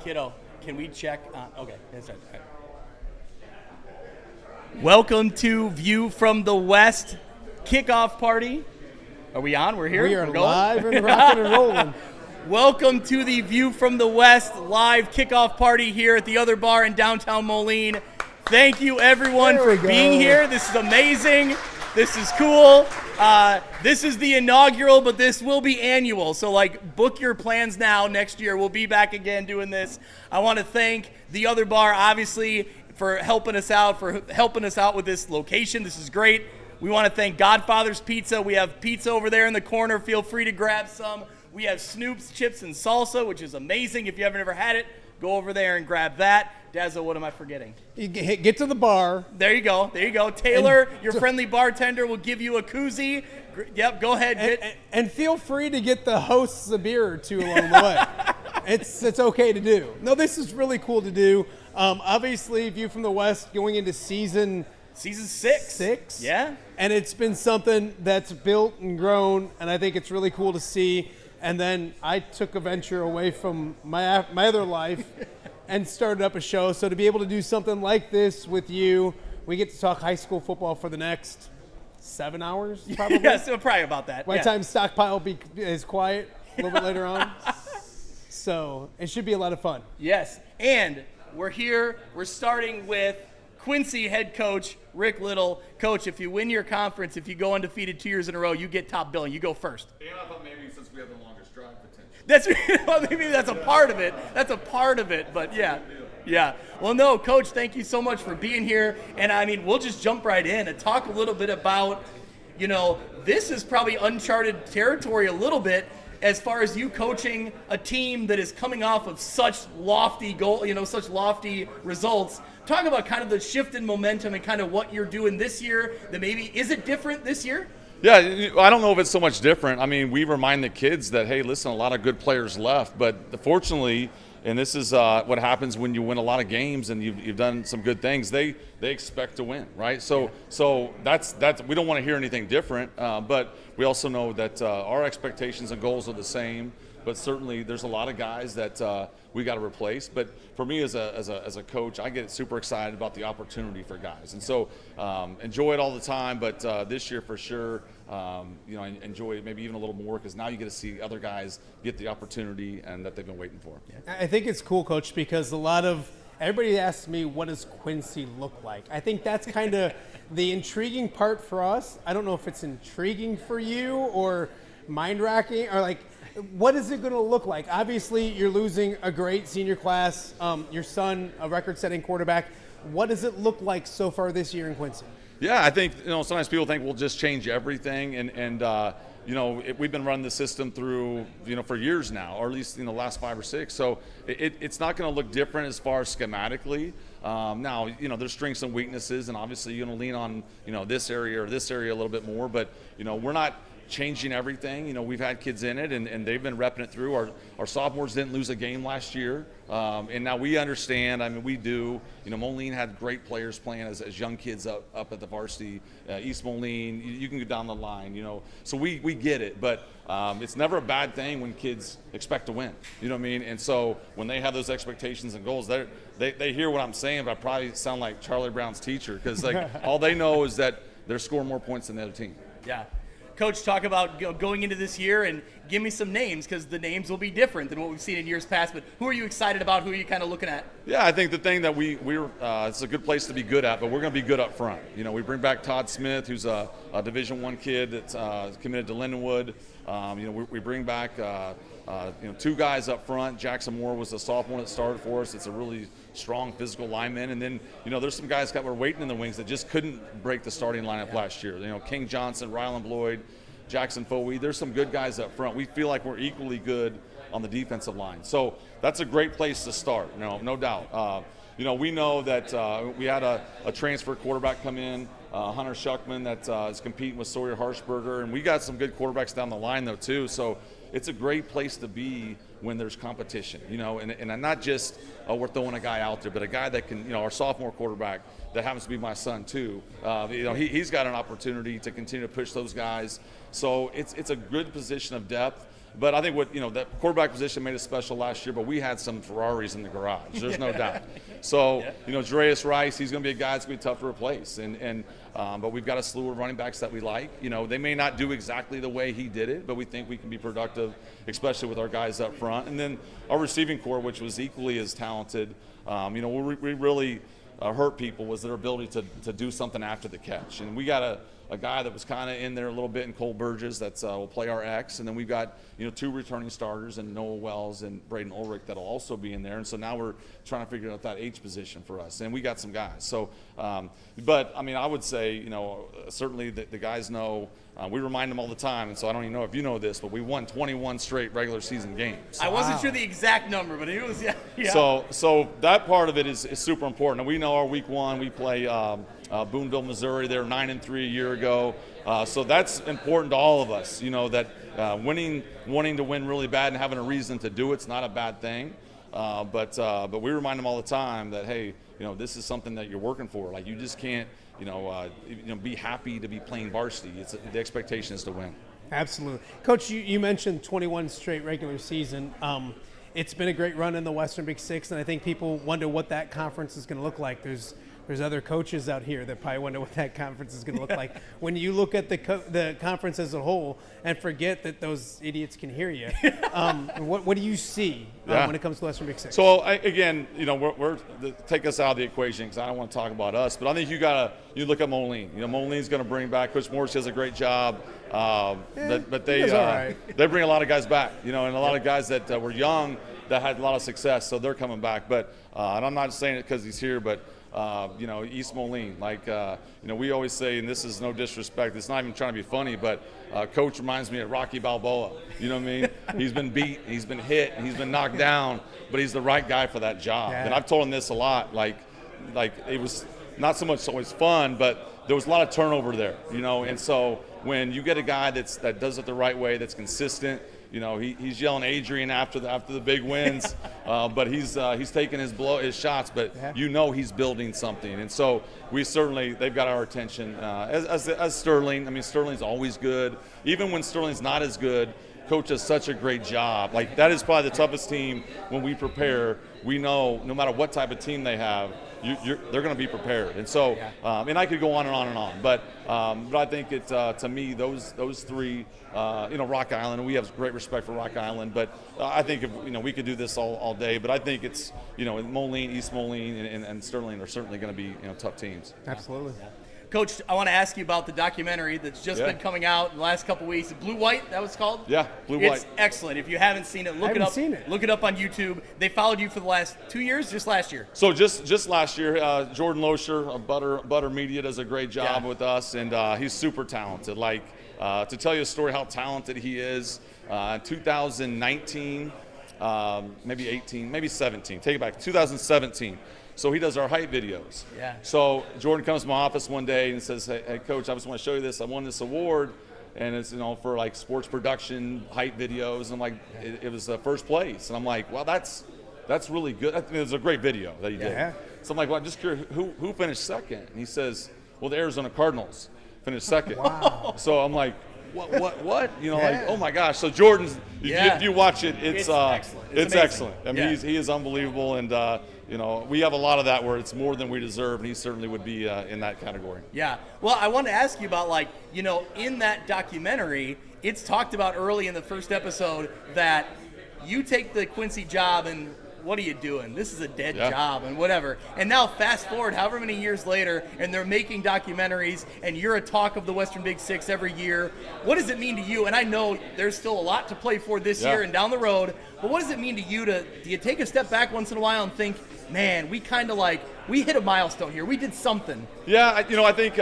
Kiddo, can we check on? Okay, that's right. All right. Welcome to View from the West kickoff party. Are we on? We're here? We are We're going? live and rocking and rolling. Welcome to the View from the West live kickoff party here at the Other Bar in downtown Moline. Thank you, everyone, for being here. This is amazing. This is cool. This is the inaugural, but this will be annual. So, book your plans now. Next year, we'll be back again doing this. I want to thank the Other Bar, obviously, for helping us out with this location. This is great. We want to thank Godfather's Pizza. We have pizza over there in the corner. Feel free to grab some. We have Snoop's Chips and Salsa, which is amazing. If you haven't ever had it, go over there and grab that. Dazza, what am I forgetting? You get to the bar. There you go. Taylor, your friendly bartender, will give you a koozie. Yep, go ahead. And feel free to get the hosts a beer or two along the way. It's okay to do. No, this is really cool to do. Obviously, View from the West going into season 6. Yeah. And it's been something that's built and grown, and I think it's really cool to see. And then I took a venture away from my other life and started up a show. So to be able to do something like this with you, we get to talk high school football for the next 7 hours, probably. Yeah, so probably about that. By the time Stockpile is quiet a little bit later on. So it should be a lot of fun. Yes, and we're here. We're starting with Quincy head coach Rick Little. Coach, if you win your conference, if you go undefeated 2 years in a row, you get top billing. You go first. Yeah, I thought maybe since we have the longest drive potential. Maybe that's a part of it. But yeah. Well, no, Coach, thank you so much for being here. And we'll just jump right in and talk a little bit about, this is probably uncharted territory a little bit as far as you coaching a team that is coming off of such lofty such lofty results. Talk about kind of the shift in momentum and kind of what you're doing this year that maybe, is it different this year? Yeah, I don't know if it's so much different. We remind the kids that, hey, listen, a lot of good players left, but fortunately, and this is what happens when you win a lot of games and you've done some good things, they expect to win, right? So that's we don't want to hear anything different, but we also know that our expectations and goals are the same. But certainly, there's a lot of guys that we got to replace. But for me, as a coach, I get super excited about the opportunity for guys, and so enjoy it all the time. But this year, for sure, I enjoy it maybe even a little more because now you get to see other guys get the opportunity and that they've been waiting for. Yeah. I think it's cool, Coach, because everybody asks me, what does Quincy look like? I think that's kind of the intriguing part for us. I don't know if it's intriguing for you or mind-racking or what is it going to look like? Obviously, you're losing a great senior class. Your son, a record-setting quarterback. What does it look like so far this year in Quincy? Yeah, I think sometimes people think we'll just change everything, and we've been running the system through for years now, or at least the last 5 or 6. So it's not going to look different as far as schematically. Now there's strengths and weaknesses, and obviously you're going to lean on this area or this area a little bit more, but we're not changing everything. We've had kids in it, and they've been repping it through. Our sophomores didn't lose a game last year, and now we understand. We do. Moline had great players playing as young kids up at the varsity. East Moline, you can go down the line. So we get it, but it's never a bad thing when kids expect to win. And so when they have those expectations and goals, they hear what I'm saying, but I probably sound like Charlie Brown's teacher because all they know is that they're scoring more points than the other team. Yeah. Coach, talk about going into this year and give me some names because the names will be different than what we've seen in years past. But who are you excited about? Who are you kind of looking at? Yeah, I think the thing that we're it's a good place to be good at, but we're going to be good up front. We bring back Todd Smith, who's a Division I kid that's committed to Lindenwood. We bring back 2 guys up front. Jackson Moore was a sophomore that started for us. It's a really strong physical lineman. And then, there's some guys that were waiting in the wings that just couldn't break the starting lineup last year. King Johnson, Rylan Bloyd, Jackson Fowey. There's some good guys up front. We feel like we're equally good on the defensive line. So that's a great place to start, no doubt. we know that we had a transfer quarterback come in, Hunter Schuckman, that is competing with Sawyer Harshberger, and we got some good quarterbacks down the line though too. So it's a great place to be when there's competition, and not just we're throwing a guy out there, but a guy that can, our sophomore quarterback that happens to be my son too. He's got an opportunity to continue to push those guys. So it's a good position of depth. But I think that quarterback position made us special last year, but we had some Ferraris in the garage. There's no doubt. So, Dreas Rice, he's going to be a guy that's going to be tough to replace. But we've got a slew of running backs that we like. They may not do exactly the way he did it, but we think we can be productive, especially with our guys up front. And then our receiving core, which was equally as talented. We really hurt people was their ability to do something after the catch. And we got a guy that was kind of in there a little bit in Cole Burgess that's will play our X, and then we've got 2 returning starters and Noah Wells and Braden Ulrich that'll also be in there, and so now we're trying to figure out that H position for us, and we got some guys. So, but I mean, I would say certainly the guys know. We remind them all the time, and so I don't even know if you know this, but we won 21 straight regular season games. I wasn't sure the exact number, but it was, yeah. So that part of it is super important. And we know our week 1, we play Boonville, Missouri. They're 9-3 a year ago. So that's important to all of us, that wanting to win really bad and having a reason to do it's not a bad thing. But we remind them all the time that, hey, this is something that you're working for. Like, you just can't, be happy to be playing varsity. The expectation is to win. Absolutely. Coach, you mentioned 21 straight regular season. It's been a great run in the Western Big Six, and I think people wonder what that conference is going to look like. There's other coaches out here that probably wonder what that conference is going to look like. When you look at the conference as a whole and forget that those idiots can hear you, what do you see when it comes to Western Big Six? So again, we're take us out of the equation because I don't want to talk about us, but I think you look at Moline. Moline's going to bring back. Coach Morris does a great job, but they bring a lot of guys back. And a lot of guys that were young that had a lot of success, so they're coming back. But and I'm not saying it because he's here, but. East Moline, we always say, and this is no disrespect, it's not even trying to be funny, but Coach reminds me of Rocky Balboa. You know what I mean? He's been beat, he's been hit, he's been knocked down, but he's the right guy for that job. Yeah. And I've told him this a lot, like it was not so much always fun, but there was a lot of turnover there, and so when you get a guy that does it the right way, that's consistent. He's yelling Adrian after the big wins, but he's taking his shots. But he's building something, and so they've got our attention. As Sterling, I mean, Sterling's always good. Even when Sterling's not as good, Coach does such a great job. Like, that is probably the toughest team when we prepare. We know no matter what type of team they have, they're going to be prepared. And so, and I could go on and on and on, but I think to me, those three, Rock Island, and we have great respect for Rock Island, but I think if we could do this all day, but I think it's Moline, East Moline, and Sterling are certainly going to be tough teams. Absolutely. Yeah. Coach, I want to ask you about the documentary that's just been coming out in the last couple weeks. Blue White, that was called? Yeah, Blue White. It's excellent. If you haven't seen it, look it up. Look it up on YouTube. They followed you for the last 2 years, just last year. So just last year, Jordan Loescher of Butter Media does a great job with us, and he's super talented. To tell you a story how talented he is, 2019, maybe 18, maybe 17. Take it back, 2017. So he does our height videos. Yeah. So Jordan comes to my office one day and says, hey Coach, I just want to show you this. I won this award, and it's for sports production height videos. And I'm like, it was first place. And I'm like, well, that's really good. It was a great video that he did. Yeah. So I'm like, well, I'm just curious, who finished second? And he says, well, the Arizona Cardinals finished second. Wow. So I'm like, what? Oh my gosh. So Jordan's, if you watch it, it's excellent. It's excellent. I mean, he is unbelievable, and we have a lot of that where it's more than we deserve, and he certainly would be in that category. Yeah. Well, I wanted to ask you about in that documentary, it's talked about early in the first episode that you take the Quincy job and what are you doing? This is a dead job and whatever. And now fast forward however many years later, and they're making documentaries, and you're a talk of the Western Big Six every year. What does it mean to you? And I know there's still a lot to play for this year and down the road, but what does it mean to you do you take a step back once in a while and think, man, we kind of we hit a milestone here. We did something. Yeah, I think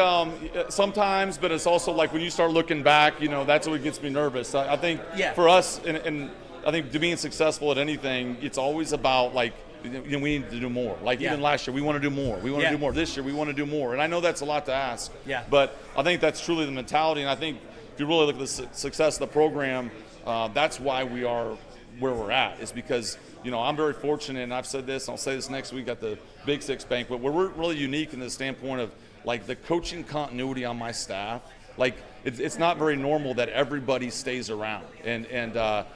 sometimes, but it's also like when you start looking back, that's what gets me nervous. I think for us, and I think to being successful at anything, it's always about we need to do more. Like even last year, we want to do more. We want to do more. This year, we want to do more. And I know that's a lot to ask. Yeah. But I think that's truly the mentality. And I think if you really look at the success of the program, that's why we are where we're at. Is because I'm very fortunate, and I've said this, and I'll say this next week at the Big Six banquet, where we're really unique in the standpoint of like the coaching continuity on my staff. Like it's not very normal that everybody stays around, and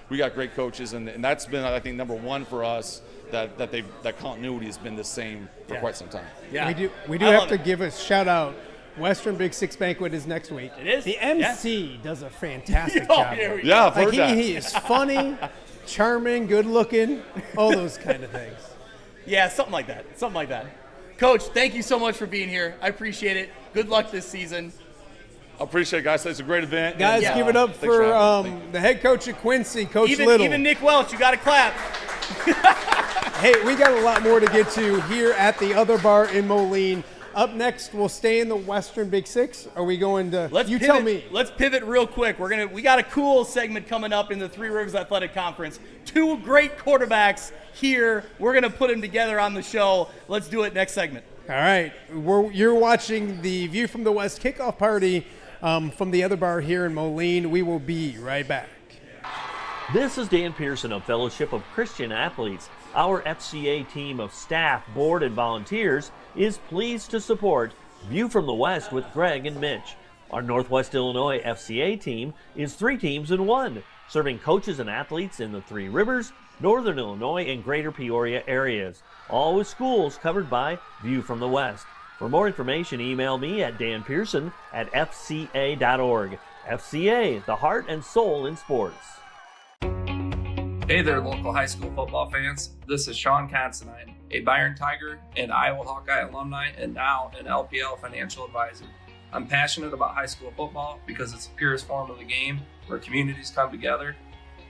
we got great coaches, and that's been, I think, number one for us, that continuity has been the same for quite some time. Yeah, we do have to give a shout out. Western Big Six banquet is next week. It is. The MC does a fantastic job. Yeah, I've heard that. He is funny, charming, good looking, all those kind of things. Yeah, something like that. Coach, thank you so much for being here. I appreciate it. Good luck this season. I appreciate it, guys. It's a great event. Guys, give it up for the head coach of Quincy, Coach Little. Even Nick Welch, you got to clap. Hey, we got a lot more to get to here at the other bar in Moline. Up next, we'll stay in the Western Big Six. Are we going to? Tell me. Let's pivot real quick. We got a cool segment coming up in the Three Rivers Athletic Conference. Two great quarterbacks here. We're gonna put them together on the show. Let's do it next segment. All right, you're watching the View from the West kickoff party from the other bar here in Moline. We will be right back. This is Dan Pearson of Fellowship of Christian Athletes. Our FCA team of staff, board, and volunteers is pleased to support View from the West with Greg and Mitch. Our Northwest Illinois FCA team is 3 teams in 1, serving coaches and athletes in the Three Rivers, Northern Illinois, and Greater Peoria areas, all with schools covered by View from the West. For more information, email me at danpearson@fca.org. FCA, the heart and soul in sports. Hey there, local high school football fans. This is Sean Considine, a Byron Tiger and Iowa Hawkeye alumni, and now an LPL financial advisor. I'm passionate about high school football because it's the purest form of the game where communities come together.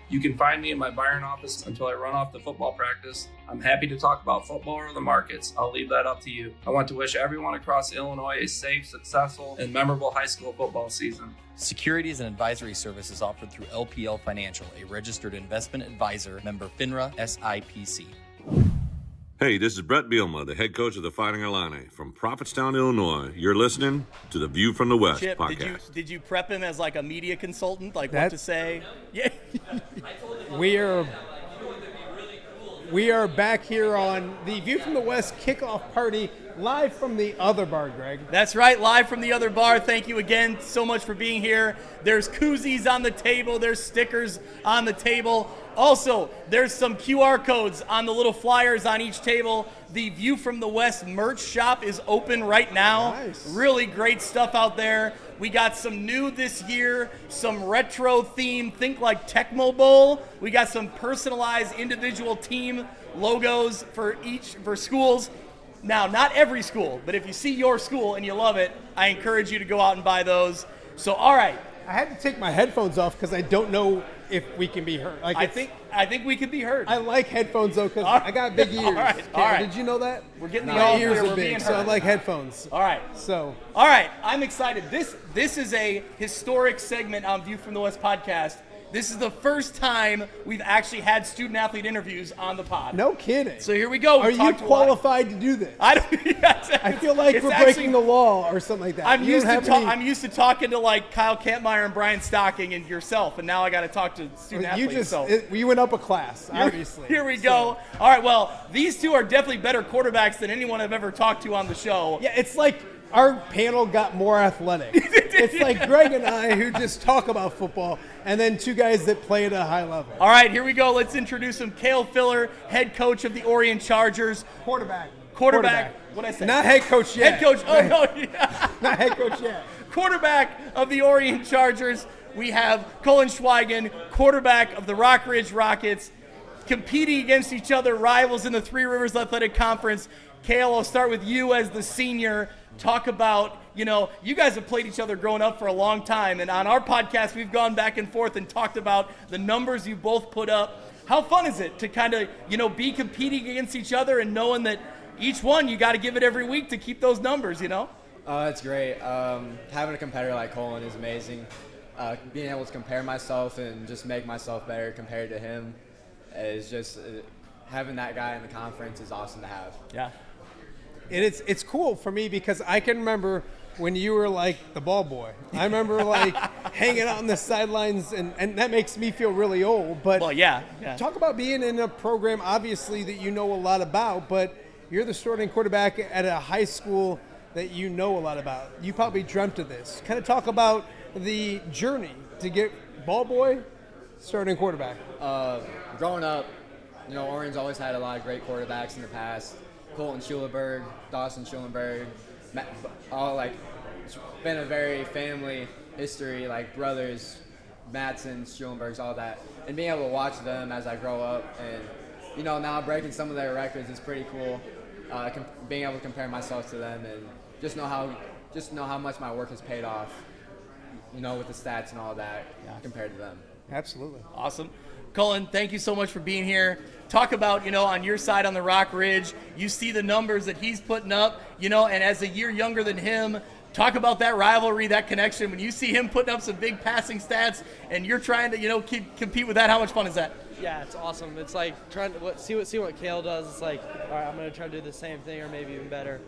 You can find me in my Byron office until I run off to football practice. I'm happy to talk about football or the markets. I'll leave that up to you. I want to wish everyone across Illinois a safe, successful, and memorable high school football season. Securities and advisory services offered through LPL Financial, a registered investment advisor, member FINRA SIPC. Hey, this is Brett Bielma, the head coach of the Fighting Illini from Prophetstown, Illinois. You're listening to the View from the West Chip, podcast. Did you prep him as like a media consultant, like what to say? Yeah. We are back here on the View from the West kickoff party, live from the other bar, Greg. That's right, live from the other bar. Thank you again so much for being here. There's koozies on the table. There's stickers on the table. Also, there's some QR codes on the little flyers on each table. The View from the West merch shop is open right now. Nice. Really great stuff out there. We got some new this year, some retro theme, think like Tecmo Bowl. We got some personalized individual team logos for schools. Now, not every school, but if you see your school and you love it, I encourage you to go out and buy those. So, all right. I had to take my headphones off because I don't know if we can be heard. I think we can be heard. I like headphones though because I got big ears. All right. Did you know that? We're getting the my all ears clear. are We're being big, so I heard. like headphones. All right. So. All right. I'm excited. This is a historic segment on View from the West podcast. This is the first time we've actually had student-athlete interviews on the pod. No kidding. So here we go. Are you qualified to do this? I don't. I feel like we're breaking the law or something like that. I'm used to talking to like Kyle Kampmeyer and Brian Stocking and yourself, and now I got to talk to student-athletes. We went up a class, obviously. Here we go. All right. Well, these two are definitely better quarterbacks than anyone I've ever talked to on the show. Yeah, it's like our panel got more athletic. It's like Greg and I who just talk about football, and then two guys that play at a high level. All right, here we go. Let's introduce him. Cale Filler, head coach of the Orion Chargers. Quarterback. What'd I say? Not head coach yet. Head coach. Oh, no. Yeah. Not head coach yet. Quarterback of the Orion Chargers. We have Colin Schweigen, quarterback of the Rock Ridge Rockets, competing against each other, rivals in the Three Rivers Athletic Conference. Cale, I'll start with you as the senior. Talk about, you guys have played each other growing up for a long time, and on our podcast, we've gone back and forth and talked about the numbers you both put up. How fun is it to kind of, be competing against each other and knowing that each one, you got to give it every week to keep those numbers, It's great. Having a competitor like Colin is amazing. Being able to compare myself and just make myself better compared to him is just having that guy in the conference is awesome to have. Yeah. And it's cool for me because I can remember when you were like the ball boy. I remember like hanging out on the sidelines, and that makes me feel really old. But Well, yeah. talk about being in a program, obviously, that you know a lot about, but you're the starting quarterback at a high school that you know a lot about. You probably dreamt of this. Kind of talk about the journey to get ball boy, starting quarterback. Growing up, Orange always had a lot of great quarterbacks in the past. Colton Schulenberg, Dawson Schulenberg, all it's been a very family history, like brothers, Mattson, Schulenbergs, all that. And being able to watch them as I grow up and, now breaking some of their records is pretty cool. Being able to compare myself to them and just know how much my work has paid off, with the stats and all that compared to them. Absolutely. Awesome. Cullen, thank you so much for being here. Talk about, on your side on the Rock Ridge, you see the numbers that he's putting up, and as a year younger than him, talk about that rivalry, that connection. When you see him putting up some big passing stats and you're trying to, compete with that, how much fun is that? Yeah, it's awesome. It's like trying to see what Kale does. It's like, all right, I'm going to try to do the same thing or maybe even better.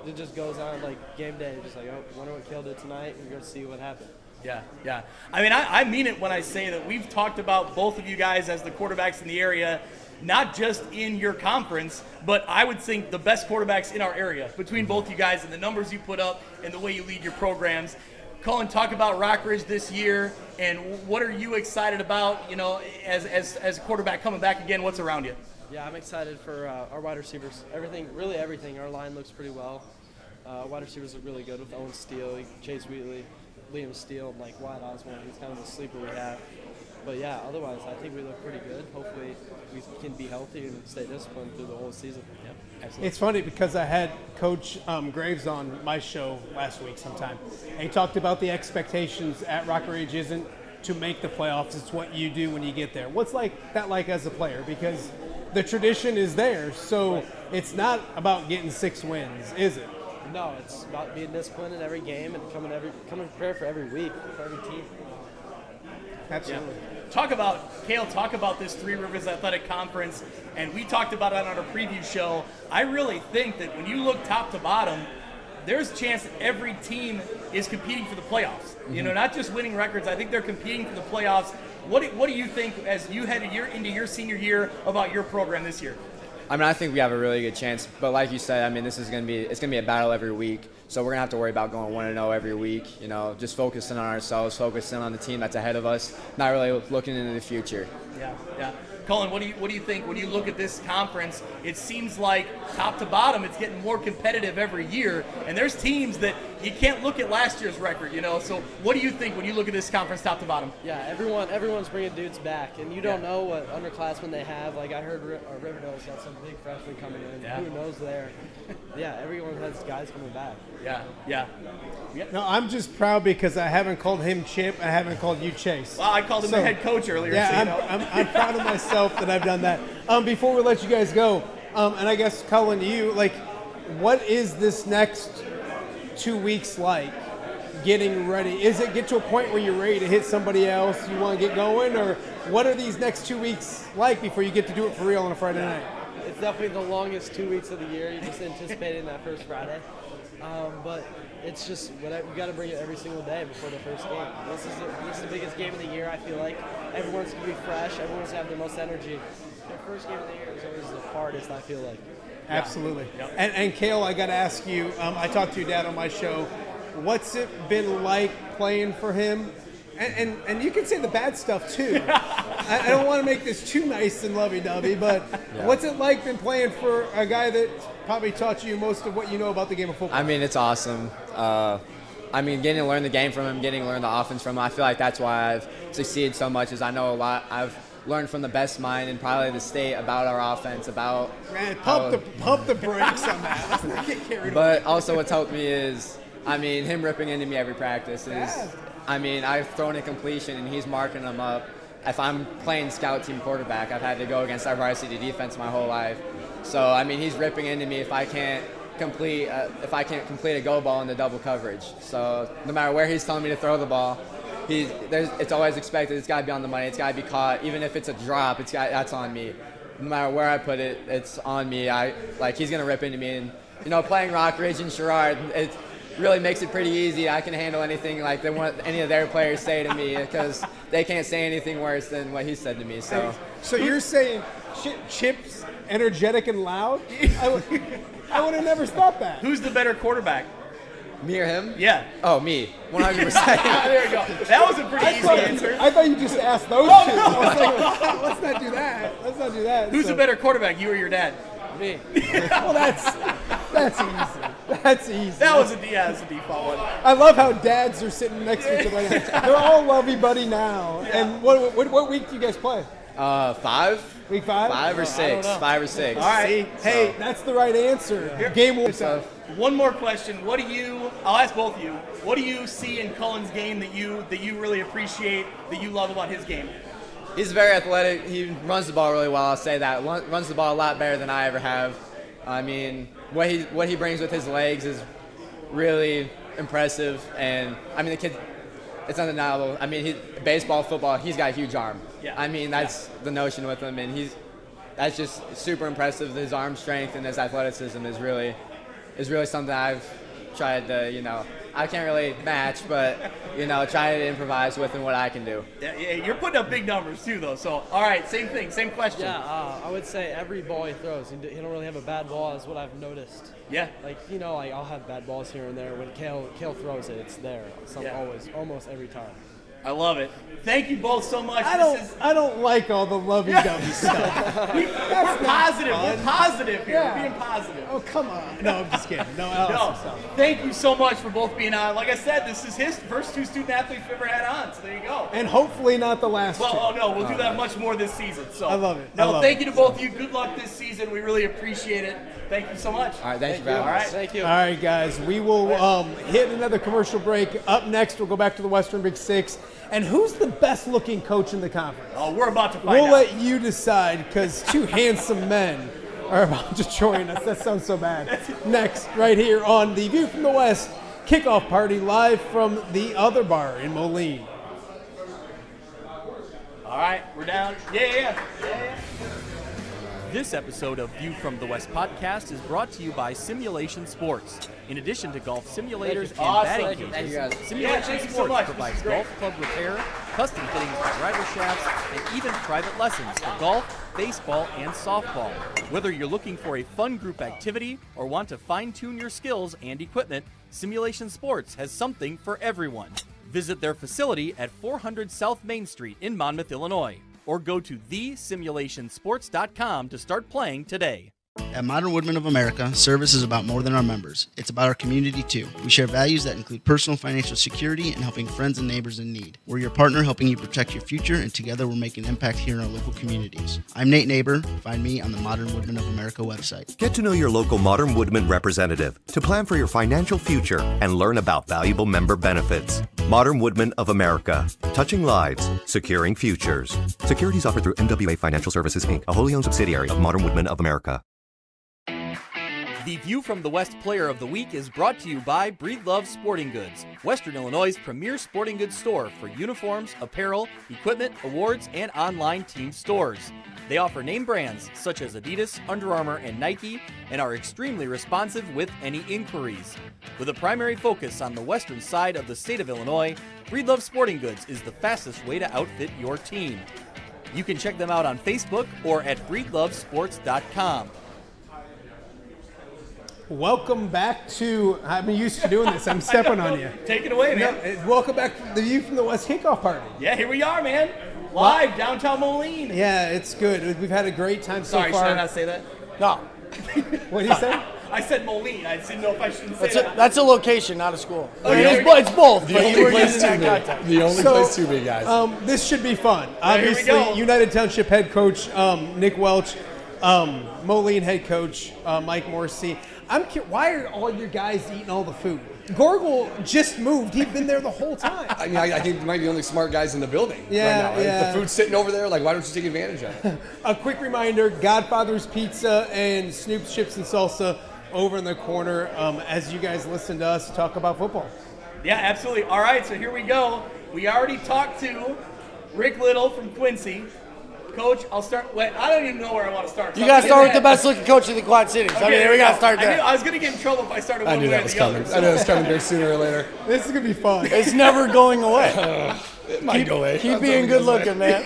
It just goes on like game day. Just like, oh, wonder what Kale did tonight, and you're going to see what happened. Yeah. I mean, I mean it when I say that we've talked about both of you guys as the quarterbacks in the area, not just in your conference, but I would think the best quarterbacks in our area between both you guys and the numbers you put up and the way you lead your programs. Cullen, talk about Rock Ridge this year, and what are you excited about, as a quarterback coming back again? What's around you? Yeah, I'm excited for our wide receivers. Everything. Our line looks pretty well. Wide receivers look really good with Owen Steele, Chase Wheatley, Liam Steele, and Wyatt Osborne. He's kind of the sleeper we have. But yeah, otherwise, I think we look pretty good. Hopefully, we can be healthy and stay disciplined through the whole season. Yep, absolutely. It's funny because I had Coach Graves on my show last week sometime. And he talked about the expectations at Rock Ridge isn't to make the playoffs. It's what you do when you get there. What's that like as a player? Because the tradition is there. So it's not about getting 6 wins, is it? No, it's about being disciplined in every game and coming prepared for every week, for every team. Absolutely. Yeah. Kale, talk about this Three Rivers Athletic Conference, and we talked about it on our preview show. I really think that when you look top to bottom, there's a chance that every team is competing for the playoffs. Mm-hmm. Not just winning records. I think they're competing for the playoffs. What do you think as you head into your senior year about your program this year? I think we have a really good chance, but like you said, this is going to be a battle every week. So we're going to have to worry about going 1-0 every week, just focusing on ourselves, focusing on the team that's ahead of us, not really looking into the future. Yeah. Cullen, what do you think when you look at this conference? It seems like top to bottom, it's getting more competitive every year, and there's teams that you can't look at last year's record, So what do you think when you look at this conference top to bottom? Yeah, everyone's bringing dudes back, and you don't know what underclassmen they have. Like I heard Riverdale's got some big freshmen coming in. Yeah. Who knows there? Yeah, everyone has guys coming back. Yeah. No, I'm just proud because I haven't called him Chip. I haven't called you Chase. Well, I called him the head coach earlier. Yeah, so I'm proud of myself that I've done that. Before we let you guys go, and I guess Cullen, you what is this next 2 weeks like? Getting ready? Is it get to a point where you're ready to hit somebody else? You want to get going, or what are these next 2 weeks like before you get to do it for real on a Friday night? It's definitely the longest 2 weeks of the year. You're just anticipating that first Friday. But it's just you got to bring it every single day before the first game. This is the biggest game of the year. I feel like everyone's gonna be fresh. Everyone's gonna have the most energy. The first game of the year is always the hardest. I feel like. Absolutely. Yep. And Kale, I got to ask you. I talked to your dad on my show. What's it been like playing for him? And you can say the bad stuff too. I don't want to make this too nice and lovey-dovey, but what's it like been playing for a guy that probably taught you most of what you know about the game of football? It's awesome. Getting to learn the game from him, getting to learn the offense from him, I feel like that's why I've succeeded so much is I know a lot. I've learned from the best mind in probably the state about our offense, about pump the brakes on that. Let's not get carried away. But also what's helped me is, him ripping into me every practice is, I've thrown a completion and he's marking them up. If I'm playing scout team quarterback, I've had to go against our varsity defense my whole life. So, he's ripping into me if I can't complete a go ball in the double coverage. So no matter where he's telling me to throw the ball, it's always expected. It's got to be on the money. It's got to be caught. Even if it's a drop, that's on me. no matter where I put it, it's on me. He's gonna rip into me, and playing Rockridge and Sherrard, it really makes it pretty easy. I can handle anything like any of their players say to me because they can't say anything worse than what he said to me. So you're saying Chip's energetic and loud? I would have never thought that. Who's the better quarterback? Me or him? Yeah. Oh, me. 100%. There you go. That was a pretty easy answer. I thought you just asked those two. I was like, let's not do that. Who's the better quarterback, you or your dad? Me. Well, that's easy. That's easy. That's a default one. I love how dads are sitting next to each other. They're all lovey-buddy now. Yeah. And what week do you guys play? 5. Week 5? 5 or 6. 5 or 6. All right. Hey, that's the right answer. Game 1. One more question. I'll ask both of you. What do you see in Cullen's game that you really appreciate, that you love about his game? He's very athletic. He runs the ball really well. I'll say that. Runs the ball a lot better than I ever have. I mean, what he brings with his legs is really impressive. And I mean, the kid, it's undeniable. I mean, baseball, football, he's got a huge arm. Yeah. I mean, that's the notion with him, and that's just super impressive. His arm strength and his athleticism is really something I've tried to, I can't really match, but, try to improvise with and what I can do. Yeah, you're putting up big numbers too, though. So, all right, same thing, same question. Yeah, I would say every ball he throws, he don't really have a bad ball, is what I've noticed. Yeah. I'll have bad balls here and there. When Kale throws it, it's there. Always, almost every time. I love it. Thank you both so much. I don't like all the lovey-dovey stuff. We're positive. We're positive here. Yeah. We're being positive. Oh, come on. No, I'm just kidding. No. Thank you so much for both being on. Like I said, this is his first 2 student athletes we've ever had on, so there you go. And hopefully not the last two. We'll do that much more this season. So I love it. Thank you to both of you. Good luck this season. We really appreciate it. Thank you so much. All right, thank you. All right. Thank you. All right, guys. We will hit another commercial break. Up next, we'll go back to the Western Big Six. And who's the best-looking coach in the conference? Oh, we're about to find out. We'll let you decide, because 2 handsome men are about to join us. That sounds so bad. Next, right here on the View from the West kickoff party, live from the other bar in Moline. All right, we're down. Yeah. This episode of View from the West podcast is brought to you by Simulation Sports. In addition to golf simulators and batting cages, Simulation Sports provides golf club repair, custom fittings for driver shafts, and even private lessons for golf, baseball, and softball. Whether you're looking for a fun group activity or want to fine-tune your skills and equipment, Simulation Sports has something for everyone. Visit their facility at 400 South Main Street in Monmouth, Illinois, or go to thesimulationsports.com to start playing today. At Modern Woodmen of America, service is about more than our members. It's about our community, too. We share values that include personal financial security and helping friends and neighbors in need. We're your partner helping you protect your future, and together we're making an impact here in our local communities. I'm Nate Neighbor. Find me on the Modern Woodmen of America website. Get to know your local Modern Woodmen representative to plan for your financial future and learn about valuable member benefits. Modern Woodmen of America. Touching lives, securing futures. Securities offered through MWA Financial Services, Inc., a wholly owned subsidiary of Modern Woodmen of America. The View from the West Player of the Week is brought to you by Breedlove Sporting Goods, Western Illinois' premier sporting goods store for uniforms, apparel, equipment, awards, and online team stores. They offer name brands such as Adidas, Under Armour, and Nike, and are extremely responsive with any inquiries. With a primary focus on the western side of the state of Illinois, Breedlove Sporting Goods is the fastest way to outfit your team. You can check them out on Facebook or at breedlovesports.com. Welcome back to, I'm used to doing this, I'm stepping on you. Take it away, man. Welcome back to the View from the West kickoff party. Yeah, here we are, man. Live, downtown Moline. Yeah, it's good. We've had a great time so far. Sorry, should I not say that? No. What did you say? I said Moline. I didn't know if I shouldn't say that. That's a location, not a school. Okay. It's both. The only place to be, guys. This should be fun. Here we go. Obviously, United Township head coach Nick Welch, Moline head coach Mike Morrissey. Why are all your guys eating all the food? Gorgle just moved. He'd been there the whole time. I think you might be the only smart guys in the building right now. Yeah. If the food's sitting over there, why don't you take advantage of it? A quick reminder, Godfather's Pizza and Snoop's Chips and Salsa over in the corner as you guys listen to us talk about football. Yeah, absolutely. All right, so here we go. We already talked to Rick Little from Quincy. Coach, I'll start. Wait, I don't even know where I want to start. You got to start with the best looking coach in the Quad Cities. Okay, I mean, we got to start there. I was going to get in trouble if I started one I knew way that or was the coming. other. I knew it was coming there sooner or later. This is gonna be fun. It's never going away. It might go away. Keep being good looking, man.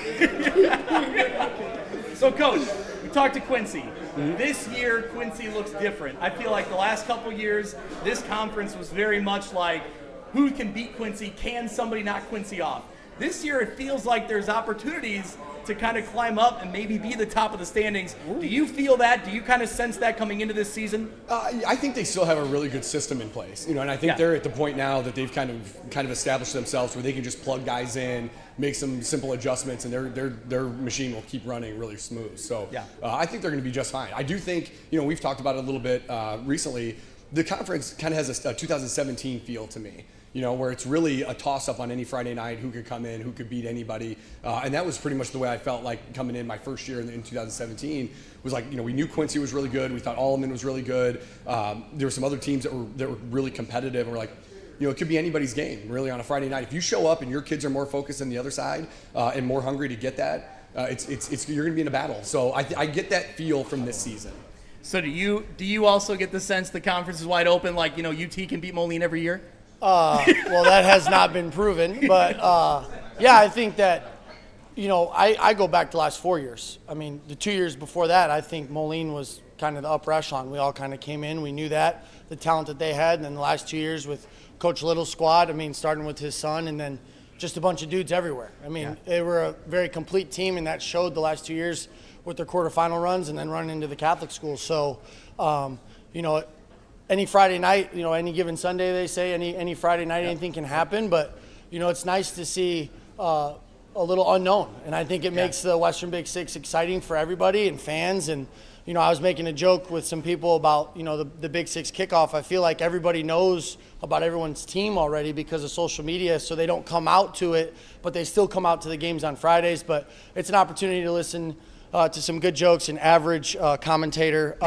So, Coach, we talked to Quincy. This year, Quincy looks different. I feel like the last couple years, this conference was very much like, who can beat Quincy? Can somebody knock Quincy off? This year, it feels like there's opportunities to kind of climb up and maybe be the top of the standings. Do you feel that? Do you kind of sense that coming into this season? I think they still have a really good system in place, and I think they're at the point now that they've kind of established themselves where they can just plug guys in, make some simple adjustments, and their machine will keep running really smooth. So I think they're going to be just fine. I do think, we've talked about it a little bit recently. The conference kind of has a 2017 feel to me. Where it's really a toss-up on any Friday night, who could come in, who could beat anybody. And that was pretty much the way I felt like coming in my first year in 2017. Was like, we knew Quincy was really good. We thought Alleman was really good. There were some other teams that were really competitive. And we're like, it could be anybody's game, really, on a Friday night. If you show up and your kids are more focused than the other side and more hungry to get that, you're going to be in a battle. So I get that feel from this season. So do you also get the sense the conference is wide open, like, UT can beat Moline every year? Well, that has not been proven, but I think that, I go back to the last 4 years. I mean, the 2 years before that, I think Moline was kind of the upper echelon. We all kind of came in, we knew that, the talent that they had, and then the last 2 years with Coach Little's squad, I mean, starting with his son, and then just a bunch of dudes everywhere. I mean, they were a very complete team, and that showed the last 2 years with their quarterfinal runs and then running into the Catholic schools. So, any Friday night, any given Sunday, they say, any Friday night, anything can happen. But, it's nice to see a little unknown. And I think it makes the Western Big Six exciting for everybody and fans. And, I was making a joke with some people about, the Big Six kickoff. I feel like everybody knows about everyone's team already because of social media, so they don't come out to it, but they still come out to the games on Fridays. But it's an opportunity to listen to some good jokes and average commentator.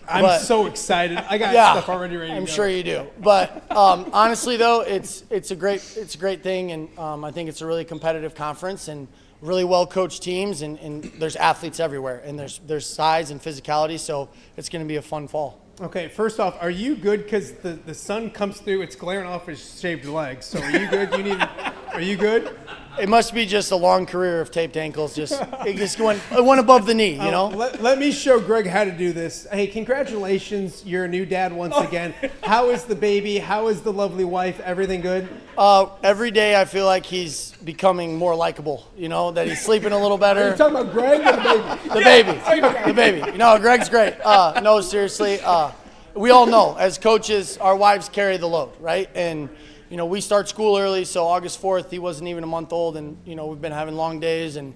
I'm so excited. I got stuff already ready to go. I'm sure you do. But honestly, though, it's a great thing, and I think it's a really competitive conference and really well-coached teams, and there's athletes everywhere, and there's size and physicality, so it's going to be a fun fall. Okay, first off, are you good? Because the sun comes through, it's glaring off his shaved legs. So are you good? Are you good? It must be just a long career of taped ankles. It went above the knee, Let me show Greg how to do this. Hey, congratulations. You're a new dad once again. How is the baby? How is the lovely wife? Everything good? Every day I feel like he's becoming more likable, that he's sleeping a little better. Are you talking about Greg or the baby? The baby. Greg's great. No, seriously. We all know as coaches, our wives carry the load, right? And we start school early, so August 4th, he wasn't even a month old, and, we've been having long days, and,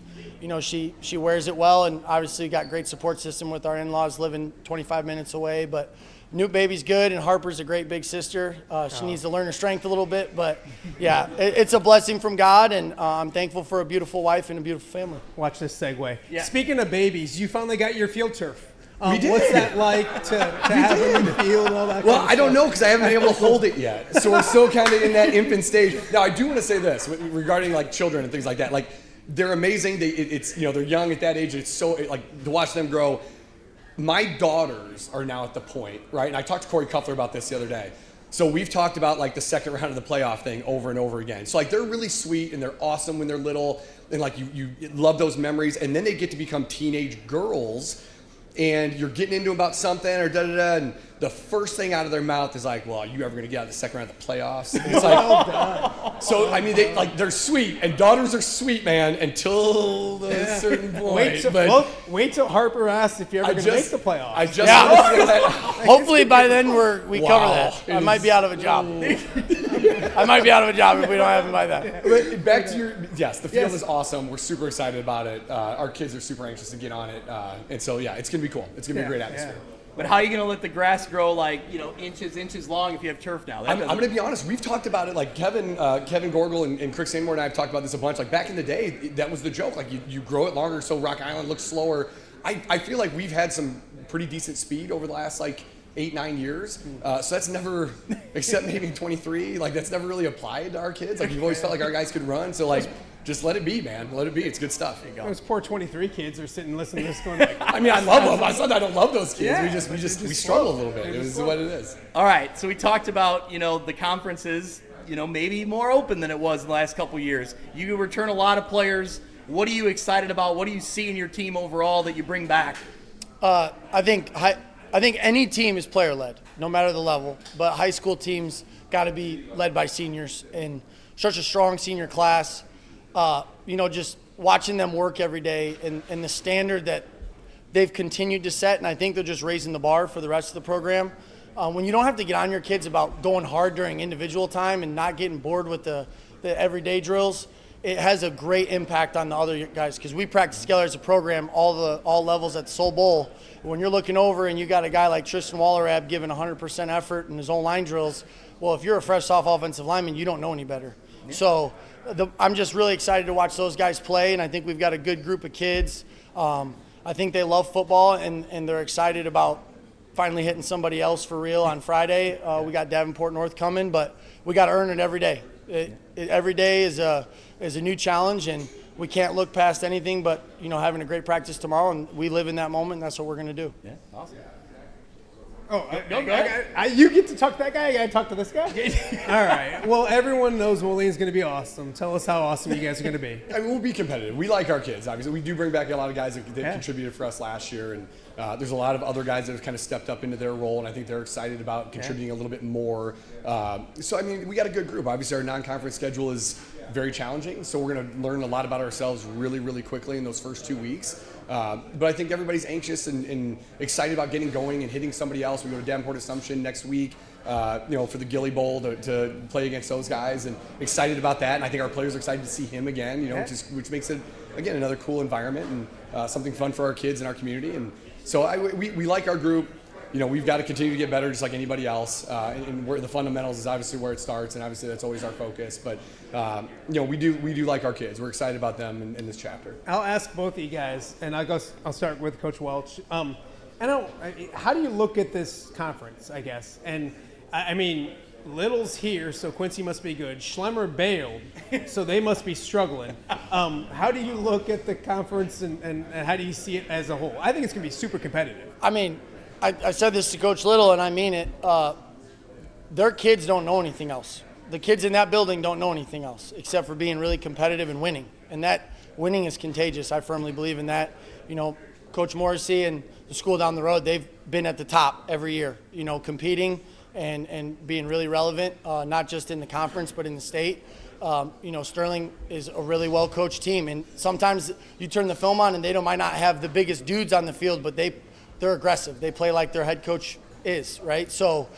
she wears it well, and obviously got great support system with our in-laws living 25 minutes away, but Newt baby's good, and Harper's a great big sister. She needs to learn her strength a little bit, but, it's a blessing from God, and I'm thankful for a beautiful wife and a beautiful family. Watch this segue. Yeah. Speaking of babies, you finally got your field turf. We did. What's that like to have them in the field and all that Well, kind of I don't stuff? know because I haven't been able to hold it yet. So we're still kind of in that infant stage. Now, I do want to say this regarding like children and things like that. Like, they're amazing. They're young at that age. It's so like to watch them grow. My daughters are now at the point, right? And I talked to Corey Kuffler about this the other day. So we've talked about like the second round of the playoff thing over and over again. So like they're really sweet and they're awesome when they're little, and like you love those memories. And then they get to become teenage girls, and you're getting into them about something or da-da-da, and the first thing out of their mouth is like, well, are you ever going to get out of the second round of the playoffs? And it's like, so, I mean, they're sweet, and daughters are sweet, man, until a certain point. Wait till Harper asks if you're ever going to make the playoffs. I just Hopefully by then we cover that. I might be out of a job. I might be out of a job if we don't have him by then. But back to the field is awesome. We're super excited about it. Our kids are super anxious to get on it. And so, it's going to be cool. It's going to be a great atmosphere. But how are you going to let the grass grow like, inches long if you have turf now? I'm going to be honest. We've talked about it. Like Kevin Gorgel and Crick Seymour and I have talked about this a bunch. Like back in the day, that was the joke. Like you grow it longer so Rock Island looks slower. I feel like we've had some pretty decent speed over the last 8-9 years. So that's never, except maybe 23. Like that's never really applied to our kids. Like you've always felt like our guys could run. So just let it be, man. Let it be. It's good stuff. Those poor 23 kids are sitting listening to this going like, I mean, I love them. It's not that I don't love those kids. Yeah. We struggle a little bit. It is what it is. All right, so we talked about, the conferences, maybe more open than it was in the last couple years. You return a lot of players. What are you excited about? What do you see in your team overall that you bring back? I think any team is player-led, no matter the level. But high school teams got to be led by seniors, and such a strong senior class. Just watching them work every day and the standard that they've continued to set, and I think they're just raising the bar for the rest of the program. When you don't have to get on your kids about going hard during individual time and not getting bored with the everyday drills, it has a great impact on the other guys, because we practice together as a program, all levels at the Soul Bowl. When you're looking over and you got a guy like Tristan Wallerab giving 100% effort in his own line drills, well, if you're a fresh off offensive lineman, you don't know any better. Yeah. So I'm just really excited to watch those guys play, and I think we've got a good group of kids. I think they love football, and they're excited about finally hitting somebody else for real on Friday. We got Davenport North coming, but we got to earn it every day. Every day is a new challenge, and we can't look past anything but having a great practice tomorrow, and we live in that moment, and that's what we're going to do. Yeah, awesome. Oh, you get to talk to that guy? I got to talk to this guy? All right. Well, everyone knows Moline's going to be awesome. Tell us how awesome you guys are going to be. I mean, we'll be competitive. We like our kids, obviously. We do bring back a lot of guys that contributed for us last year, and there's a lot of other guys that have kind of stepped up into their role, and I think they're excited about contributing a little bit more. So, I mean, we got a good group. Obviously, our non-conference schedule is very challenging, so we're going to learn a lot about ourselves really, really quickly in those first 2 weeks. But I think everybody's anxious and excited about getting going and hitting somebody else. We go to Davenport Assumption next week, for the Gilly Bowl to play against those guys, and excited about that. And I think our players are excited to see him again, which makes it, again, another cool environment and something fun for our kids and our community. And so we like our group. We've got to continue to get better just like anybody else. And where the fundamentals is obviously where it starts, and obviously that's always our focus. But, we do like our kids. We're excited about them in this chapter. I'll ask both of you guys, and I'll start with Coach Welch. How do you look at this conference, I guess? And, I mean, Little's here, so Quincy must be good. Schlemmer bailed, so they must be struggling. How do you look at the conference, and how do you see it as a whole? I think it's going to be super competitive. I mean, I said this to Coach Little, and I mean it. Their kids don't know anything else. The kids in that building don't know anything else except for being really competitive and winning. And that winning is contagious. I firmly believe in that. Coach Morrissey and the school down the road, they've been at the top every year, competing and being really relevant, not just in the conference but in the state. Sterling is a really well-coached team, and sometimes you turn the film on and they might not have the biggest dudes on the field, but they're aggressive. They play like their head coach is, right? So,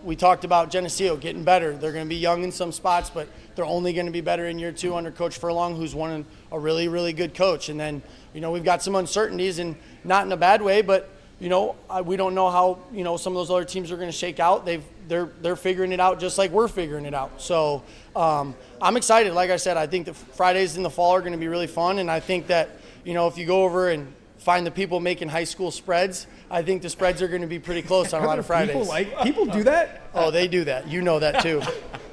we talked about Geneseo getting better. They're going to be young in some spots, but they're only going to be better in year 2 under Coach Furlong, who's a really, really good coach. And then, we've got some uncertainties, and not in a bad way, but, we don't know how, some of those other teams are going to shake out. They're figuring it out just like we're figuring it out. So I'm excited. Like I said, I think the Fridays in the fall are going to be really fun, and I think that, if you go over and find the people making high school spreads, I think the spreads are going to be pretty close on a lot of Fridays. People do that? Oh, they do that. You know that too.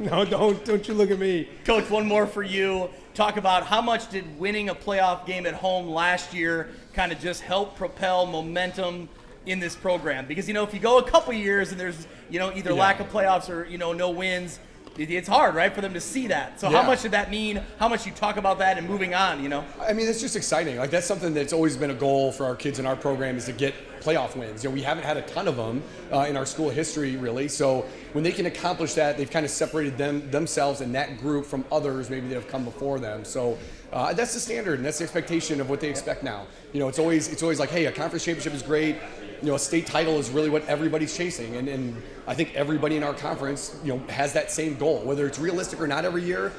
No, don't you look at me. Coach, one more for you. Talk about how much did winning a playoff game at home last year kind of just help propel momentum in this program? Because, if you go a couple years and there's, either lack of playoffs or, no wins, it's hard, right, for them to see that. So how much did that mean? How much you talk about that and moving on, I mean, it's just exciting. Like, that's something that's always been a goal for our kids in our program, is to get playoff wins. We haven't had a ton of them in our school history, really. So when they can accomplish that, they've kind of separated themselves and that group from others maybe that have come before them. So that's the standard, and that's the expectation of what they expect now. It's always like, hey, a conference championship is great. A state title is really what everybody's chasing, and I think everybody in our conference, has that same goal. Whether it's realistic or not every year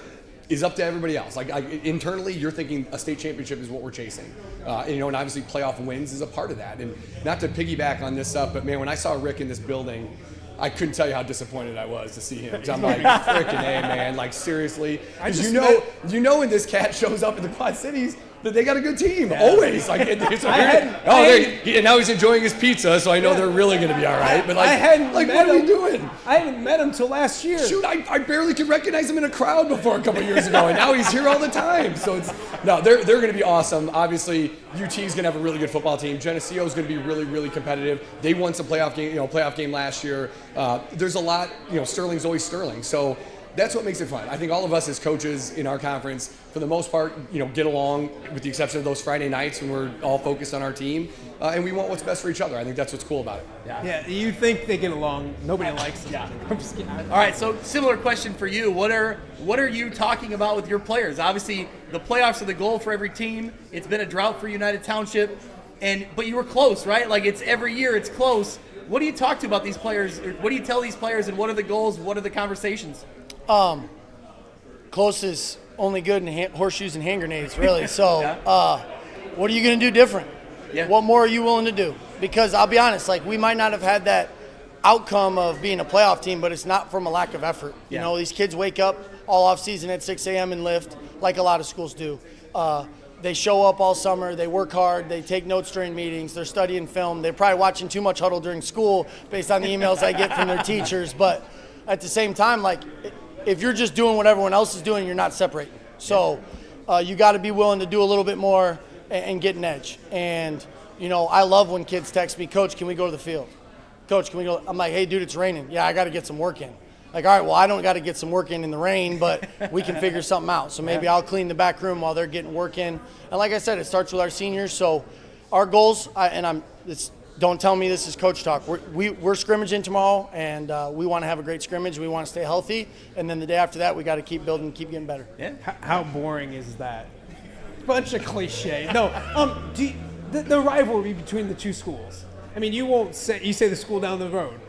is up to everybody else. Like, internally, you're thinking a state championship is what we're chasing, and obviously playoff wins is a part of that. And not to piggyback on this stuff, but man, when I saw Rick in this building, I couldn't tell you how disappointed I was to see him. Because I'm like, freaking A, man, like, seriously. Because when this cat shows up in the Quad Cities, They got a good team, always. Like, and now he's enjoying his pizza, so I know they're really going to be all right. But what are we doing? I hadn't met him till last year. Shoot, I barely could recognize him in a crowd before a couple years ago, and now he's here all the time. So they're going to be awesome. Obviously, UT is going to have a really good football team. Geneseo is going to be really, really competitive. They won some playoff game last year. There's a lot. Sterling's always Sterling. So that's what makes it fun. I think all of us as coaches in our conference, for the most part, get along, with the exception of those Friday nights when we're all focused on our team, and we want what's best for each other. I think that's what's cool about it. Yeah, you think they get along. Nobody likes them. Yeah. I'm just kidding. All right, so similar question for you. What are you talking about with your players? Obviously, the playoffs are the goal for every team. It's been a drought for United Township, but you were close, right? Like, it's every year it's close. What do you talk to about these players? What do you tell these players, and what are the goals? What are the conversations? Close is only good in horseshoes and hand grenades, really. So, what are you going to do different? Yeah. What more are you willing to do? Because I'll be honest, we might not have had that outcome of being a playoff team, but it's not from a lack of effort. Yeah. These kids wake up all off season at 6 a.m. and lift, like a lot of schools do. They show up all summer. They work hard. They take notes during meetings. They're studying film. They're probably watching too much Huddle during school based on the emails I get from their teachers. But at the same time, if you're just doing what everyone else is doing, you're not separating. So you got to be willing to do a little bit more and get an edge. And, I love when kids text me, Coach, can we go to the field? Coach, can we go? I'm like, hey, dude, it's raining. Yeah, I got to get some work in. All right, well, I don't got to get some work in the rain, but we can figure something out. So maybe I'll clean the back room while they're getting work in. And like I said, it starts with our seniors. So our goals, don't tell me this is coach talk. We're scrimmaging tomorrow, and we want to have a great scrimmage. We want to stay healthy, and then the day after that, we got to keep building, keep getting better. Yeah. How boring is that? Bunch of cliche. No. The rivalry between the two schools. I mean, you say the school down the road.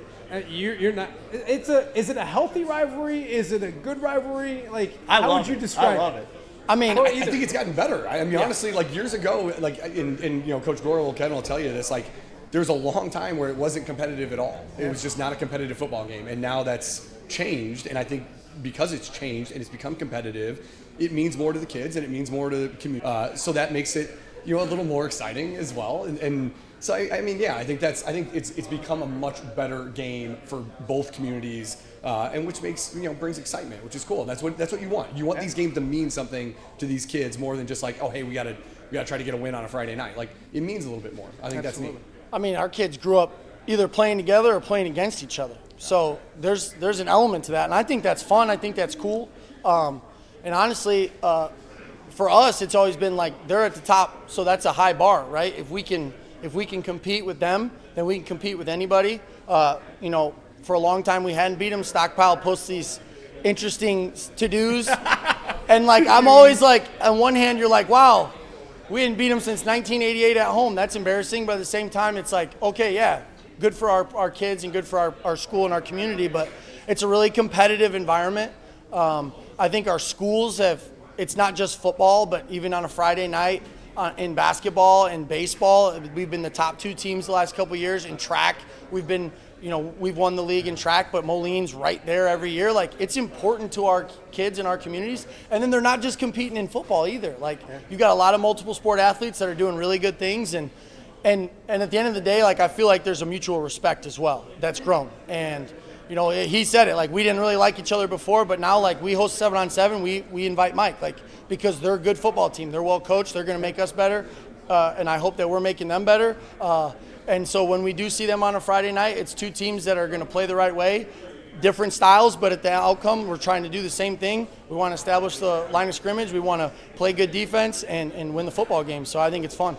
You're not. Is it a healthy rivalry? Is it a good rivalry? How would you describe it? I love it. I think it's gotten better. Honestly, years ago, and Coach Gore will tell you this, there was a long time where it wasn't competitive at all. It was just not a competitive football game, and now that's changed. And I think because it's changed and it's become competitive, it means more to the kids and it means more to the community. So that makes it a little more exciting as well. And so I think it's become a much better game for both communities, and which brings excitement, which is cool. That's what you want. You want these games to mean something to these kids more than just oh, hey, we gotta try to get a win on a Friday night. It means a little bit more. I think that's neat. Our kids grew up either playing together or playing against each other. So there's an element to that, and I think that's fun. I think that's cool. And honestly, for us, it's always been they're at the top, so that's a high bar, right? If we can compete with them, then we can compete with anybody. For a long time we hadn't beat them. Stockpile posts these interesting to-dos, and I'm always on one hand you're wow, we didn't beat them since 1988 at home. That's embarrassing, but at the same time it's okay, yeah, good for our kids and good for our school and our community. But it's a really competitive environment. I think our schools it's not just football, but even on a Friday night in basketball and baseball, we've been the top 2 teams the last couple of years. In track, we've been, we've won the league in track, but Moline's right there every year. It's important to our kids and our communities. And then they're not just competing in football either. You got a lot of multiple sport athletes that are doing really good things. And at the end of the day, I feel there's a mutual respect as well that's grown. And he said it, we didn't really like each other before, but now, we host 7-on-7, we invite Mike, because they're a good football team. They're well coached. They're going to make us better, and I hope that we're making them better. And so when we do see them on a Friday night, it's 2 teams that are going to play the right way, different styles, but at the outcome, we're trying to do the same thing. We want to establish the line of scrimmage. We want to play good defense and win the football game. So I think it's fun.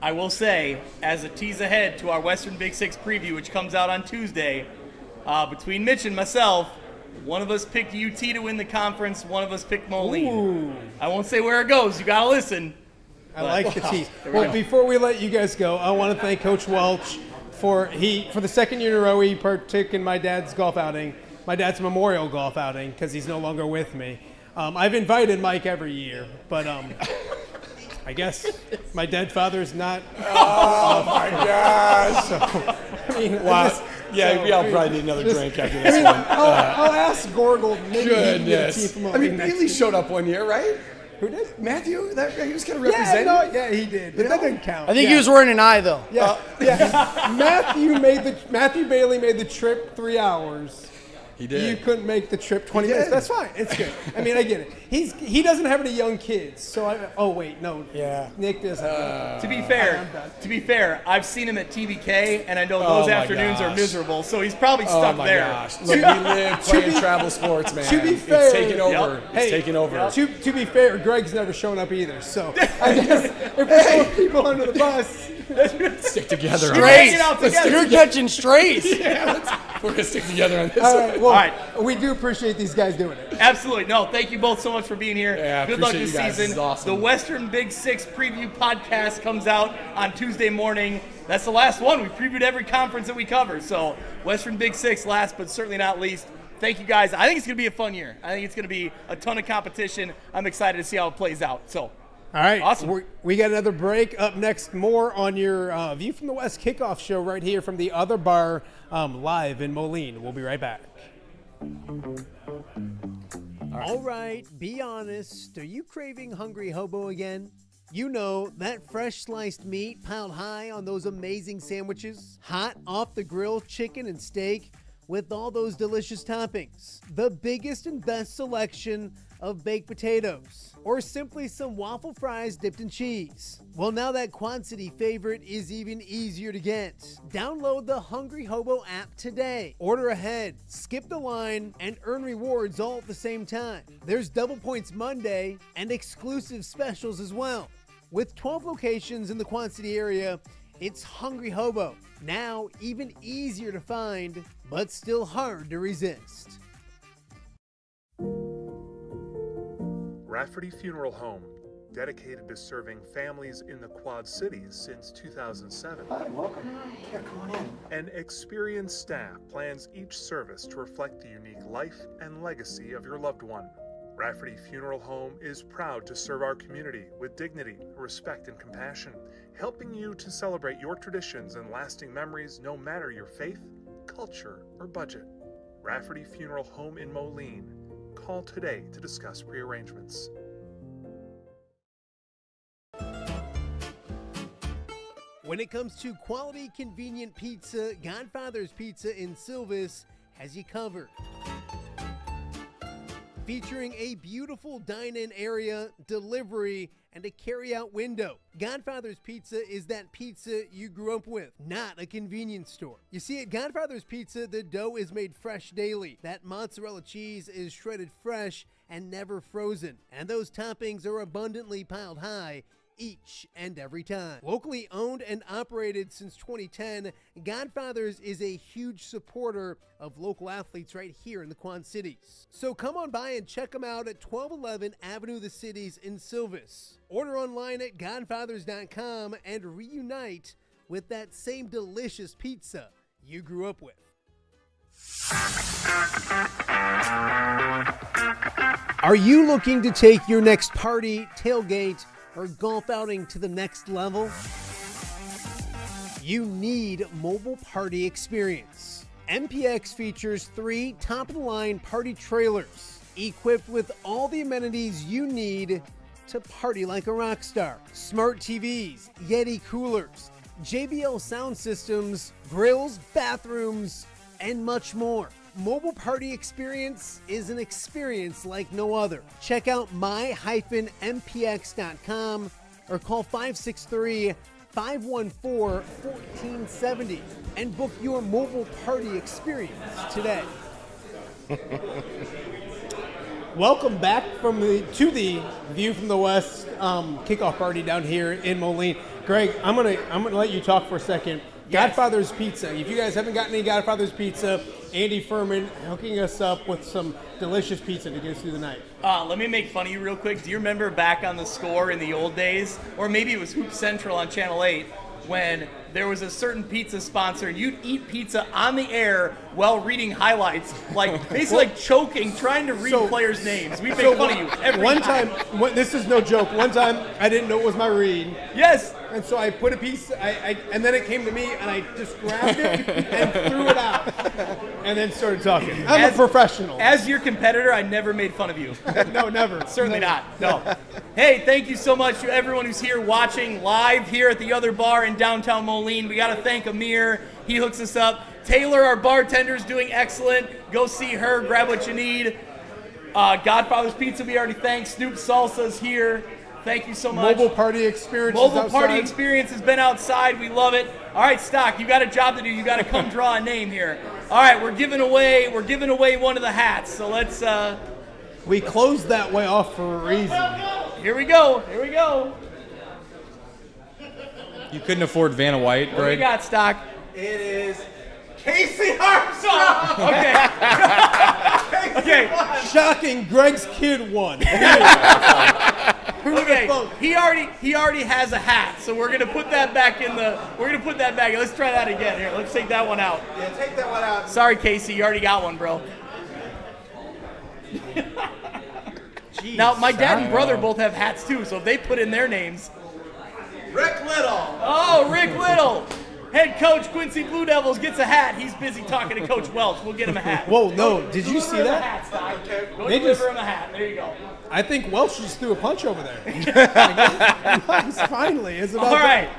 I will say, as a tease ahead to our Western Big Six preview, which comes out on Tuesday, between Mitch and myself, one of us picked UT to win the conference, one of us picked Moline. Ooh. I won't say where it goes. You got to listen. I like the tease. Well, before we let you guys go, I want to thank Coach Welch for the second year in a row he partook in my dad's golf outing, my dad's memorial golf outing, because he's no longer with me. I've invited Mike every year, but I guess my dead father's not. Oh my gosh! So, wow. We all probably need another drink after this one. I'll ask Gorgle. Goodness. Bailey showed up one year, right? Who did? Matthew? He was kind of representing. Yeah, he did. But that didn't count. I think he was wearing an eye, though. Yeah. Matthew Bailey made the trip 3 hours. He did. You couldn't make the trip 20 minutes. That's fine. It's good. I mean, I get it. He doesn't have any young kids, so Nick doesn't. To be fair, I've seen him at TBK, and I know those afternoons are miserable. So he's probably stuck there. Gosh. Look, we live playing travel sports, man. To be fair, it's taking over. It's taking over. To be fair, Greg's never shown up either. So I guess if we're throwing people under the bus, stick together. Strays. You're catching strays. We're gonna stick together on this. All right. Well, we do appreciate these guys doing it. Absolutely. No, thank you both so much for being here. Yeah, good luck this you guys. season. This is awesome. The Western Big Six preview podcast comes out on Tuesday morning. That's the last one. We previewed every conference that we cover. So Western Big Six last, but certainly not least. Thank you guys. I think it's going to be a fun year. I think it's going to be a ton of competition. I'm excited to see how it plays out. So, all right. Awesome. We got another break. Up next, more on your View from the West kickoff show right here from the Other Bar live in Moline. We'll be right back. All right, be honest. Are you craving Hungry Hobo again? You know, that fresh sliced meat piled high on those amazing sandwiches, hot off the grill chicken and steak with all those delicious toppings, the biggest and best selection of baked potatoes, or simply some waffle fries dipped in cheese. Well, now that Quad City favorite is even easier to get. Download the Hungry Hobo app today. Order ahead, skip the line, and earn rewards all at the same time. There's Double Points Monday and exclusive specials as well. With 12 locations in the Quad City area, it's Hungry Hobo. Now even easier to find, but still hard to resist. Rafferty Funeral Home, dedicated to serving families in the Quad Cities since 2007. Hi, welcome. Yeah, come on in. An experienced staff plans each service to reflect the unique life and legacy of your loved one. Rafferty Funeral Home is proud to serve our community with dignity, respect, and compassion, helping you to celebrate your traditions and lasting memories no matter your faith, culture, or budget. Rafferty Funeral Home in Moline. Call today to discuss prearrangements. When it comes to quality, convenient pizza, Godfather's Pizza in Silvis has you covered. Featuring a beautiful dine-in area, delivery, and a carry-out window. Godfather's Pizza is that pizza you grew up with, not a convenience store. You see, at Godfather's Pizza, the dough is made fresh daily. That mozzarella cheese is shredded fresh and never frozen. And those toppings are abundantly piled high each and every time. Locally owned and operated since 2010, Godfather's is a huge supporter of local athletes right here in the Quad Cities. So come on by and check them out at 1211 Avenue of the Cities in Silvis. Order online at godfathers.com and reunite with that same delicious pizza you grew up with. Are you looking to take your next party, tailgate, or golf outing to the next level? You need Mobile Party Experience. MPX features 3 top-of-the-line party trailers equipped with all the amenities you need to party like a rock star. Smart TVs, Yeti coolers, JBL sound systems, grills, bathrooms, and much more. Mobile Party Experience is an experience like no other. Check out my-mpx.com or call 563-514-1470 and book your Mobile Party Experience today. Welcome back to the View from the West kickoff party down here in Moline. Greg, I'm gonna let you talk for a second. Yes. Godfather's Pizza. If you guys haven't gotten any Godfather's Pizza, Andy Furman hooking us up with some delicious pizza to get us through the night. Let me make fun of you real quick. Do you remember back on The Score in the old days, or maybe it was Hoop Central on Channel 8, when there was a certain pizza sponsor, you'd eat pizza on the air while reading highlights, like basically like choking, trying to read players' names. We make fun of you every time. This is no joke. One time I didn't know it was my read. Yes. And so I put a piece, and then it came to me, and I just grabbed it and threw it out, and then started talking. I'm a professional. As your competitor, I never made fun of you. No, never. Certainly not. No. Hey, thank you so much to everyone who's here watching live here at the other bar in downtown Moline. We got to thank Amir. He hooks us up. Taylor, our bartender, is doing excellent. Go see her. Grab what you need. Godfather's Pizza, we already thanked. Snoop Salsa's here. Thank you so much. Mobile Party Experience. Mobile Party Experience has been outside. We love it. All right, Stock, you got a job to do. You got to come draw a name here. All right, we're giving away one of the hats. So let's. We closed that way off for a reason. Here we go. Here we go. You couldn't afford Vanna White, Greg? What do we got, Stock? It is Casey Armstrong. Okay. Okay. Shocking. Greg's kid won. Okay. He already has a hat, so we're gonna put that back in the. Let's try that again. Here, let's take that one out. Yeah, take that one out. Sorry, Casey, you already got one, bro. Jeez, now, my dad and brother both have hats too, so if they put in their names. Rick Little. Oh, Rick Little. Head coach Quincy Blue Devils gets a hat. He's busy talking to Coach Welch. We'll get him a hat. Whoa, no. Did you see that? Go deliver him a hat. There you go. I think Welch just threw a punch over there. Finally. It's about all right.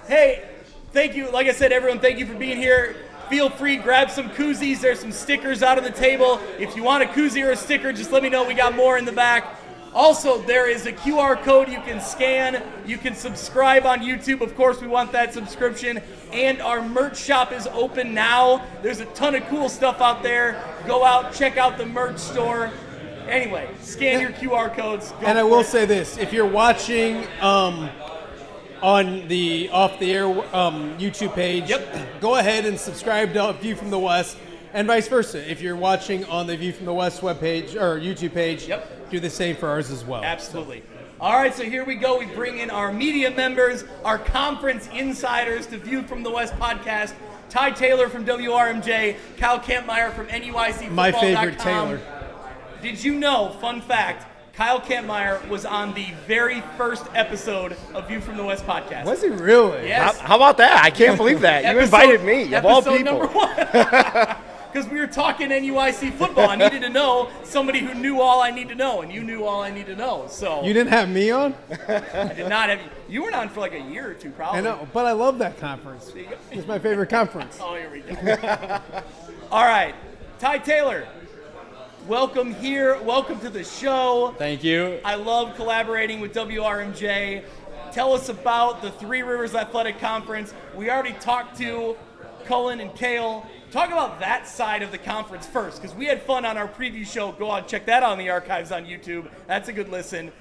Hey, thank you. Like I said, everyone, thank you for being here. Feel free, grab some koozies. There's some stickers out on the table. If you want a koozie or a sticker, just let me know. We got more in the back. Also, there is a QR code you can scan. You can subscribe on YouTube. Of course, we want that subscription. And our merch shop is open now. There's a ton of cool stuff out there. Go out, check out the merch store. Anyway, scan your QR codes. And I will say this. If you're watching on the Off the Air YouTube page, go ahead and subscribe to View from the West. And vice versa. If you're watching on the View from the West webpage or YouTube page, do the same for ours as well. Absolutely. All right, so here we go. We bring in our media members, our conference insiders to View from the West podcast. Ty Taylor from WRMJ, Kyle Kampmeyer from NUICfootball.com. My favorite Taylor. Did you know, fun fact, Kyle Kampmeyer was on the very first episode of View from the West podcast. Was he really? Yes. How about that? I can't believe that. You invited me, of all people. Number one. Because we were talking NUIC football. I needed to know somebody who knew all I need to know, and you knew all I need to know. So you didn't have me on? I did not have you. You weren't on for like a year or two, probably. I know, but I love that conference. It's my favorite conference. Oh, here we go. All right, Ty Taylor, welcome here. Welcome to the show. Thank you. I love collaborating with WRMJ. Tell us about the Three Rivers Athletic Conference. We already talked to Cullen and Kale. Talk about that side of the conference first, because we had fun on our preview show. Go on, check that out in the archives on YouTube. That's a good listen.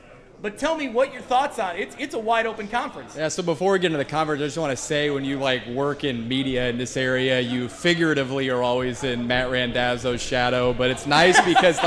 But tell me what your thoughts on it. It's a wide open conference. Yeah, so before we get into the conference, I just want to say when you work in media in this area, you figuratively are always in Matt Randazzo's shadow. But it's nice because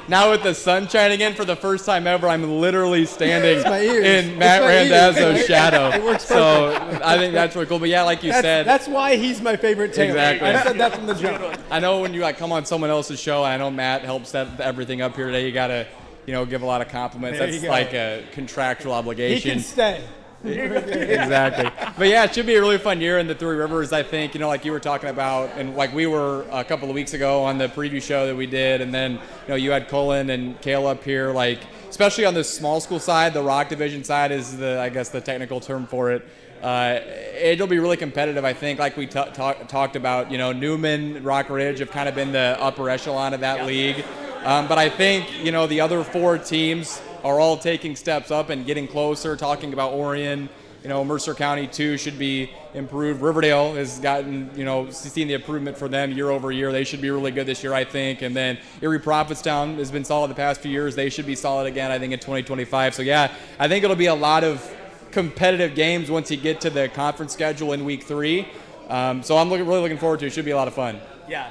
now with the sun shining in for the first time ever, I'm literally standing in Matt Randazzo's shadow. It works so I think that's really cool. But yeah, like you said, that's why he's my favorite Taylor. Exactly. I said that from the jump. I know when you come on someone else's show, and I know Matt helped set everything up here today. You gotta give a lot of compliments. That's like a contractual obligation. He can stay. Exactly. But yeah, it should be a really fun year in the Three Rivers, I think, like you were talking about, and like we were a couple of weeks ago on the preview show that we did, and then, you had Cullen and Kale up here, especially on the small school side, the Rock Division side is the technical term for it. It'll be really competitive, I think, like we talked about. Newman, Rock Ridge have kind of been the upper echelon of that league. But I think, the other four teams are all taking steps up and getting closer, talking about Orion. Mercer County, too, should be improved. Riverdale has gotten, seen the improvement for them year over year. They should be really good this year, I think. And then Erie Prophetstown has been solid the past few years. They should be solid again, I think, in 2025. So, yeah, I think it'll be a lot of competitive games once you get to the conference schedule in week 3. So I'm really looking forward to it. It should be a lot of fun. Yeah.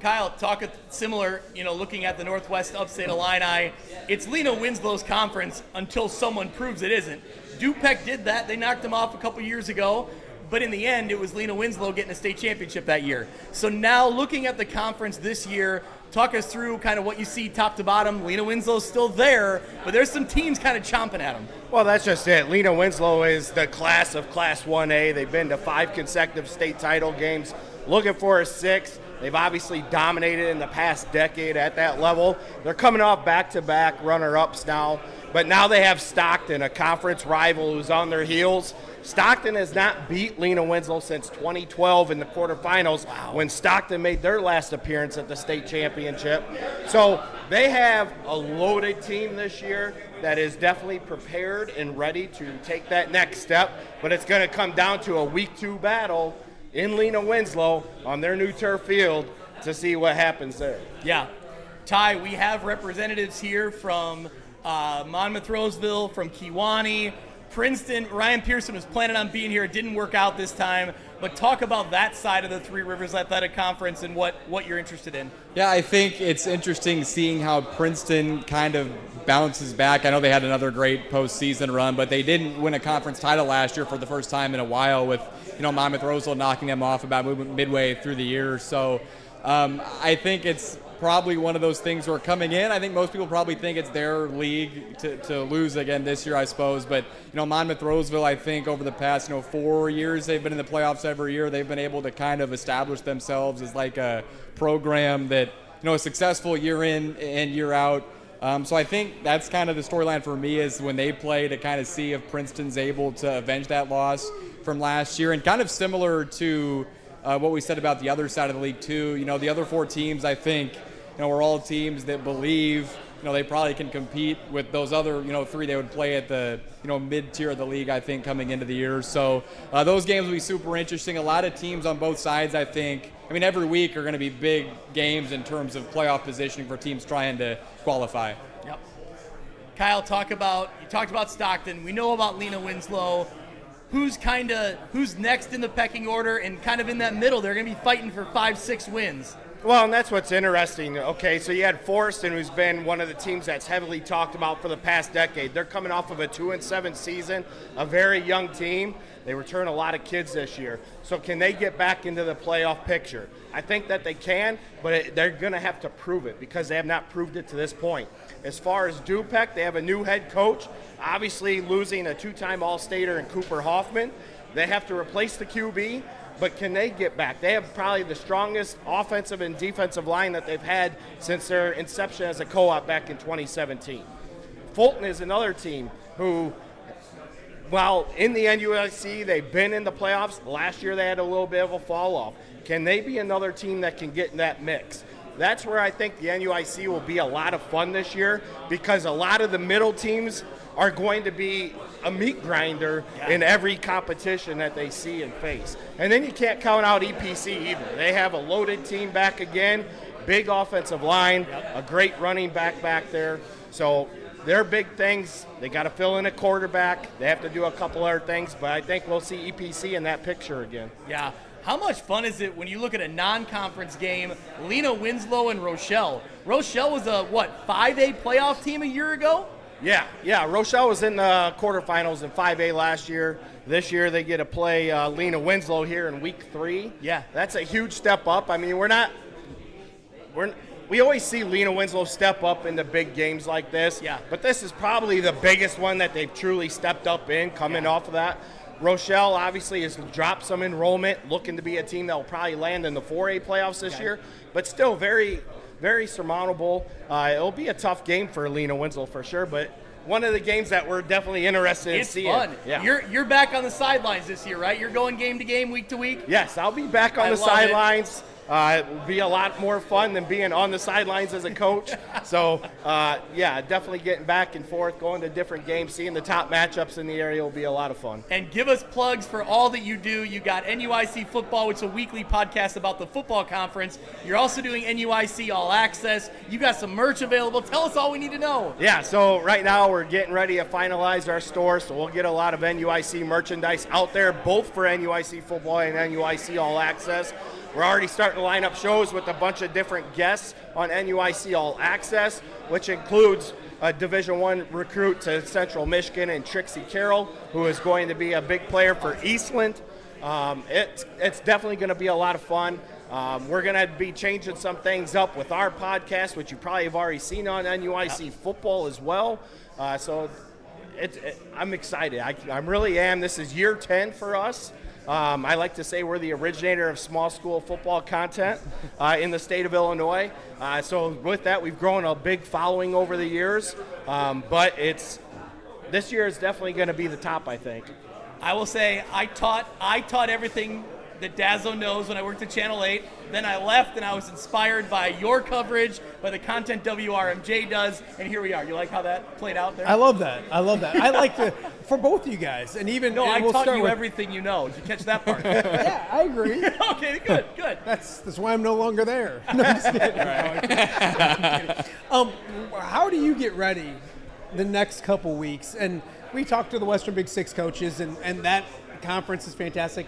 Kyle, talk similar, looking at the Northwest Upstate Illini. It's Lena Winslow's conference until someone proves it isn't. Dupec did that. They knocked them off a couple years ago. but in the end, it was Lena Winslow getting a state championship that year. So now looking at the conference this year, talk us through kind of what you see top to bottom. Lena Winslow's still there, but there's some teams kind of chomping at them. Well, that's just it. Lena Winslow is the class of Class 1A. They've been to 5 consecutive state title games, looking for a 6th. They've obviously dominated in the past decade at that level. They're coming off back-to-back runner-ups now, but now they have Stockton, a conference rival who's on their heels. Stockton has not beat Lena Winslow since 2012 in the quarterfinals when Stockton made their last appearance at the state championship. So they have a loaded team this year that is definitely prepared and ready to take that next step, but it's going to come down to a week 2 battle in Lena Winslow on their new turf field to see what happens there. Yeah. Ty, we have representatives here from Monmouth Roseville, from Kewanee, Princeton. Ryan Pearson was planning on being here. It didn't work out this time. But talk about that side of the Three Rivers Athletic Conference and what you're interested in. Yeah, I think it's interesting seeing how Princeton kind of bounces back. I know they had another great postseason run, but they didn't win a conference title last year for the first time in a while with, Monmouth Roseville knocking them off about midway through the year. So I think it's probably one of those things where coming in, I think most people probably think it's their league to lose again this year, I suppose. But, Monmouth Roseville, I think over the past, 4 years, they've been in the playoffs every year. They've been able to kind of establish themselves as like a program that, is successful year in and year out. So I think that's kind of the storyline for me is when they play to kind of see if Princeton's able to avenge that loss from last year. And kind of similar to what we said about the other side of the league too. The other 4 teams, I think, we're all teams that believe, they probably can compete with those other, 3 they would play at the, mid-tier of the league, I think, coming into the year. So those games will be super interesting. A lot of teams on both sides, I think. Every week are going to be big games in terms of playoff positioning for teams trying to qualify. Yep. Kyle, you talked about Stockton. We know about Lena Winslow. Who's next in the pecking order and kind of in that middle? They're going to be fighting for 5-6 wins. Well, and that's what's interesting. Okay, so you had Forreston, who's been one of the teams that's heavily talked about for the past decade. They're coming off of a 2-7 season, a very young team. They return a lot of kids this year. So can they get back into the playoff picture? I think that they can, but they're going to have to prove it because they have not proved it to this point. As far as Dupec, they have a new head coach, obviously losing a 2-time All-Stater in Cooper Hoffman. They have to replace the QB. But can they get back? They have probably the strongest offensive and defensive line that they've had since their inception as a co-op back in 2017. Fulton is another team who, while in the NUIC, they've been in the playoffs. Last year they had a little bit of a fall off. Can they be another team that can get in that mix? That's where I think the NUIC will be a lot of fun this year because a lot of the middle teams are going to be a meat grinder in every competition that they see and face. And then you can't count out EPC either. They have a loaded team back again, big offensive line, a great running back there. So their big things, they got to fill in a quarterback. They have to do a couple other things, but I think we'll see EPC in that picture again. Yeah. How much fun is it when you look at a non-conference game, Lena Winslow and Rochelle? Rochelle was a, 5A playoff team a year ago? Yeah. Rochelle was in the quarterfinals in 5A last year. This year they get to play Lena Winslow here in week 3. Yeah. That's a huge step up. We always see Lena Winslow step up in the big games like this. Yeah. But this is probably the biggest one that they've truly stepped up in coming off of that. Rochelle obviously has dropped some enrollment, looking to be a team that will probably land in the 4A playoffs this year, but still very, very surmountable. It'll be a tough game for Lena Winslow for sure, but one of the games that we're definitely interested in seeing. It's fun. Yeah. You're back on the sidelines this year, right? You're going game to game, week to week? Yes, I'll be back on the sidelines. It will be a lot more fun than being on the sidelines as a coach. So, definitely getting back and forth, going to different games, seeing the top matchups in the area will be a lot of fun. And give us plugs for all that you do. You got NUIC Football, which is a weekly podcast about the football conference. You're also doing NUIC All Access. You got some merch available. Tell us all we need to know. Yeah, so right now we're getting ready to finalize our store, so we'll get a lot of NUIC merchandise out there, both for NUIC Football and NUIC All Access. We're already starting to line up shows with a bunch of different guests on NUIC All Access, which includes a Division I recruit to Central Michigan and Trixie Carroll, who is going to be a big player for Eastland. It's definitely going to be a lot of fun. We're going to be changing some things up with our podcast, which you probably have already seen on NUIC football as well. So I'm excited. I really am. This is year 10 for us. I like to say we're the originator of small school football content in the state of Illinois. So with that, we've grown a big following over the years. But this year is definitely going to be the top, I think. I will say I taught everything that Dazzo knows when I worked at Channel 8. Then I left and I was inspired by your coverage, by the content WRMJ does, and here we are. You like how that played out there? I love that. I like to, for both of you guys, and even No, I we'll taught start you with, everything you know. Did you catch that part? Yeah, I agree. Okay, good. That's why I'm no longer there. No, I'm just kidding. I'm kidding. How do you get ready the next couple weeks? And we talked to the Western Big Six coaches, and that conference is fantastic.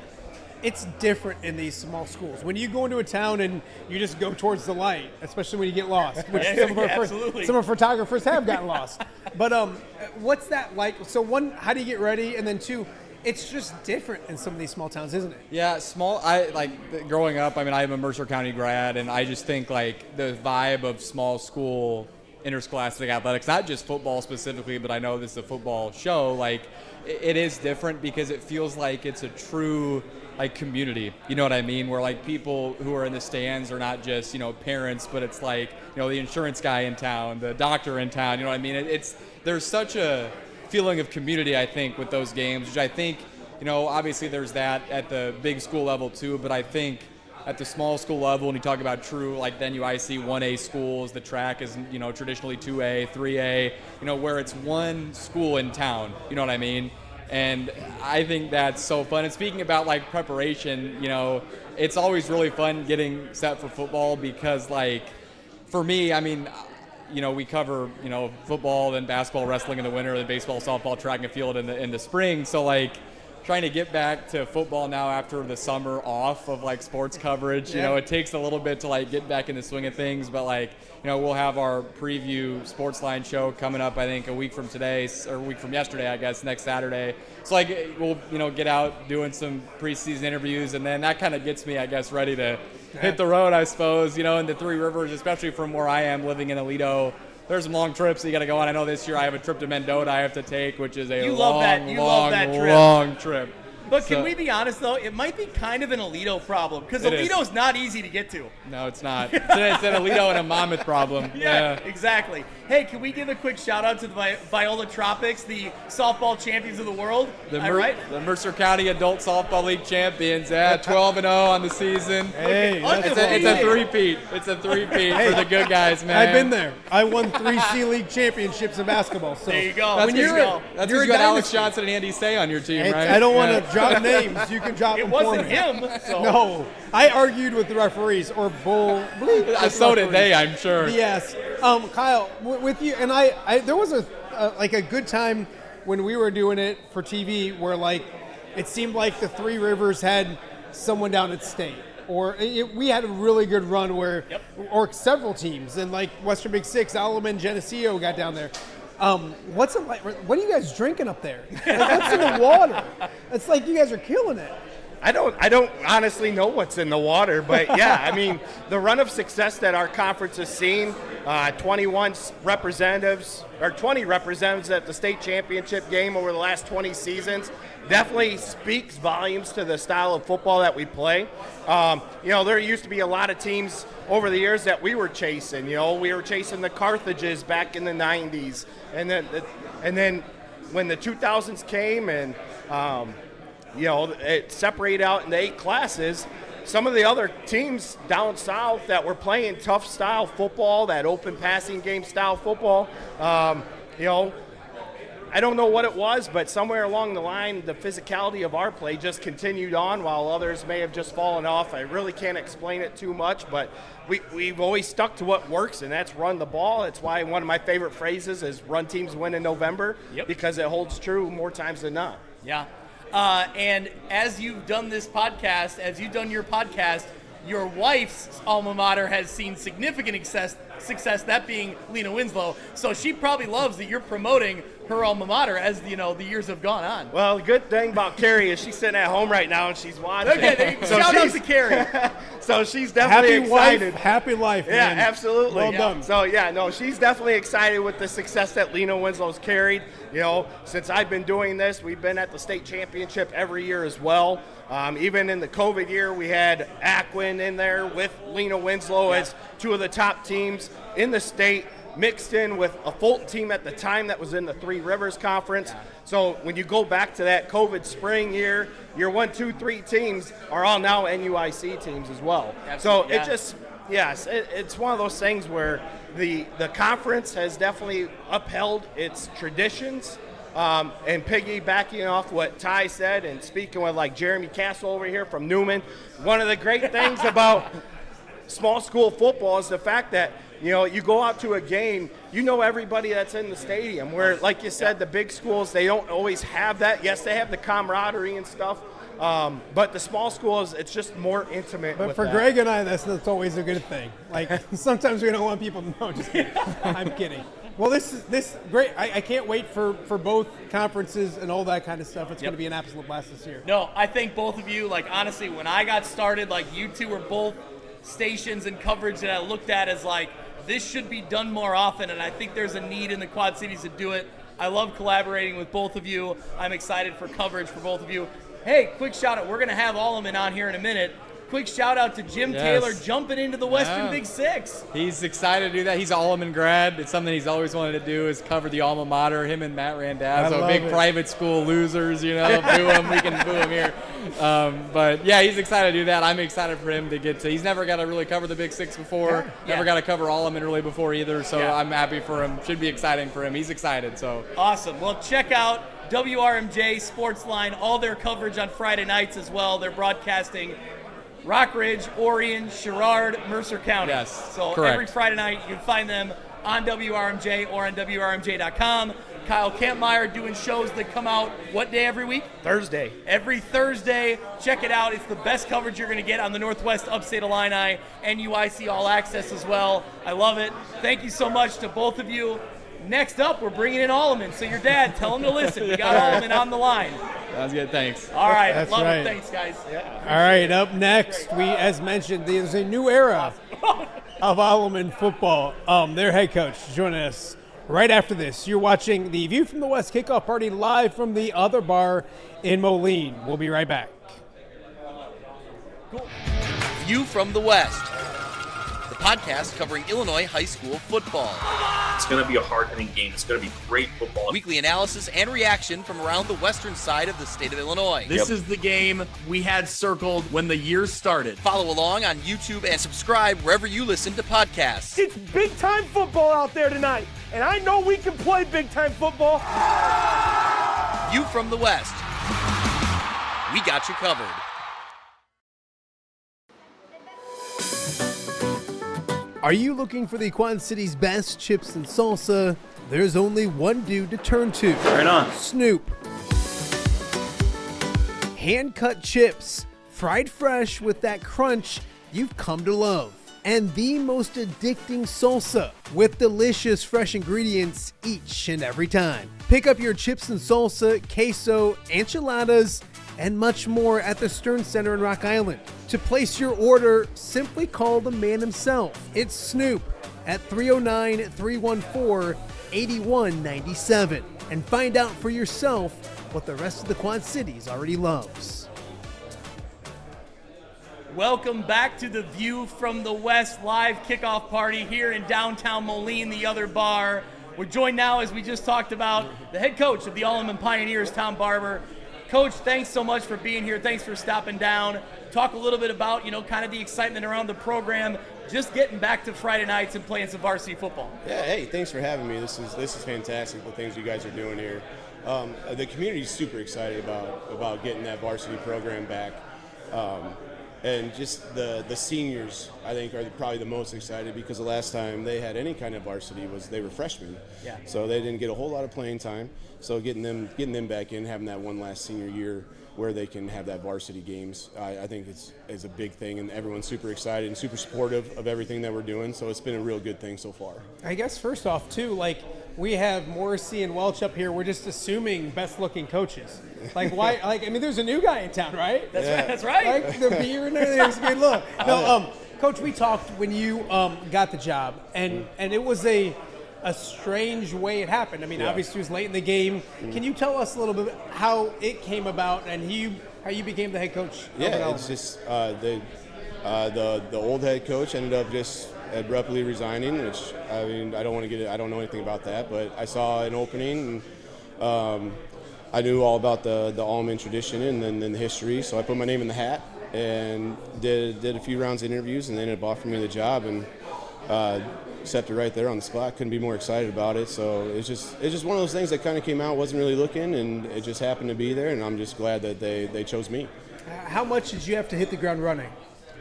It's different in these small schools. When you go into a town and you just go towards the light, especially when you get lost, which some of our photographers have gotten lost. But what's that like? So one, how do you get ready? And then two, it's just different in some of these small towns, isn't it? Yeah, I like growing up. I mean, I'm a Mercer County grad, and I just think like the vibe of small school interscholastic athletics, not just football specifically, but I know this is a football show. Like, it is different because it feels like it's a true like community, you know what I mean? Where like people who are in the stands are not just, you know, parents, but it's like, you know, the insurance guy in town, the doctor in town, you know what I mean? There's such a feeling of community, I think, with those games, which I think, you know, obviously there's that at the big school level too, but I think at the small school level, when you talk about true, like then UIC 1A schools, the track is, you know, traditionally 2A, 3A, you know, where it's one school in town, you know what I mean? And I think that's so fun. And speaking about like preparation, you know, it's always really fun getting set for football because like for me, I mean, you know, we cover, you know, football, then basketball, wrestling in the winter, then baseball, softball, track and field in the spring. So like trying to get back to football now after the summer off of like sports coverage, you know, it takes a little bit to like get back in the swing of things, but like, you know, we'll have our preview Sportsline show coming up, I think a week from today, or a week from yesterday, I guess, next Saturday. So like we'll, you know, get out doing some preseason interviews, and then that kind of gets me, I guess, ready to hit the road, I suppose, you know, in the Three Rivers, especially from where I am living in Aledo. There's some long trips that you got to go on. I know this year I have a trip to Mendota I have to take, which is a long trip. But can we be honest, though? It might be kind of an Aledo problem, because Aledo's not easy to get to. No, it's not. It's an Aledo and a Monmouth problem. Yeah, exactly. Hey, can we give a quick shout-out to the Viola Tropics, the softball champions of the world? The Mercer County Adult Softball League champions, 12-0 on the season. Hey, it's a three-peat. It's a three-peat for the good guys, man. I've been there. I won 3 C-League championships in basketball. So there you go. That's because you had Alex Johnson and Andy Say on your team, right? I don't want to drop names. You can drop them for me. It wasn't him. So. No. I argued with the referees, or so did they, I'm sure. Yes. Kyle, with you, and I there was a good time when we were doing it for TV where like it seemed like the Three Rivers had someone down at state, or we had a really good run where, or several teams, and like Western Big Six, Alabama and Geneseo got down there. What's it like? What are you guys drinking up there? Like, what's in the water? It's like you guys are killing it. I don't honestly know what's in the water, but yeah, I mean, the run of success that our conference has seen, 20 representatives at the state championship game over the last 20 seasons, definitely speaks volumes to the style of football that we play. You know, there used to be a lot of teams over the years that we were chasing. You know, we were chasing the Carthages back in the 90s, and then when the 2000s came and you know, it separated out into 8 classes. Some of the other teams down south that were playing tough style football, that open passing game style football, you know, I don't know what it was, but somewhere along the line, the physicality of our play just continued on while others may have just fallen off. I really can't explain it too much, but we've always stuck to what works, and that's run the ball. It's why one of my favorite phrases is run teams win in November, because it holds true more times than not. Yeah. And as you've done this podcast, as you've done your podcast, your wife's alma mater has seen significant success, that being Lena Winslow. So she probably loves that you're promoting her alma mater as the years have gone on. Well, the good thing about Carrie is she's sitting at home right now and she's watching. Okay, shout out to Carrie. So she's definitely excited. Happy life. Yeah, man. absolutely. Well done. So yeah, no, she's definitely excited with the success that Lena Winslow's carried. Since I've been doing this, we've been at the state championship every year as well. Even in the COVID year, we had Aquin in there with Lena Winslow as two of the top teams in the state, mixed in with a Fulton team at the time that was in the Three Rivers Conference. Yeah. So when you go back to that COVID spring year, your 1, 2, 3 teams are all now NUIC teams as well. Absolutely. So it's one of those things where the conference has definitely upheld its traditions. And piggybacking off what Ty said and speaking with like Jeremy Castle over here from Newman, one of the great things about small school football is the fact that you go out to a game, everybody that's in the stadium, where, like you said, the big schools, they don't always have that. Yes, they have the camaraderie and stuff, but the small schools, it's just more intimate. But for Greg and I, that's always a good thing. Like, sometimes we don't want people to know. Just kidding. I'm kidding. Well, this is great. I can't wait for both conferences and all that kind of stuff. It's going to be an absolute blast this year. No, I think both of you, honestly, when I got started, you two were both stations and coverage that I looked at as this should be done more often, and I think there's a need in the Quad Cities to do it. I love collaborating with both of you. I'm excited for coverage for both of you. Hey, quick shout out. We're going to have Alleman on here in a minute. Quick shout out to Jim Taylor jumping into the Western Big Six. He's excited to do that. He's an Alleman grad. It's something he's always wanted to do, is cover the alma mater. Him and Matt Randazzo, big private school losers, boo him. We can boo him here. But yeah, he's excited to do that. I'm excited for him to get to. He's never got to really cover the Big Six before. Never got to cover Alleman really before either. So I'm happy for him. Should be exciting for him. He's excited. So awesome. Well, check out WRMJ Sportsline, all their coverage on Friday nights as well. They're broadcasting Rockridge, Orion, Sherrard, Mercer County. Yes, so correct. Every Friday night you can find them on WRMJ or on WRMJ.com. Kyle Kampmeyer doing shows that come out what day every week? Thursday. Every Thursday. Check it out. It's the best coverage you're going to get on the Northwest Upstate Illini and UIC All Access as well. I love it. Thank you so much to both of you. Next up, we're bringing in Alleman. So your dad, tell him to listen. We got Alleman on the line. Sounds good. Thanks. All right. That's love right. it. Thanks, guys. All right. Up next, as mentioned, there's a new era of Alleman football. Their head coach joining us right after this. You're watching the View from the West kickoff party live from the other bar in Moline. We'll be right back. Cool. View from the West, the podcast covering Illinois high school football. It's going to be a hard-hitting game. It's going to be great football. Weekly analysis and reaction from around the western side of the state of Illinois. This is the game we had circled when the year started. Follow along on YouTube and subscribe wherever you listen to podcasts. It's big-time football out there tonight, and I know we can play big-time football. View from the West. We got you covered. Are you looking for the Quad City's best chips and salsa? There's only one dude to turn to. Right on. Snoop. Hand-cut chips, fried fresh with that crunch you've come to love. And the most addicting salsa with delicious fresh ingredients each and every time. Pick up your chips and salsa, queso, enchiladas, and much more at the Stern Center in Rock Island. To place your order, simply call the man himself. It's Snoop at 309-314-8197 and find out for yourself what the rest of the Quad Cities already loves. Welcome back to the View from the West live kickoff party here in downtown Moline, the other bar. We're joined now, as we just talked about, the head coach of the Alleman Pioneers, Tom Barber. Coach, thanks so much for being here. Thanks for stopping down. Talk a little bit about, kind of the excitement around the program, just getting back to Friday nights and playing some varsity football. Yeah, hey, thanks for having me. This is fantastic, the things you guys are doing here. The community is super excited about getting that varsity program back. And just the seniors, I think, are probably the most excited because the last time they had any kind of varsity was they were freshmen. Yeah. So they didn't get a whole lot of playing time. So getting them back in, having that one last senior year where they can have that varsity games, I think is a big thing, and everyone's super excited and super supportive of everything that we're doing. So it's been a real good thing so far. I guess first off, too, like we have Morrissey and Welch up here. We're just assuming best-looking coaches. Like why? Like I mean, there's a new guy in town, right? That's right. Like the beer and everything. It's a good look. No, Coach, we talked when you got the job, and it was a strange way it happened. I mean, obviously it was late in the game. Can you tell us a little bit how it came about and how you became the head coach? Yeah, it's just the old head coach ended up just abruptly resigning, which I mean I don't know anything about that, but I saw an opening and I knew all about the Allman tradition and then the history, so I put my name in the hat and did a few rounds of interviews, and they ended up offering me the job, and accepted right there on the spot. Couldn't be more excited about it. So it's just one of those things that kind of came out. Wasn't really looking, and it just happened to be there, and I'm just glad that they chose me. How much did you have to hit the ground running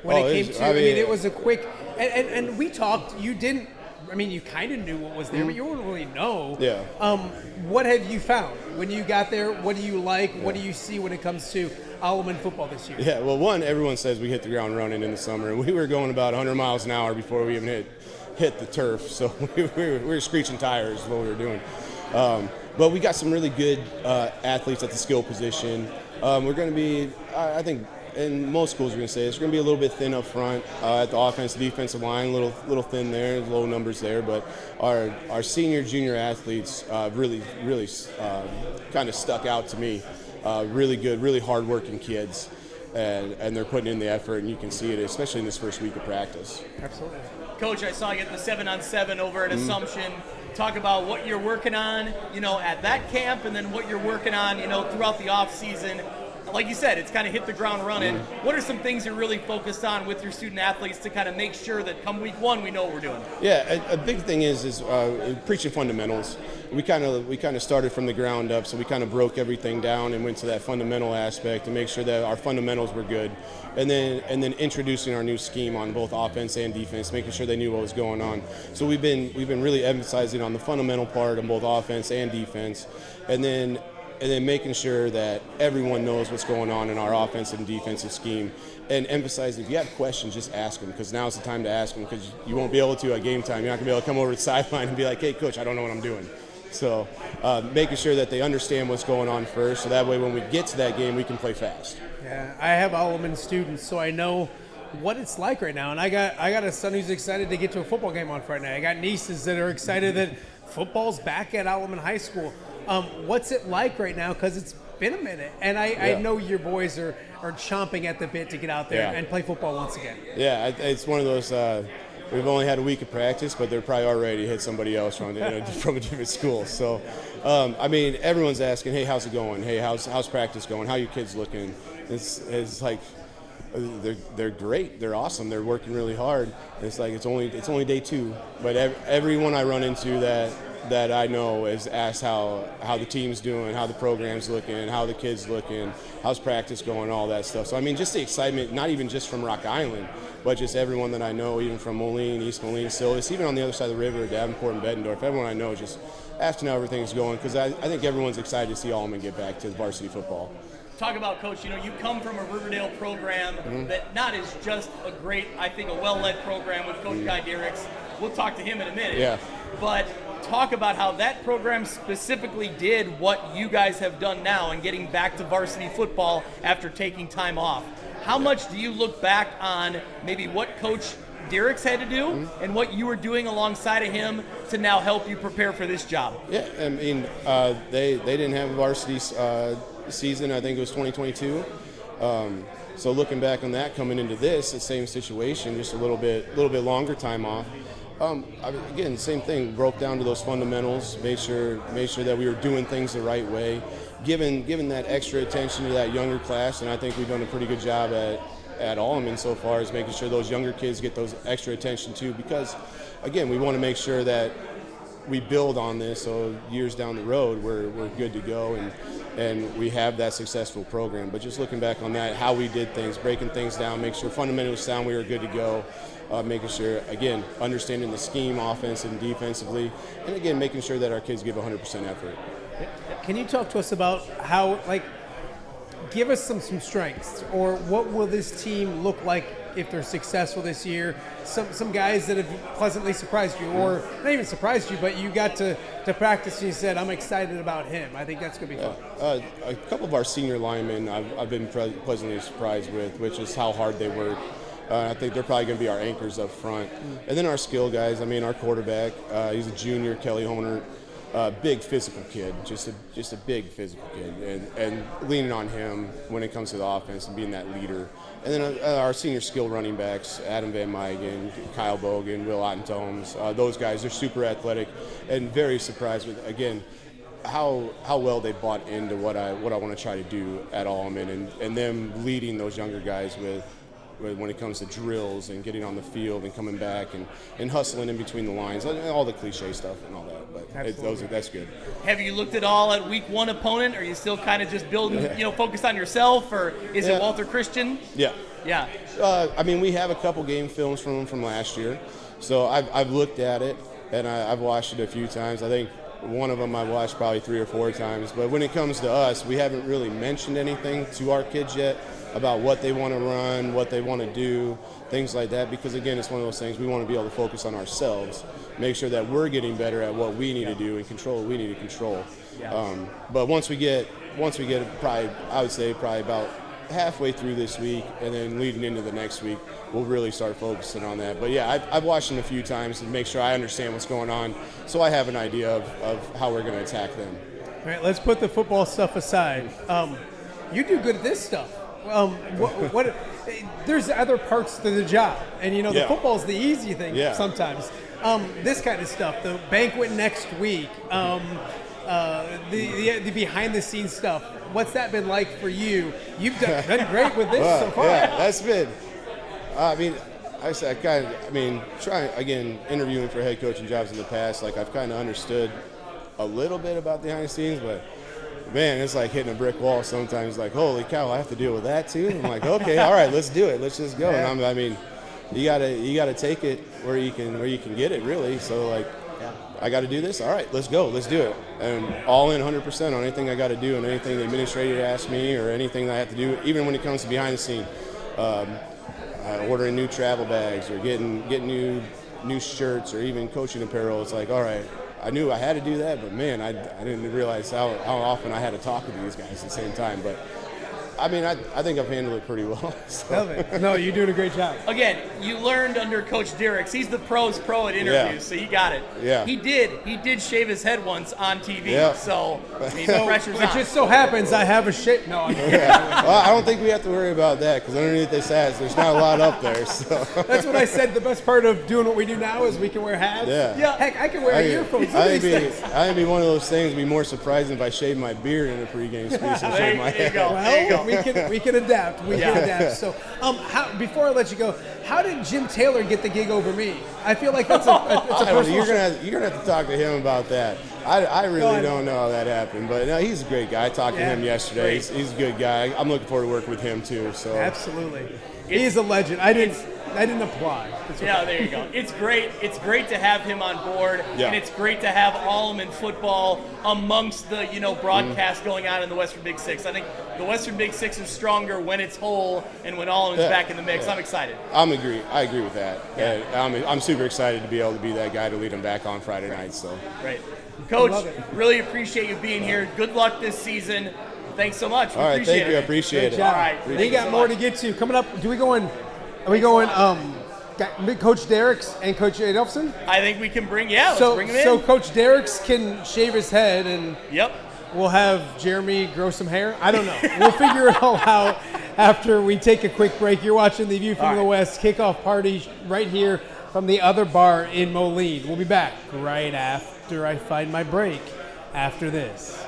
when it came to? I mean, it was a quick. And we talked. You didn't. I mean, you kind of knew what was there, but you wouldn't really know. Yeah. What have you found when you got there? What do you like? What do you see when it comes to Alleman football this year? Yeah. Well, everyone says we hit the ground running in the summer. We were going about 100 miles an hour before we even hit the turf. So we were screeching tires is what we were doing. But we got some really good athletes at the skill position. We're going to be, I think, in most schools we're going to say it's going to be a little bit thin up front at the offensive defensive line, little thin there, low numbers there. But our senior junior athletes really kind of stuck out to me. Really good, really hardworking kids, and they're putting in the effort, and you can see it, especially in this first week of practice. Absolutely. Coach, I saw you at the 7-on-7 over at Assumption. Talk about what you're working on, at that camp, and then what you're working on, throughout the off season. Like you said, it's kind of hit the ground running. What are some things you're really focused on with your student athletes to kind of make sure that come week one we know what we're doing? Yeah, a big thing is preaching fundamentals. We kind of started from the ground up, so we kind of broke everything down and went to that fundamental aspect to make sure that our fundamentals were good, and then introducing our new scheme on both offense and defense, making sure they knew what was going on. So we've been really emphasizing on the fundamental part of both offense and defense, and then making sure that everyone knows what's going on in our offensive and defensive scheme, and emphasizing if you have questions, just ask them, because now's the time to ask them, because you won't be able to at game time. You're not going to be able to come over to the sideline and be like, hey, coach, I don't know what I'm doing. So making sure that they understand what's going on first, so that way when we get to that game, we can play fast. Yeah, I have Alleman students, so I know what it's like right now. And I got a son who's excited to get to a football game on Friday night. I got nieces that are excited that football's back at Alleman High School. What's it like right now? Because it's been a minute, and I know your boys are chomping at the bit to get out there and play football once again. Yeah, it's one of those. We've only had a week of practice, but they're probably already hit somebody else from a different school. So, I mean, everyone's asking, hey, how's it going? Hey, how's practice going? How are your kids looking? It's like they're great. They're awesome. They're working really hard. It's like it's only day 2, but everyone I run into that I know is asked how the team's doing, how the program's looking, how the kids looking, how's practice going, all that stuff. So I mean, just the excitement, not even just from Rock Island, but just everyone that I know, even from Moline, East Moline, Silvis, even on the other side of the river, Davenport and Bettendorf, everyone I know just asking how everything's going, because I think everyone's excited to see Allman get back to varsity football. Talk about, Coach, you come from a Riverdale program that not is just a great, I think, a well-led program with Coach Guy Diericks. We'll talk to him in a minute. Yeah. But talk about how that program specifically did what you guys have done now and getting back to varsity football after taking time off. How much do you look back on maybe what Coach Diericks had to do and what you were doing alongside of him to now help you prepare for this job? Yeah, I mean, they didn't have a varsity season. I think it was 2022. So looking back on that, coming into this, the same situation, just a little bit longer time off. Again, same thing. Broke down to those fundamentals. Made sure that we were doing things the right way. Given that extra attention to that younger class, and I think we've done a pretty good job at Allman so far, is making sure those younger kids get those extra attention too. Because again, we want to make sure that we build on this, so years down the road we're good to go. And and we have that successful program. But just looking back on that, how we did things, breaking things down, make sure fundamentally sound, we were good to go. Making sure, again, understanding the scheme offense and defensively, and again, making sure that our kids give 100% effort. Can you talk to us about how, give us some strengths, or what will this team look like if they're successful this year? Some guys that have pleasantly surprised you, or not even surprised you, but you got to practice and you said, I'm excited about him. I think that's going to be fun. A couple of our senior linemen I've been pleasantly surprised with, which is how hard they work. I think they're probably going to be our anchors up front. And then our skill guys, our quarterback, he's a junior, Kelly Honert, big physical kid, just a big physical kid, and leaning on him when it comes to the offense and being that leader. And then our senior skill running backs, Adam Van Meigen, Kyle Bogan, Will Ottentomes, those guys are super athletic, and very surprised with, again, how well they bought into what I want to try to do at Allman, and them leading those younger guys with when it comes to drills and getting on the field and coming back and hustling in between the lines, all the cliche stuff and all that. But that's good. Have you looked at all at week one opponent? Are you still kind of just building, focused on yourself, or is it Walter Christian? Yeah. Yeah. We have a couple game films from last year, so I've looked at it and I've watched it a few times. I think one of them I watched probably 3 or 4 times. But when it comes to us, we haven't really mentioned anything to our kids yet about what they want to run, what they want to do, things like that, because again, it's one of those things we want to be able to focus on ourselves, make sure that we're getting better at what we need to do and control what we need to control. But once we get probably, I would say probably about halfway through this week and then leading into the next week, we'll really start focusing on that. But yeah, I've watched them a few times to make sure I understand what's going on, so I have an idea of how we're going to attack them. All right, let's put the football stuff aside. You do good at this stuff. There's other parts to the job, and the football's the easy thing sometimes. This kind of stuff, the banquet next week, the behind the scenes stuff. What's that been like for you? You've done great with this so far. Yeah, that's been. Trying again, interviewing for head coaching jobs in the past, I've kind of understood a little bit about the behind the scenes, but man, it's like hitting a brick wall sometimes. Holy cow, I have to deal with that too. I'm like, okay, all right, let's do it. Let's just go. Yeah. And you gotta take it where you can get it, really. So I got to do this. All right, let's go. Let's do it. And all in 100% on anything I got to do and anything the administrator asks me or anything that I have to do, even when it comes to behind the scene, ordering new travel bags or getting new shirts or even coaching apparel. It's like, all right, I knew I had to do that, but man, I didn't realize how often I had to talk to these guys at the same time. But I think I've handled it pretty well. So. Love it. No, you're doing a great job. Again, you learned under Coach Diericks. He's the pro's pro at interviews, so you got it. Yeah. He did shave his head once on TV, so the pressure's on. It just so happens I have a shave. No, well, I don't think we have to worry about that because underneath this hat, there's not a lot up there. So. That's what I said. The best part of doing what we do now is we can wear hats. Yeah. Heck, I can wear earphones. I think it'd be one of those things. It'd be more surprising if I shaved my beard in a pregame speech and shaved my head. Well, we can adapt. We can adapt. So, before I let you go, how did Jim Taylor get the gig over me? I feel like that's a personal. You're gonna have to talk to him about that. I really don't know how that happened, but no, he's a great guy. I talked to him yesterday. He's a good guy. I'm looking forward to working with him too. So absolutely, he's a legend. I didn't apply. Yeah, there you go. It's great. It's great to have him on board, and it's great to have Allman football amongst the broadcast going on in the Western Big Six. I think the Western Big Six is stronger when it's whole and when Allman's back in the mix. I'm excited. I agree with that. Yeah. I'm super excited to be able to be that guy to lead them back on Friday night. So great, Coach. Really appreciate you being here. Good luck this season. Thanks so much. All right, thank you. I appreciate it. All right, we got more to get to coming up. Are we going Coach Diericks and Coach Adolphson? I think we can bring let's bring him in. So Coach Diericks can shave his head and we'll have Jeremy grow some hair. I don't know. We'll figure it all out after we take a quick break. You're watching the View from the West kickoff party right here from the other bar in Moline. We'll be back right after I find my break after this.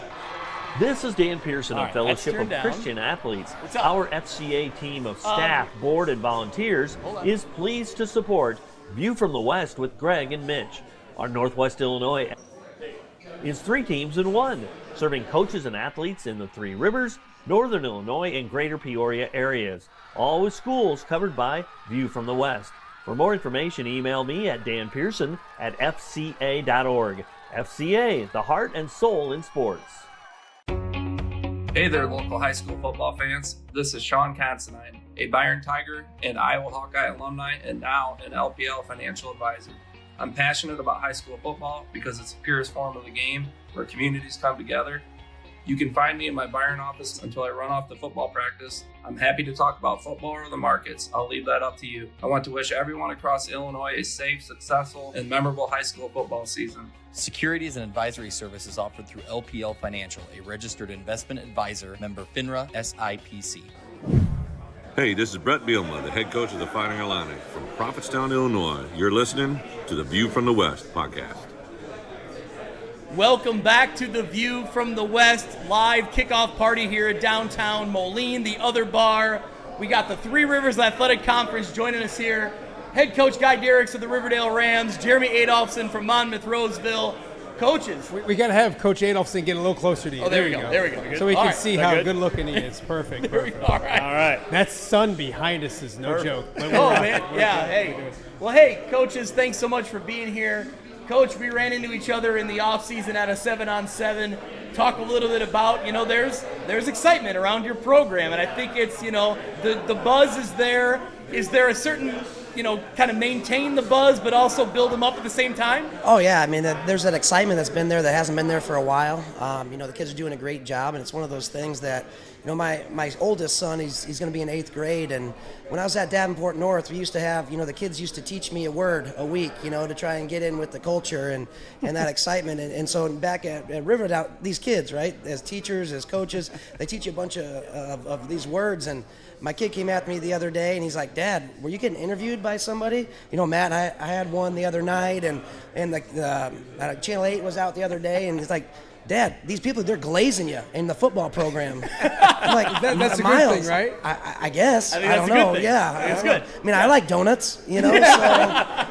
This is Dan Pearson of Fellowship of Christian Athletes. Our FCA team of staff, board, and volunteers is pleased to support View from the West with Greg and Mitch. Our Northwest Illinois is 3 teams in 1, serving coaches and athletes in the Three Rivers, Northern Illinois, and Greater Peoria areas, all with schools covered by View from the West. For more information, email me at danpearson@fca.org. FCA, the heart and soul in sports. Hey there, local high school football fans. This is Sean Considine, a Byron Tiger and Iowa Hawkeye alumni, and now an LPL financial advisor. I'm passionate about high school football because it's the purest form of the game where communities come together. You can find me in my Byron office until I run off the football practice. I'm happy to talk about football or the markets. I'll leave that up to you. I want to wish everyone across Illinois a safe, successful, and memorable high school football season. Securities and advisory services offered through LPL Financial, a registered investment advisor, member FINRA SIPC. Hey, this is Brett Bielma, the head coach of the Fighting Illini from Prophetstown, Illinois. You're listening to the View from the West podcast. Welcome back to the View from the West live kickoff party here at downtown Moline, the other bar. We got the Three Rivers Athletic Conference joining us here. Head coach Guy Derricks of the Riverdale Rams, Jeremy Adolphson from Monmouth Roseville. Coaches. We got to have Coach Adolphson get a little closer to you. Oh, there we go. There we go. So we can All right. see how good looking he is. Perfect. All right. That sun behind us is no joke. Oh, man. Yeah, hey. Well, hey, coaches, thanks so much for being here. Coach, we ran into each other in the offseason at a 7-on-7. Talk a little bit about, there's excitement around your program, and I think it's, the buzz is there. Is there a certain, kind of maintain the buzz, but also build them up at the same time? Oh, yeah. I mean, there's that excitement that's been there that hasn't been there for a while. The kids are doing a great job, and it's one of those things that, my oldest son, he's going to be in 8th grade, and when I was at Davenport North, we used to have, the kids used to teach me a word a week, to try and get in with the culture and that excitement. And so back at Riverdale, these kids, right, as teachers, as coaches, they teach you a bunch of these words. And my kid came at me the other day, and he's like, Dad, were you getting interviewed by somebody? Matt, I had one the other night, and Channel 8 was out the other day, and he's like, Dad, these people, they're glazing you in the football program. I'm like, that's a Miles, good thing, right? I guess. I think I that's don't a good know. thing. Yeah. It's good. I mean, I like donuts, so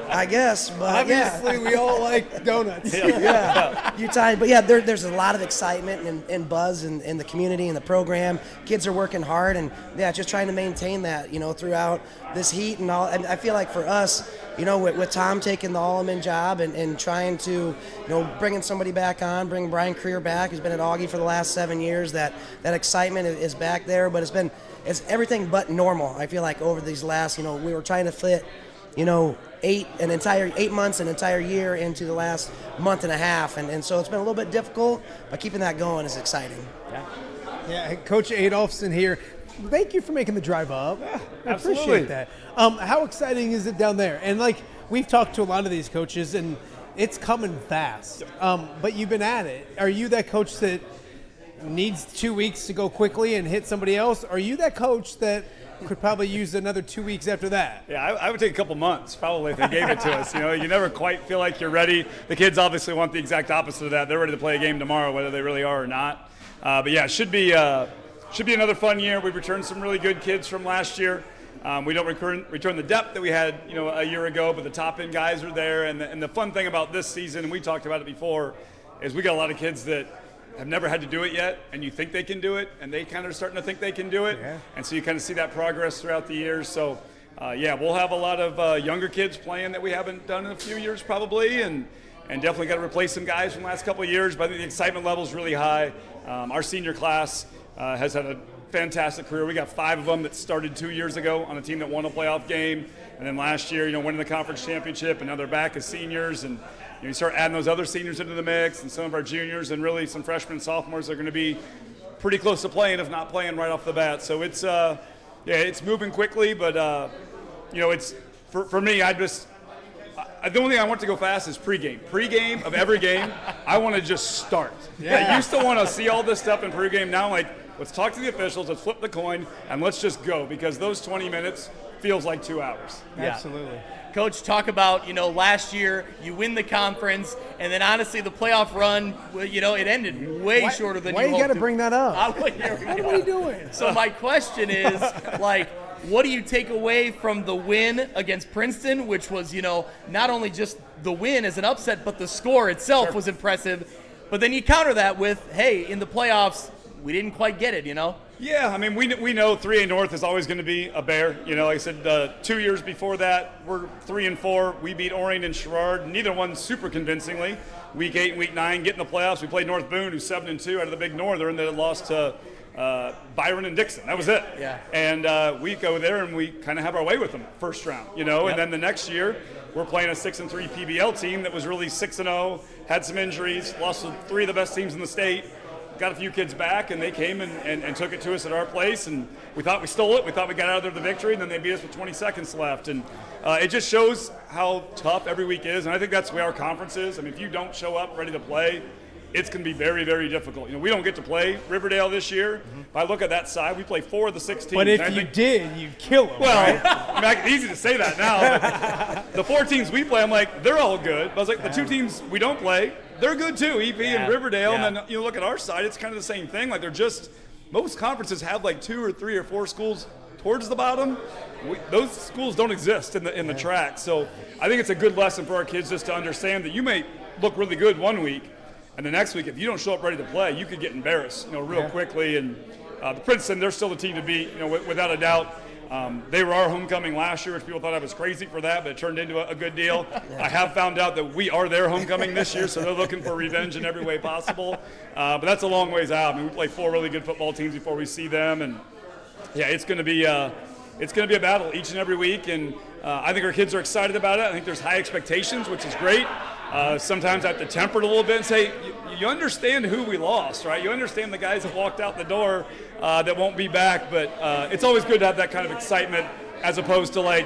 I guess. But Obviously, we all like donuts. Yeah. But yeah, there's a lot of excitement and buzz in the community and the program. Kids are working hard, and just trying to maintain that, throughout this heat and all. And I feel like for us, with Tom taking the Alleman job and trying to, bringing somebody back on, bringing Brian Creer back, who's been at Augie for the last 7 years, that excitement is back there, but it's everything but normal. I feel like over these last, we were trying to fit, 8 months, an entire year into the last month and a half, and so it's been a little bit difficult, but keeping that going is exciting. Yeah, Coach Adolphson here. Thank you for making the drive up. I appreciate that. How exciting is it down there? And we've talked to a lot of these coaches, and it's coming fast. But you've been at it. Are you that coach that needs 2 weeks to go quickly and hit somebody else? Or are you that coach that could probably use another 2 weeks after that? Yeah, I would take a couple months probably if they gave it to us. You never quite feel like you're ready. The kids obviously want the exact opposite of that. They're ready to play a game tomorrow, whether they really are or not. But yeah, it should be another fun year. We've returned some really good kids from last year. We don't return the depth that we had, a year ago, but the top end guys are there. And the fun thing about this season, and we talked about it before, is we got a lot of kids that have never had to do it yet, and you think they can do it, and they kind of starting to think they can do it. Yeah. And so you kind of see that progress throughout the years. So, we'll have a lot of younger kids playing that we haven't done in a few years probably, and definitely got to replace some guys from the last couple of years. But I think the excitement level is really high. Our senior class has had a fantastic career. We got 5 of them that started 2 years ago on a team that won a playoff game, and then last year, winning the conference championship, and now they're back as seniors, and you start adding those other seniors into the mix, and some of our juniors, and really some freshmen and sophomores are going to be pretty close to playing, if not playing right off the bat. So it's it's moving quickly, but it's for me. The only thing I want to go fast is pregame. Pregame of every game, I want to just start. Yeah. I used to want to see all this stuff in pregame. Now I'm like, let's talk to the officials, let's flip the coin, and let's just go, because those 20 minutes feels like 2 hours. Yeah. Absolutely. Coach, talk about, last year you win the conference, and then honestly the playoff run, it ended way shorter than you hoped. Why you got to bring that up? What are we doing? So my question is, what do you take away from the win against Princeton, which was, not only just the win as an upset, but the score itself was impressive. But then you counter that with, hey, in the playoffs, we didn't quite get it, you know? Yeah, I mean, we know 3A North is always going to be a bear. You know, like I said, 2 years before that, we're 3-4. We beat Orion and Sherrard, neither one super convincingly. Week 8 and Week 9, get in the playoffs. We played North Boone, who's 7-2 out of the Big Northern that had lost to Byron and Dixon. That was it. Yeah. And we go there and we kind of have our way with them first round, you know. Yep. And then the next year, we're playing a 6-3 PBL team that was really 6-0, had some injuries, lost to 3 of the best teams in the state. Got a few kids back, and they came and took it to us at our place, and we thought we stole it. We thought we got out of there the victory, and then they beat us with 20 seconds left. And it just shows how tough every week is, and I think that's the way our conference is. I mean, if you don't show up ready to play, it's going to be very, very difficult. You know, we don't get to play Riverdale this year. If I look at that side, we play 4 of the 6 teams. But if you did, you'd kill them, well, right? I mean, it's easy to say that now. But the 4 teams we play, I'm like, they're all good. But I was like, the 2 teams we don't play, they're good too, EP and Riverdale. Yeah. And then you look at our side, it's kind of the same thing. Like, they're just, most conferences have like 2 or 3 or 4 schools towards the bottom. Those schools don't exist in the track. So I think it's a good lesson for our kids just to understand that you may look really good one week, and the next week, if you don't show up ready to play, you could get embarrassed, you know, real quickly. And the Princeton, they're still the team to beat, you know, without a doubt. They were our homecoming last year, which people thought I was crazy for that, but it turned into a good deal. I have found out that we are their homecoming this year, so they're looking for revenge in every way possible. But that's a long ways out. I mean, we play 4 really good football teams before we see them, and yeah, it's going to be a battle each and every week. And I think our kids are excited about it. I think there's high expectations, which is great. Sometimes I have to temper it a little bit and say, you understand who we lost, right? You understand the guys that walked out the door that won't be back, but it's always good to have that kind of excitement as opposed to like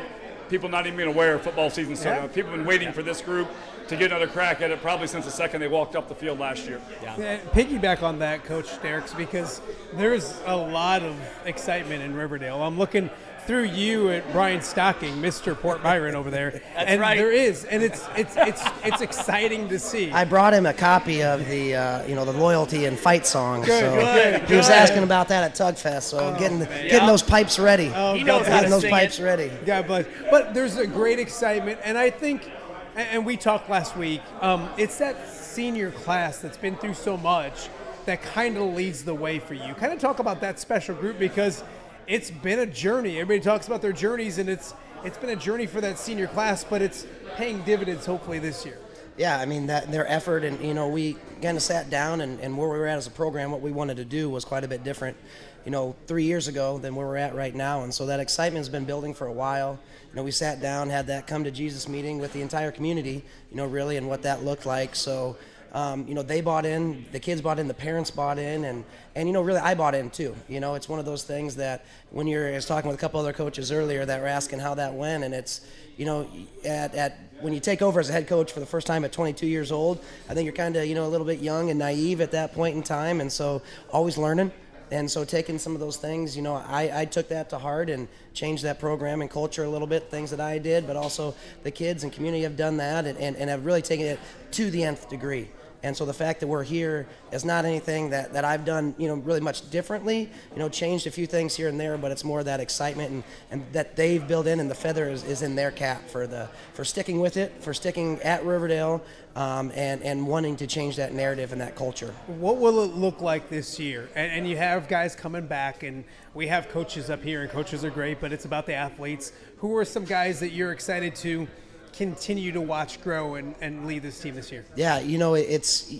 people not even being aware of football season starting. People have been waiting for this group to get another crack at it probably since the second they walked off the field last year. Yeah. Piggyback on that, Coach Derricks, because there's a lot of excitement in Riverdale. I'm looking through you at Brian Stocking, Mr. Port Byron over there. That's and right. There is, and it's exciting to see. I brought him a copy of the the loyalty and fight song. Good. He was asking about that at Tugfest. So getting those pipes ready. He knows how to getting those sing pipes it. ready. God bless. But there's a great excitement, and I think, and we talked last week, it's that senior class that's been through so much that kind of leads the way for you. Kind of talk about that special group, because it's been a journey. Everybody talks about their journeys, and it's been a journey for that senior class, but it's paying dividends hopefully this year. Yeah, I mean, that their effort, and we kind of sat down, and where we were at as a program, what we wanted to do was quite a bit different, 3 years ago than where we're at right now. And so that excitement's been building for a while. We sat down, had that come to Jesus meeting with the entire community, really, and what that looked like. So they bought in, the kids bought in, the parents bought in, and really I bought in too. It's one of those things that I was talking with a couple other coaches earlier that were asking how that went, and it's, when you take over as a head coach for the first time at 22 years old, I think you're kind of, a little bit young and naive at that point in time, and so always learning. And so taking some of those things, I took that to heart and changed that program and culture a little bit, things that I did, but also the kids and community have done that and have really taken it to the nth degree. And so the fact that we're here is not anything that I've done, really much differently, changed a few things here and there, but it's more that excitement and that they've built in, and the feather is in their cap for sticking with it, for sticking at Riverdale, and wanting to change that narrative and that culture. What will it look like this year? And you have guys coming back, and we have coaches up here, and coaches are great, but it's about the athletes. Who are some guys that you're excited to continue to watch grow and lead this team this year? Yeah, it's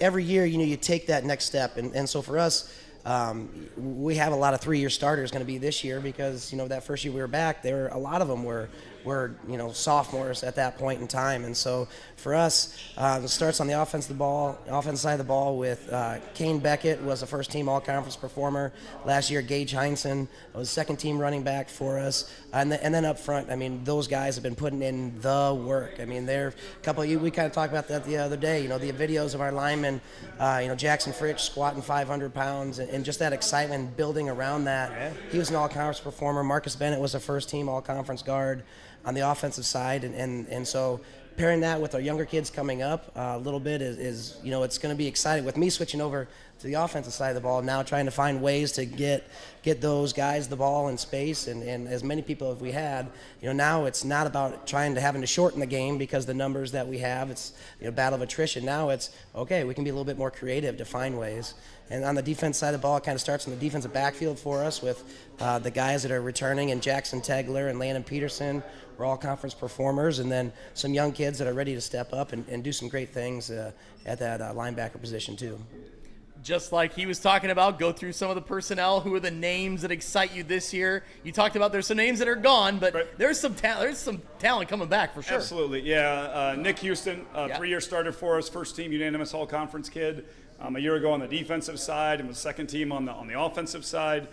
every year, you take that next step. And so for us, we have a lot of 3-year starters going to be this year because, that first year we were back, a lot of them were sophomores at that point in time. And so for us, it starts on the offensive side of the ball with Kane Beckett was a first-team all-conference performer last year. Gage Heinsohn was second-team running back for us. And then up front, those guys have been putting in the work. They're a couple of we kind of talked about that the other day, the videos of our linemen, Jackson Fritch squatting 500 pounds and just that excitement building around that. Yeah. He was an all-conference performer. Marcus Bennett was a first-team all-conference guard on the offensive side, and so pairing that with our younger kids coming up a little bit is it's going to be exciting. With me switching over to the offensive side of the ball, now trying to find ways to get those guys the ball in space, and as many people as we had, now it's not about having to shorten the game because the numbers that we have, it's battle of attrition. Now it's okay, we can be a little bit more creative to find ways. And on the defense side of the ball, it kind of starts in the defensive backfield for us with the guys that are returning, and Jackson Tegler and Landon Peterson. We're all conference performers, and then some young kids that are ready to step up and do some great things at that linebacker position too. Just like he was talking about, go through some of the personnel. Who are the names that excite you this year? You talked about there's some names that are gone, but there's some talent coming back for sure. Absolutely, yeah. Nick Houston, 3-year starter for us, first team unanimous all-conference kid. A year ago on the defensive side, and was second team on the offensive side.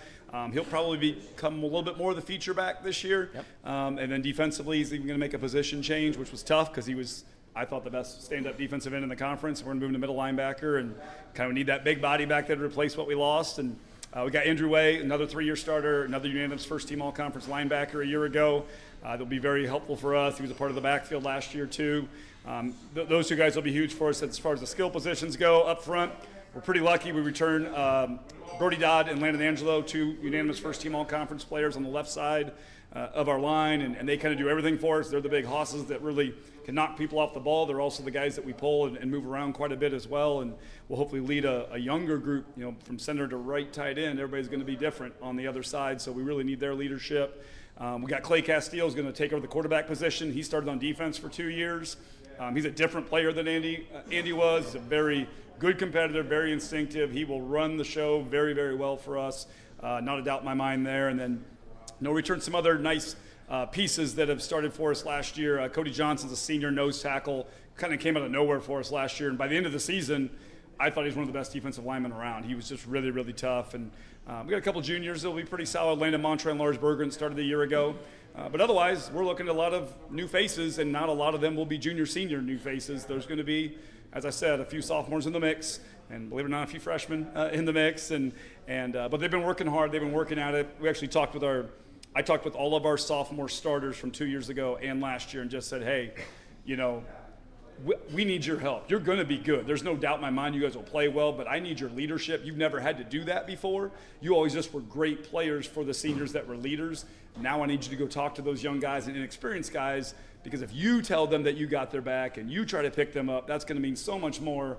He'll probably become a little bit more of the feature back this year. And then defensively, he's even going to make a position change, which was tough because he was, I thought, the best stand-up defensive end in the conference. We're going to move him to middle linebacker and kind of need that big body back there to replace what we lost. And we got Andrew Way, another 3-year starter, another unanimous first-team all-conference linebacker a year ago. They'll be very helpful for us. He was a part of the backfield last year too. Those two guys will be huge for us as far as the skill positions go. Up front, we're pretty lucky. We return Brody Dodd and Landon Angelo, 2 unanimous first-team all-conference players on the left side of our line, and they kind of do everything for us. They're the big hosses that really can knock people off the ball. They're also the guys that we pull and move around quite a bit as well, and we'll hopefully lead a younger group, from center to right tight end. Everybody's going to be different on the other side, so we really need their leadership. We got Clay Castillo is going to take over the quarterback position. He started on defense for 2 years. He's a different player than Andy was. He's a very good competitor, very instinctive. He will run the show very, very well for us. Not a doubt in my mind there. And then, return some other nice pieces that have started for us last year. Cody Johnson's a senior nose tackle, kind of came out of nowhere for us last year. And by the end of the season, I thought he was one of the best defensive linemen around. He was just really, really tough. And we got a couple juniors that will be pretty solid. Landon Montre and Lars Berggren started a year ago. But otherwise, we're looking at a lot of new faces, and not a lot of them will be junior, senior new faces. There's going to be, as I said, a few sophomores in the mix, and believe it or not, a few freshmen in the mix. But they've been working hard. They've been working at it. We actually talked with I talked with all of our sophomore starters from 2 years ago and last year, and just said, hey, we need your help. You're going to be good. There's no doubt in my mind you guys will play well, but I need your leadership. You've never had to do that before. You always just were great players for the seniors that were leaders. Now I need you to go talk to those young guys and inexperienced guys, because if you tell them that you got their back and you try to pick them up, that's going to mean so much more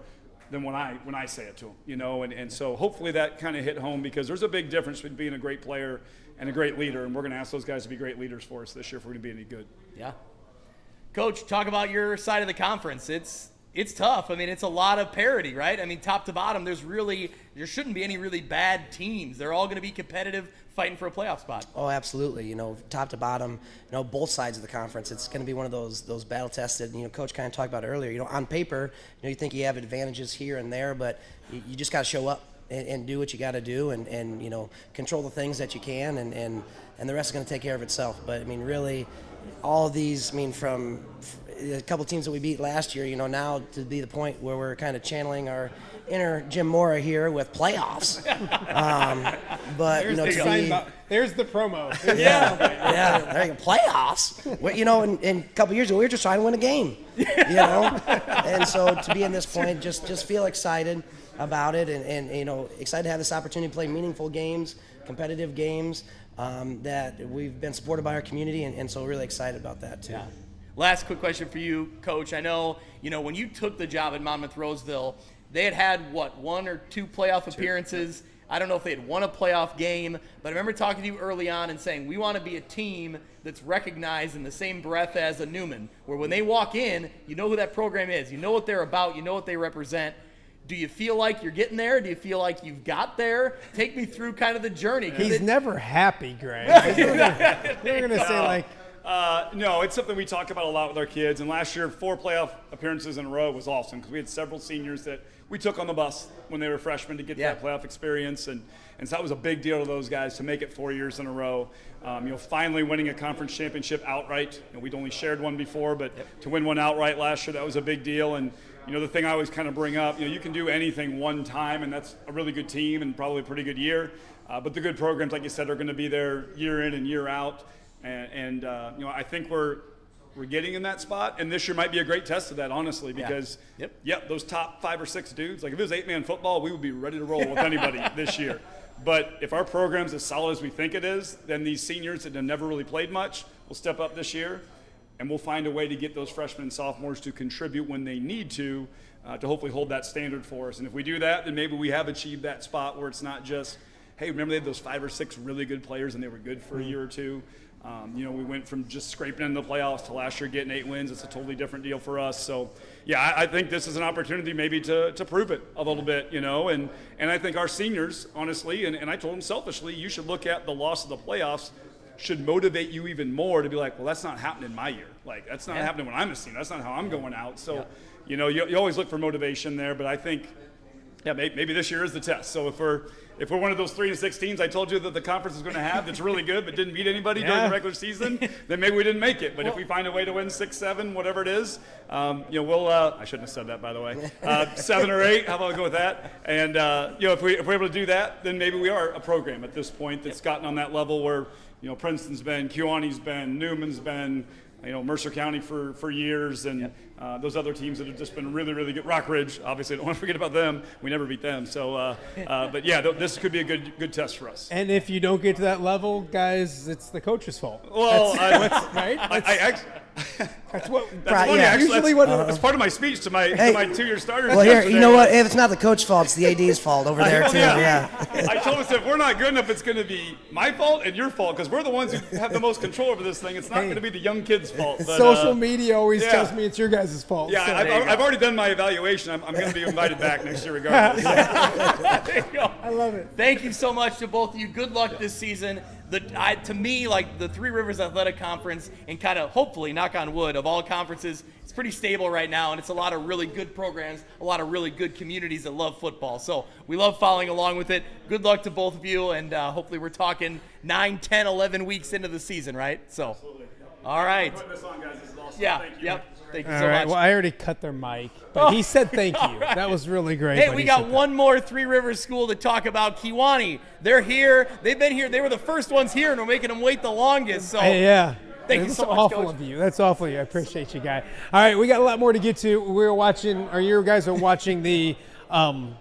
than when I say it to them, And so hopefully that kind of hit home, because there's a big difference between being a great player and a great leader, and we're going to ask those guys to be great leaders for us this year if we're going to be any good. Yeah. Coach, talk about your side of the conference. It's tough. I mean, it's a lot of parity, right? I mean, top to bottom, there shouldn't be any really bad teams. They're all going to be competitive, fighting for a playoff spot. Oh, absolutely. Top to bottom, both sides of the conference. It's going to be one of those battle tested. Coach kind of talked about earlier. On paper, you think you have advantages here and there, but you just got to show up and do what you got to do, and control the things that you can, and the rest is going to take care of itself. But I mean, really, all of these, from a couple teams that we beat last year, now to be the point where we're kind of channeling our inner Jim Mora here with playoffs. But there's the promo. Yeah, there you go. Playoffs. Well, in a couple years ago, we were just trying to win a game. And so to be in this point, just feel excited about it, and excited to have this opportunity to play meaningful games, competitive games. That we've been supported by our community, and so really excited about that too. Yeah. Last quick question for you, Coach. I know, when you took the job at Monmouth-Roseville, they had 1 or 2 playoff appearances. I don't know if they had won a playoff game, but I remember talking to you early on and saying, we want to be a team that's recognized in the same breath as a Newman, where when they walk in, you know who that program is. You know what they're about. You know what they represent. Do you feel like you're getting there? Do you feel like you've got there? Take me through kind of the journey. He's never happy, Greg. They're going to say like... No, it's something we talk about a lot with our kids. And last year, 4 playoff appearances in a row was awesome, because we had several seniors that we took on the bus when they were freshmen to get that playoff experience. And so that was a big deal to those guys to make it 4 years in a row. Finally winning a conference championship outright. We'd only shared one before, but to win one outright last year, that was a big deal. And the thing I always kind of bring up, you can do anything one time, and that's a really good team and probably a pretty good year. But the good programs, like you said, are going to be there year in and year out. And I think we're we're getting in that spot, and this year might be a great test of that, honestly, because those top 5 or 6 dudes, like if it was 8-man football, we would be ready to roll with anybody this year. But if our program's as solid as we think it is, then these seniors that have never really played much will step up this year, and we'll find a way to get those freshmen and sophomores to contribute when they need to hopefully hold that standard for us. And if we do that, then maybe we have achieved that spot where it's not just, hey, remember they had those 5 or 6 really good players and they were good for a year or two. We went from just scraping in the playoffs to last year getting 8 wins. It's a totally different deal for us. So, yeah, I think this is an opportunity maybe to prove it a little bit, and I think our seniors, honestly, and I told them selfishly, you should look at the loss of the playoffs should motivate you even more to be like, well, that's not happening in my year. Like, that's not happening when I'm a senior. That's not how I'm going out. So, you always look for motivation there, but I think, maybe this year is the test. So if we're one of those 3-6 teams I told you that the conference is going to have that's really good but didn't beat anybody during the regular season, then maybe we didn't make it. But if we find a way to win 6, 7, whatever it is, we'll I shouldn't have said that, by the way. 7 or 8, how about we go with that? And if we're able to do that, then maybe we are a program at this point that's gotten on that level where Princeton's been, Kewaunee been, Newman's been, Mercer County for years, and those other teams that have just been really, really good. Rock Ridge, obviously, don't want to forget about them. We never beat them. So, but yeah, this could be a good test for us. And if you don't get to that level, guys, it's the coach's fault. Well, right? That's what. Funny, Usually, that's part of my speech to my 2-year starters. Well, here, you know what? If it's not the coach's fault, it's the AD's fault over there too. I told us if we're not good enough, it's going to be my fault and your fault because we're the ones who have the most control over this thing. It's not going to be the young kids' fault. But, social media always tells me it's your guys' fault. Yeah, so. I've already done my evaluation. I'm going to be invited back next year regardless. There you go. I love it. Thank you so much to both of you. Good luck this season. To me, like the Three Rivers Athletic Conference, and kind of hopefully, knock on wood, of all conferences, it's pretty stable right now, and it's a lot of really good programs, a lot of really good communities that love football. So we love following along with it. Good luck to both of you, and hopefully we're talking 9, 10, 11 weeks into the season, right? So, absolutely. All right. Putting this on, guys. This is awesome. Yeah. Thank you. Yep. Thank you All so right. much. Well, I already cut their mic, but he said thank you. Right. That was really great. Hey, we got one more Three Rivers school to talk about, Kewaunee. They're here. They've been here. They were the first ones here, and we're making them wait the longest. So yeah. Thank you That's so much, awful Coach. of you. That's awful of you. I appreciate you, guys. All right, we got a lot more to get to. You guys are watching the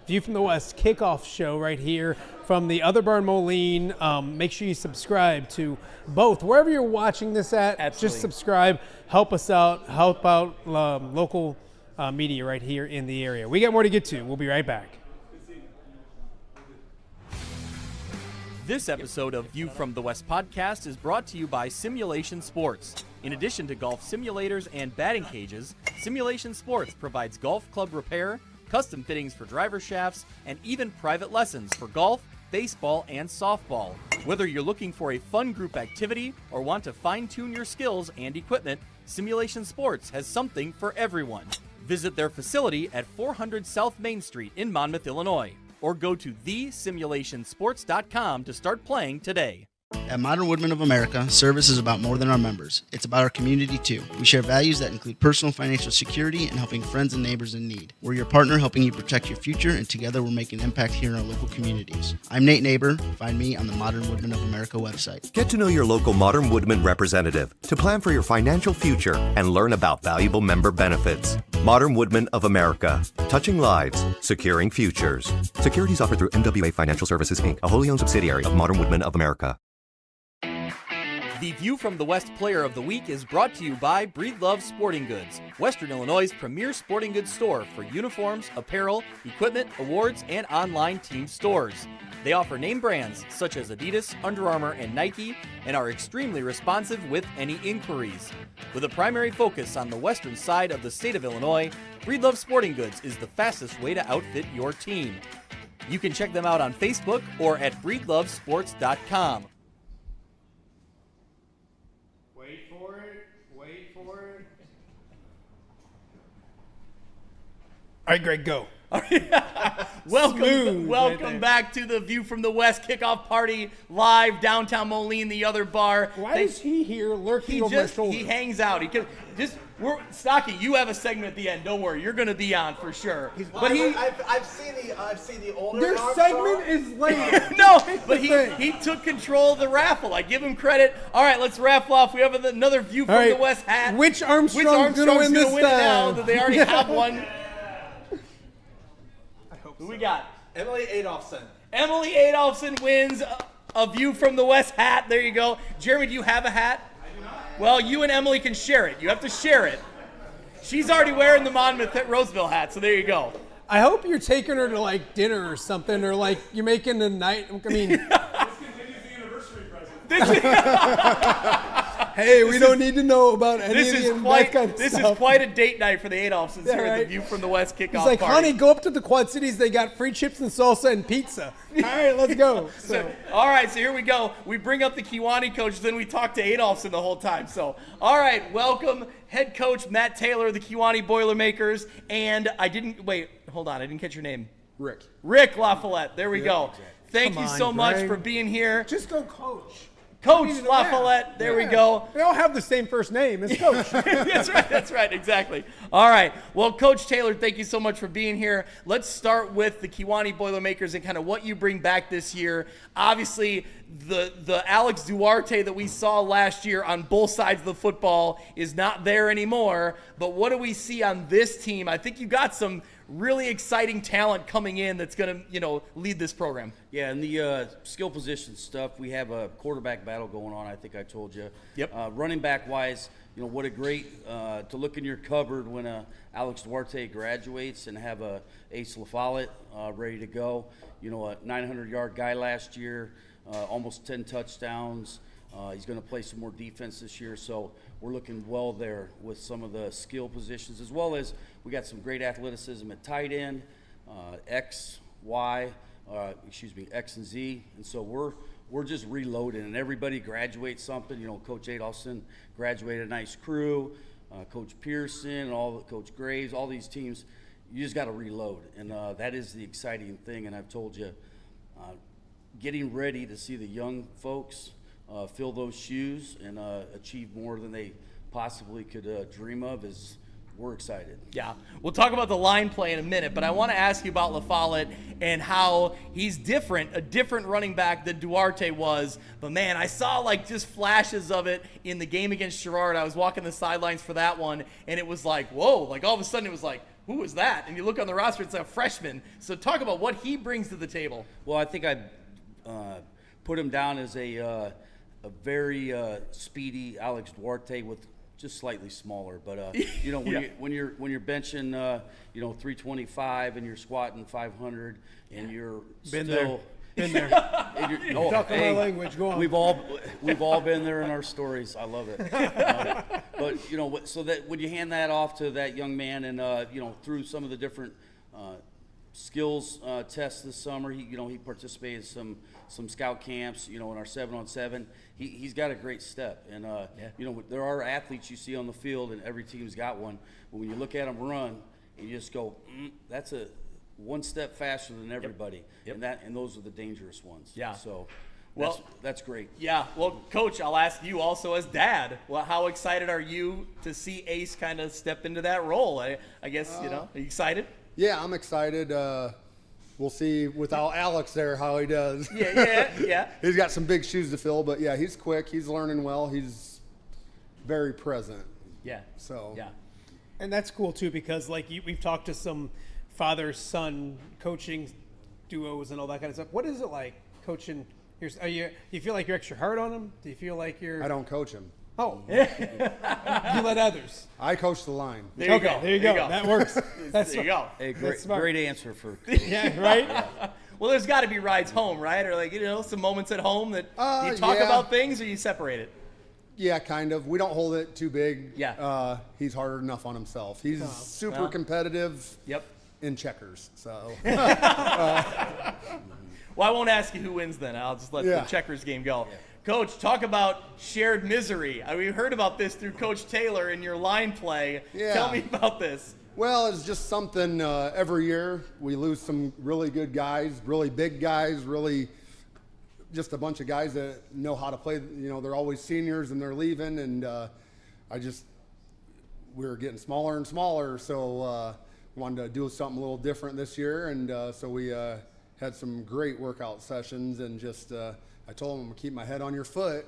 View from the West kickoff show right here from the Other Bar in Moline. Make sure you subscribe to both. Wherever you're watching this at, just subscribe. Help us out. Help out local media right here in the area. We got more to get to. We'll be right back. This episode of View from the West podcast is brought to you by Simulation Sports. In addition to golf simulators and batting cages, Simulation Sports provides golf club repair, custom fittings for driver shafts, and even private lessons for golf, baseball, and softball. Whether you're looking for a fun group activity or want to fine-tune your skills and equipment, Simulation Sports has something for everyone. Visit their facility at 400 South Main Street in Monmouth, Illinois, or go to thesimulationsports.com to start playing today. At Modern Woodmen of America, service is about more than our members. It's about our community, too. We share values that include personal financial security and helping friends and neighbors in need. We're your partner helping you protect your future, and together we're making an impact here in our local communities. I'm Nate Neighbor. Find me on the Modern Woodmen of America website. Get to know your local Modern Woodmen representative to plan for your financial future and learn about valuable member benefits. Modern Woodmen of America. Touching lives, securing futures. Securities offered through MWA Financial Services, Inc., a wholly owned subsidiary of Modern Woodmen of America. The View from the West Player of the Week is brought to you by Breedlove Sporting Goods, Western Illinois' premier sporting goods store for uniforms, apparel, equipment, awards, and online team stores. They offer name brands such as Adidas, Under Armour, and Nike, and are extremely responsive with any inquiries. With a primary focus on the western side of the state of Illinois, Breedlove Sporting Goods is the fastest way to outfit your team. You can check them out on Facebook or at breedlovesports.com. All right, Greg, go. Welcome back to the View from the West kickoff party live downtown Moline, the other bar. Why is he here lurking over my shoulder? He hangs out. Stocky, you have a segment at the end. Don't worry, you're going to be on for sure. I've seen the older. Your segment is later. No, but he took control of the raffle. I give him credit. All right, let's raffle off. We have another View from the West hat. Which Armstrong's going to win this time? Now that they already have one. Who we got? Emily Adolphson. Emily Adolphson wins a View from the West hat. There you go. Jeremy, do you have a hat? I do not. Well, you and Emily can share it. You have to share it. She's already wearing the Monmouth Roseville hat, so there you go. I hope you're taking her to like dinner or something, or like you're making a night. I mean, This continues the anniversary present. Hey, we don't need to know about any of that kind of This stuff. is quite a date night for the Adolphsons here at the View from the West kickoff He's like, party. honey, go up to the Quad Cities. They got free chips and salsa and pizza. All right, let's go. All right, so here we go. We bring up the Kewanee coach, then we talk to Adolphson the whole time. So, all right, welcome head coach Matt Taylor of the Kewanee Boilermakers. And I didn't catch your name. Rick LaFollette. There we go. Exactly. Thank you so much for being here. Just go coach. Coach LaFollette, there we go. They all have the same first name. It's Coach. That's right, exactly. All right. Well, Coach Taylor, thank you so much for being here. Let's start with the Kewanee Boilermakers and kind of what you bring back this year. Obviously, the Alex Duarte that we saw last year on both sides of the football is not there anymore. But what do we see on this team? I think you got some really exciting talent coming in that's going to, lead this program. Yeah, and the skill position stuff, we have a quarterback battle going on, I think I told you. Yep. Running back wise, what a great to look in your cupboard when Alex Duarte graduates and have a Ace LaFollette ready to go. A 900-yard guy last year, almost 10 touchdowns. He's going to play some more defense this year, so we're looking well there with some of the skill positions, as well as we got some great athleticism at tight end, X, Y, X and Z, and so we're just reloading, and everybody graduates something. Coach Adolphson graduated a nice crew, Coach Pearson, and Coach Graves, all these teams. You just got to reload, and that is the exciting thing. And I've told you, getting ready to see the young folks fill those shoes and achieve more than they possibly could dream of we're excited. Yeah, we'll talk about the line play in a minute, but I want to ask you about LaFollette and how he's a different running back than Duarte was. But man, I saw just flashes of it in the game against Sherrard. I was walking the sidelines for that one, and it was like, whoa, all of a sudden it was like, who is that? And you look on the roster, it's a freshman. So talk about what he brings to the table. Well, I think I put him down as a very speedy Alex Duarte with just slightly smaller, but when you're benching 325 and you're squatting 500 and you're Been still there. Talking my language. Go on. We've all been there in our stories. I love it. But so that when you hand that off to that young man and through some of the different skills tests this summer, he participated in some scout camps, in our 7-on-7. He's got a great step, and there are athletes you see on the field, and every team's got one. But when you look at them run, and you just go, that's a one step faster than everybody, Yep. and those are the dangerous ones. Yeah. So. Well, that's great. Yeah. Well, Coach, I'll ask you also as dad. Well, how excited are you to see Ace kind of step into that role? I guess are you excited? Yeah, I'm excited. We'll see without Alex there how he does. Yeah. He's got some big shoes to fill, but yeah, he's quick. He's learning well. He's very present. Yeah. So. Yeah. And that's cool too, because we've talked to some father-son coaching duos and all that kind of stuff. What is it like coaching? Do you feel like you're extra hard on him? Do you feel like you're? I don't coach him. Oh. You let others. I coach the line. There you go. That works. There you go. Hey, great answer for. Yeah, right? Yeah. Well, there's got to be rides home, right? Or some moments at home that you talk about things, or you separate it? Yeah, kind of. We don't hold it too big. Yeah. He's hard enough on himself. He's super competitive. Yep. In checkers, so. Well, I won't ask you who wins then. I'll just let the checkers game go. Yeah. Coach, talk about shared misery. We heard about this through Coach Taylor in your line play. Yeah. Tell me about this. Well, it's just something every year we lose some really good guys, really big guys, really just a bunch of guys that know how to play. You know, they're always seniors and they're leaving, and we're getting smaller and smaller, so wanted to do something a little different this year, and so we had some great workout sessions, and just I told them I'm gonna keep my head on your foot,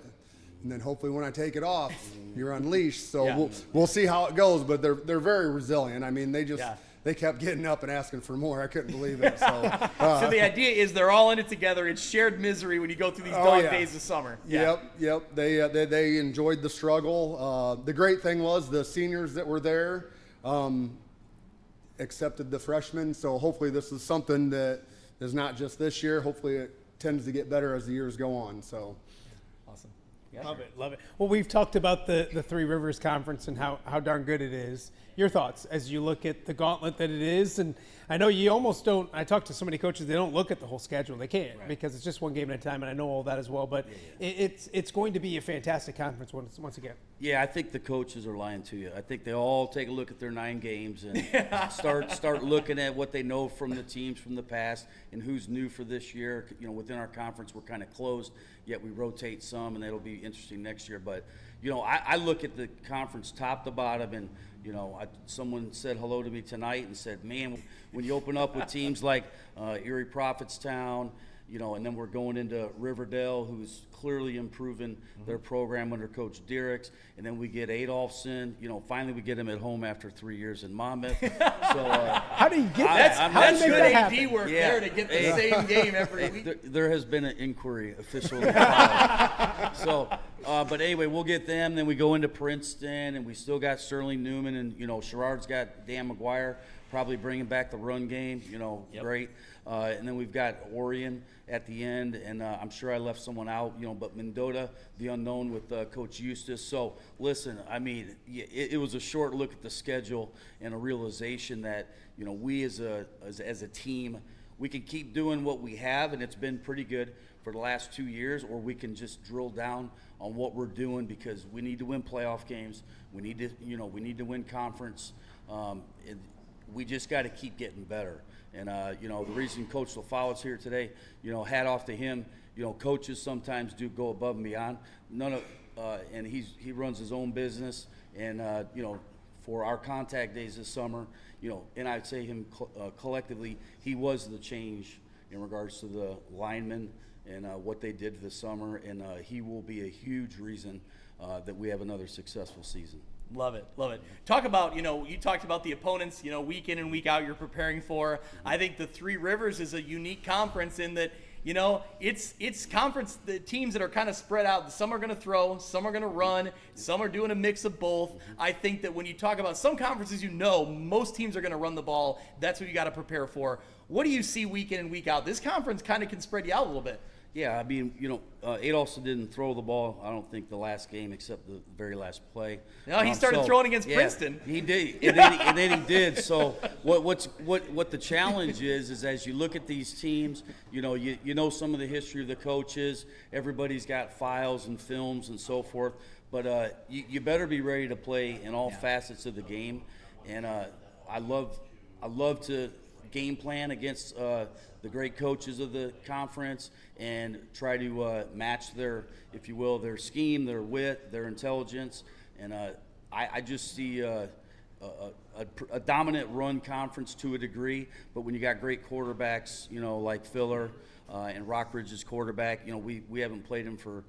and then hopefully when I take it off, you're unleashed. So we'll see how it goes, but they're very resilient. I mean, they kept getting up and asking for more. I couldn't believe it. So, so the idea is they're all in it together. It's shared misery when you go through these dog days of summer. Yep. They enjoyed the struggle. The great thing was the seniors that were there accepted the freshmen. So hopefully this is something that is not just this year. Hopefully it tends to get better as the years go on. So. Awesome. Love it. Well, we've talked about the Three Rivers Conference and how darn good it is. Your thoughts as you look at the gauntlet that it is, and I know you almost don't. I talk to so many coaches; they don't look at the whole schedule. They can't because it's just one game at a time, and I know all that as well. But it's going to be a fantastic conference once again. Yeah, I think the coaches are lying to you. I think they all take a look at their 9 games and start looking at what they know from the teams from the past and who's new for this year. You know, within our conference, we're kind of closed, yet we rotate some, and that'll be interesting next year. But you know, I look at the conference top to bottom, and you know, someone said hello to me tonight and said, "Man, when you open up with teams like Erie Prophetstown, you know, and then we're going into Riverdale, who's clearly improving their program under Coach Diericks, and then we get Adolphson. You know, finally we get him at home after 3 years in Monmouth. So how do you get that? How do you make good that AD happen? work there to get the same game every week. There has been an inquiry official. So, but anyway, we'll get them. Then we go into Princeton, and we still got Sterling Newman, and you know, Sherrard's got Dan McGuire, probably bringing back the run game. You know, great. And then we've got Orion at the end, and I'm sure I left someone out, you know, but Mendota, the unknown with Coach Eustace. So, listen, I mean, it was a short look at the schedule and a realization that, you know, we as a team, we can keep doing what we have, and it's been pretty good for the last 2 years, or we can just drill down on what we're doing because we need to win playoff games. We need to win conference. We just got to keep getting better. And, you know, the reason Coach LaFollow's here today, you know, hat off to him. You know, coaches sometimes do go above and beyond. And he runs his own business. And, you know, for our contact days this summer, you know, and I'd say him collectively, he was the change in regards to the linemen and what they did this summer. And he will be a huge reason that we have another successful season. Love it. Talk about, you know, you talked about the opponents, you know, week in and week out you're preparing for. I think the Three Rivers is a unique conference in that, you know, it's conference, the teams that are kind of spread out. Some are going to throw, some are going to run, some are doing a mix of both. I think that when you talk about some conferences, you know, most teams are going to run the ball. That's what you got to prepare for. What do you see week in and week out? This conference kind of can spread you out a little bit. Yeah, I mean, you know, Adolphson didn't throw the ball, I don't think, the last game except the very last play. No, he started throwing against Princeton. He did, and then he did. So what the challenge is as you look at these teams, you know some of the history of the coaches. Everybody's got files and films and so forth. But you better be ready to play in all facets of the game. And I love to game plan against the great coaches of the conference and try to match their, if you will, their scheme, their wit, their intelligence. And I just see a dominant run conference to a degree, but when you got great quarterbacks, you know, like Filler and Rockridge's quarterback, you know, we haven't played him for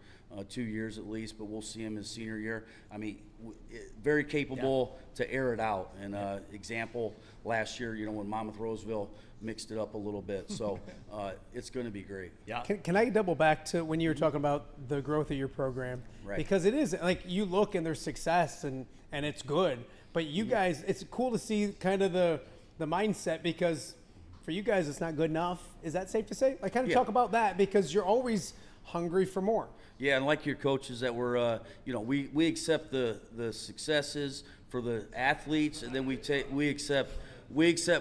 2 years at least, but we'll see him his senior year. I mean, very capable to air it out. And example, last year, you know, when Monmouth Roseville mixed it up a little bit. So it's going to be great. Yeah. Can I double back to when you were talking about the growth of your program? Right. Because it is, like, you look and there's success and it's good. But you guys, it's cool to see kind of the mindset, because for you guys it's not good enough. Is that safe to say? Like, kind of talk about that, because you're always hungry for more. Yeah, and like your coaches that were, you know, we accept the successes for the athletes, and then we accept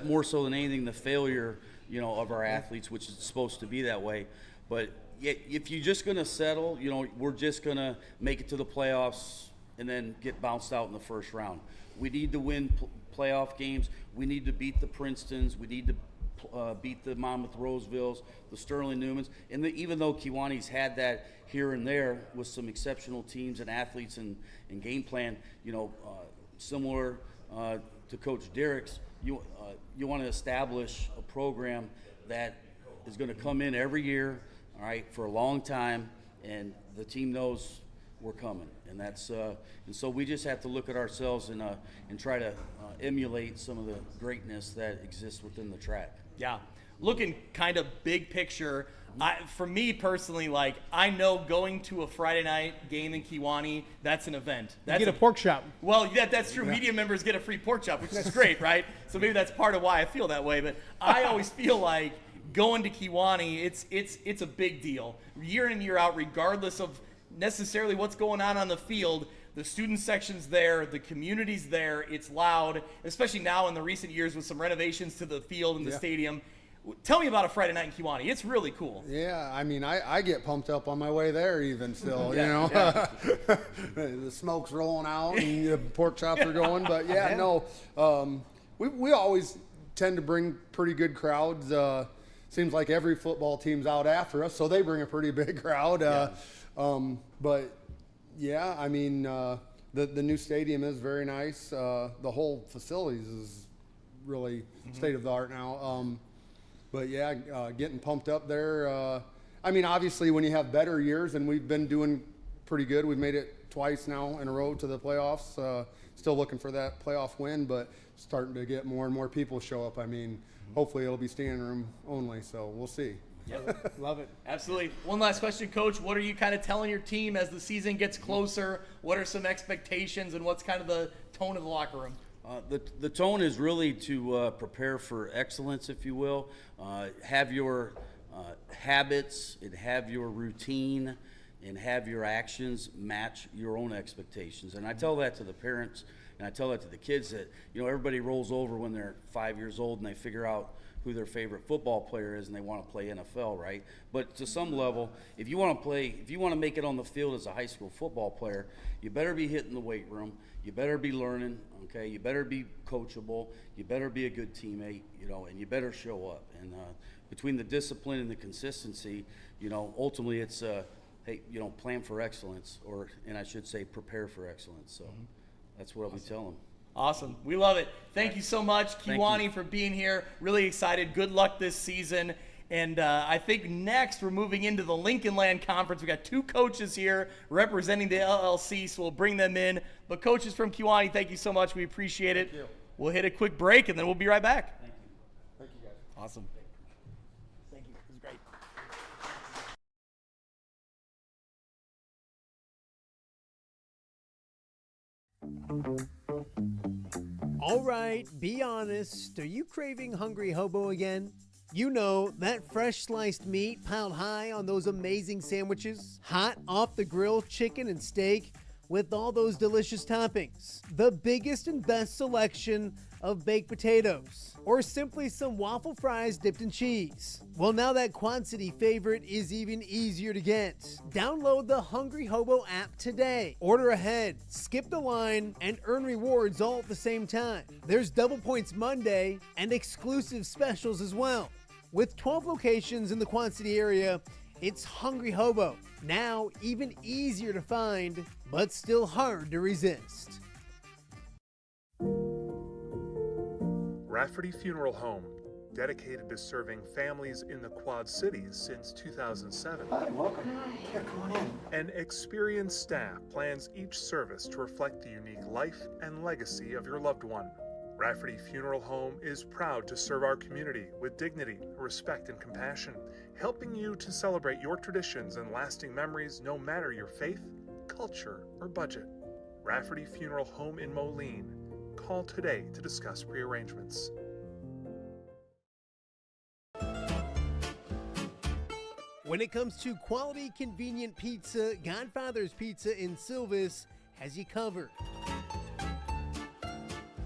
more so than anything the failure, you know, of our athletes, which is supposed to be that way. But if you're just going to settle, you know, we're just going to make it to the playoffs and then get bounced out in the first round. We need to win playoff games. We need to beat the Princetons. We need to beat the Monmouth Rosevilles, the Sterling Newmans. And even though Kewaunee had that here and there with some exceptional teams and athletes and game plan, similar to Coach Derrick's, you want to establish a program that is going to come in every year, all right, for a long time, and the team knows we're coming. And that's and so we just have to look at ourselves and try to emulate some of the greatness that exists within the track. Yeah, looking kind of big picture. For me personally, I know going to a Friday night game in Kewaunee, that's an event. You get a pork chop. Well, that's true. Yeah. Media members get a free pork chop, which is great, right? So maybe that's part of why I feel that way. But I always feel like going to Kewaunee, it's a big deal. Year in and year out, regardless of necessarily what's going on the field, the student section's there, the community's there, it's loud, especially now in the recent years with some renovations to the field and the stadium. Tell me about a Friday night in Kewaunee. It's really cool. Yeah, I mean, I get pumped up on my way there even still, The smoke's rolling out and the pork chops are going. But, we always tend to bring pretty good crowds. Seems like every football team's out after us, so they bring a pretty big crowd. The new stadium is very nice. The whole facilities is really state of the art now. Getting pumped up there. Obviously when you have better years, and we've been doing pretty good. We've made it twice now in a row to the playoffs. Still looking for that playoff win, but starting to get more and more people show up. Hopefully it'll be standing room only, so we'll see. Yep. Love it. Absolutely. One last question, Coach. What are you kind of telling your team as the season gets closer? What are some expectations, and what's kind of the tone of the locker room? The tone is really to prepare for excellence, if you will. Have your habits and have your routine and have your actions match your own expectations. And I tell that to the parents, and I tell that to the kids that, everybody rolls over when they're 5 years old and they figure out who their favorite football player is and they want to play NFL, right? But to some level, if you want to make it on the field as a high school football player, you better be hitting the weight room. You better be learning, okay? You better be coachable. You better be a good teammate, and you better show up. And between the discipline and the consistency, ultimately it's, plan for excellence, and I should say prepare for excellence. So that's what I'll be telling them. Awesome. We love it. Thank you so much, Kewaunee, for being here. Really excited. Good luck this season. And I think next we're moving into the Lincoln Land Conference. We got two coaches here representing the LLC, so we'll bring them in. But coaches from Kewaunee, thank you so much. We appreciate it. We'll hit a quick break, and then we'll be right back. Thank you. Thank you, guys. Awesome. Thank you. This is great. All right, be honest. Are you craving Hungry Hobo again? You know, that fresh sliced meat piled high on those amazing sandwiches, hot off the grill chicken and steak with all those delicious toppings, the biggest and best selection of baked potatoes, or simply some waffle fries dipped in cheese. Well, now that Quad City favorite is even easier to get. Download the Hungry Hobo app today. Order ahead, skip the line, and earn rewards all at the same time. There's Double Points Monday and exclusive specials as well. With 12 locations in the Quad City area, it's Hungry Hobo. Now even easier to find, but still hard to resist. Rafferty Funeral Home, dedicated to serving families in the Quad Cities since 2007. Hi, welcome. Here, come on in. An experienced staff plans each service to reflect the unique life and legacy of your loved one. Rafferty Funeral Home is proud to serve our community with dignity, respect, and compassion, helping you to celebrate your traditions and lasting memories no matter your faith, culture, or budget. Rafferty Funeral Home in Moline. Call today to discuss prearrangements. When it comes to quality, convenient pizza, Godfather's Pizza in Silvis has you covered.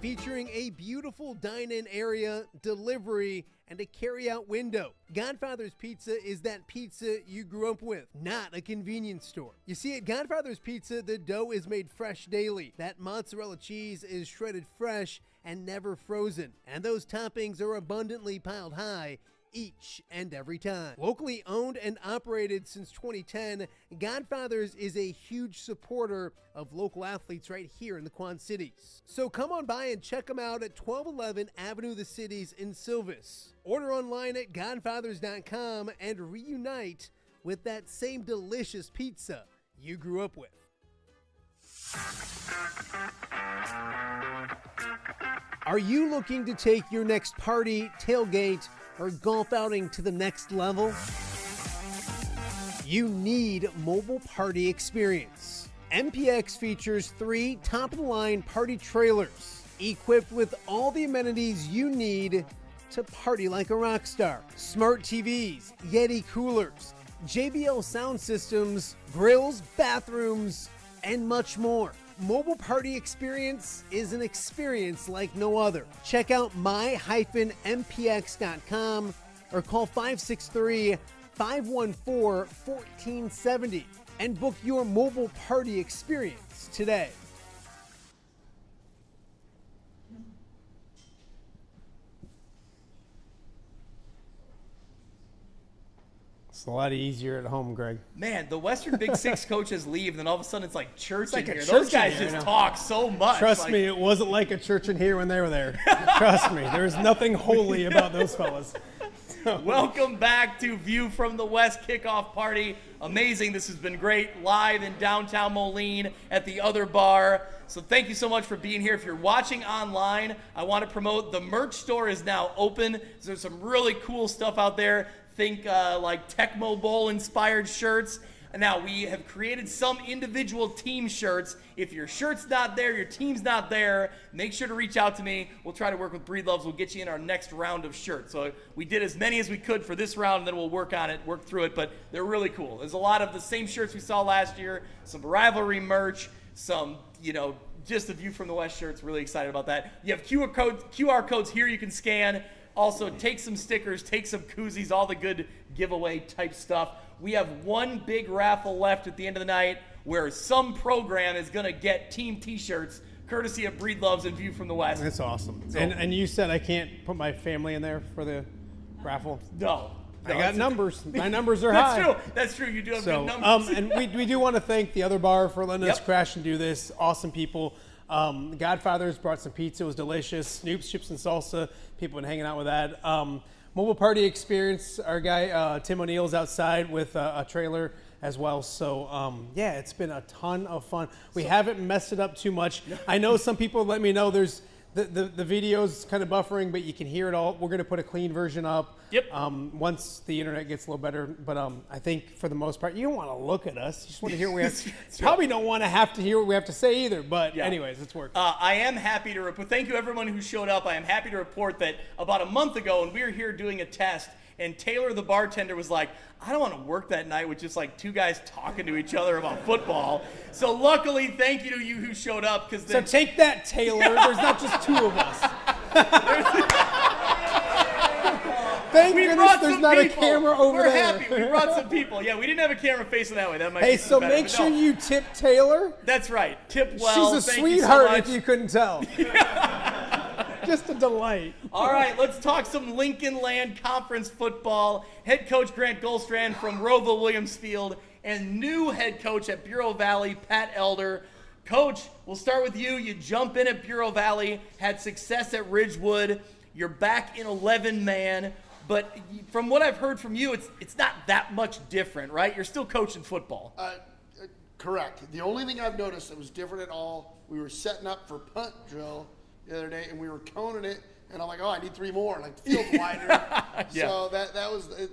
Featuring a beautiful dine-in area, delivery, and a carry-out window. Godfather's Pizza is that pizza you grew up with, not a convenience store. You see, at Godfather's Pizza, the dough is made fresh daily. That mozzarella cheese is shredded fresh and never frozen. And those toppings are abundantly piled high each and every time. Locally owned and operated since 2010, Godfather's is a huge supporter of local athletes right here in the Quad Cities. So come on by and check them out at 1211 Avenue of the Cities in Silvis. Order online at godfathers.com and reunite with that same delicious pizza you grew up with. Are you looking to take your next party, tailgate, or golf outing to the next level? You need Mobile Party Experience. MPX features 3 top-of-the-line party trailers equipped with all the amenities you need to party like a rock star. Smart TVs, Yeti coolers, JBL sound systems, grills, bathrooms, and much more. Mobile Party Experience is an experience like no other. Check out my-mpx.com or call 563-514-1470 and book your Mobile Party Experience today. It's a lot easier at home, Greg. Man, the Western Big Six coaches leave, and then all of a sudden it's like church like in a here. church Those in guys here, just I know. talk so much. Trust me, it wasn't like a church in here when they were there. Trust me, there was nothing holy about those fellas. Welcome back to View from the West kickoff party. Amazing. This has been great live in downtown Moline at the other bar. So thank you so much for being here. If you're watching online, I want to promote the merch store is now open. There's some really cool stuff out there. Think like Tecmo Bowl inspired shirts. And now we have created some individual team shirts. If your shirt's not there, your team's not there, make sure to reach out to me. We'll try to work with Breed Loves. We'll get you in our next round of shirts. So we did as many as we could for this round, and then we'll work on it, work through it. But they're really cool. There's a lot of the same shirts we saw last year, some rivalry merch, some, just the View from the West shirts. Really excited about that. You have QR codes here you can scan. Also, take some stickers, take some koozies, all the good giveaway type stuff. We have one big raffle left at the end of the night where some program is going to get team t-shirts courtesy of Breed Loves and View from the West. That's awesome. So, and you said I can't put my family in there for the raffle? No. I got numbers. My numbers are high. That's true. You do have good numbers. And we do want to thank the other bar for letting us crash and do this. Awesome people. Godfather's brought some pizza. It was delicious. Snoop's Chips and Salsa. People have been hanging out with that. Mobile Party Experience. Our guy Tim O'Neill's outside with a trailer as well. So, it's been a ton of fun. We haven't messed it up too much. I know some people let me know there's the video's kind of buffering, but you can hear it all. We're going to put a clean version up. Yep. Once the internet gets a little better, but I think for the most part, you don't want to look at us. You just want to hear what we have. Probably don't want to have to hear what we have to say either. But anyways, it's working. I am happy to report. Thank you everyone who showed up. I am happy to report that about a month ago, when we were here doing a test, and Taylor, the bartender, was like, I don't want to work that night with just like two guys talking to each other about football. So luckily, thank you to you who showed up. So take that, Taylor. There's not just two of us. Thank goodness there's not a camera over there. We're happy. We brought some people. Yeah, we didn't have a camera facing that way. That might Hey, be so better, make sure you tip Taylor. That's right. Tip well. She's a Thank you so sweetheart much. if you couldn't tell. Just a delight. All right, let's talk some Lincoln Land Conference football. Head coach Grant Goldstrand from Roval Williams Field and new head coach at Bureau Valley, Pat Elder. Coach, we'll start with you. You jump in at Bureau Valley, had success at Ridgewood. You're back in 11-man. But from what I've heard from you, it's not that much different, right? You're still coaching football. Correct. The only thing I've noticed that was different at all, we were setting up for punt drill the other day, and we were coning it, and I'm like, I need 3 more. Like, the field's wider. So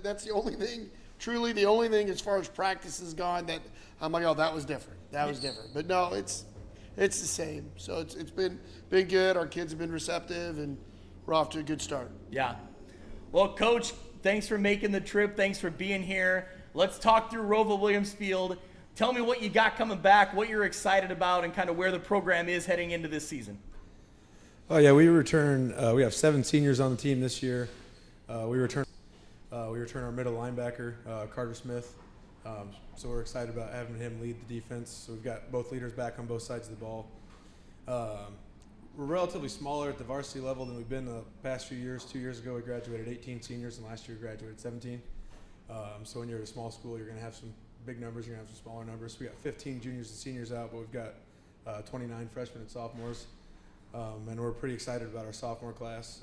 that's the only thing, truly the only thing as far as practice has gone that I'm like, that was different. That was different. But no, it's the same. So it's been good. Our kids have been receptive, and we're off to a good start. Yeah. Well, Coach, thanks for making the trip. Thanks for being here. Let's talk through Roval Williams Field. Tell me what you got coming back, what you're excited about, and kind of where the program is heading into this season. Oh, yeah, we return. We have 7 seniors on the team this year. We return our middle linebacker, Carter Smith. So we're excited about having him lead the defense. So we've got both leaders back on both sides of the ball. We're relatively smaller at the varsity level than we've been the past few years. 2 years ago, we graduated 18 seniors, and last year we graduated 17. So when you're at a small school, you're going to have some big numbers, you're going to have some smaller numbers. We got 15 juniors and seniors out, but we've got 29 freshmen and sophomores. And we're pretty excited about our sophomore class.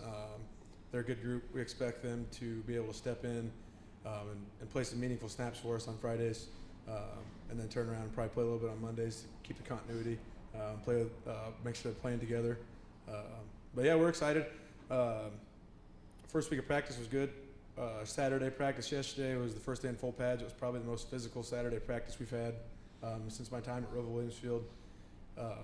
They're a good group. We expect them to be able to step in and play some meaningful snaps for us on Fridays, and then turn around and probably play a little bit on Mondays to keep the continuity, make sure they're playing together. But yeah, we're excited. First week of practice was good. Saturday practice yesterday was the first day in full pads. It was probably the most physical Saturday practice we've had since my time at Roval Williams Field.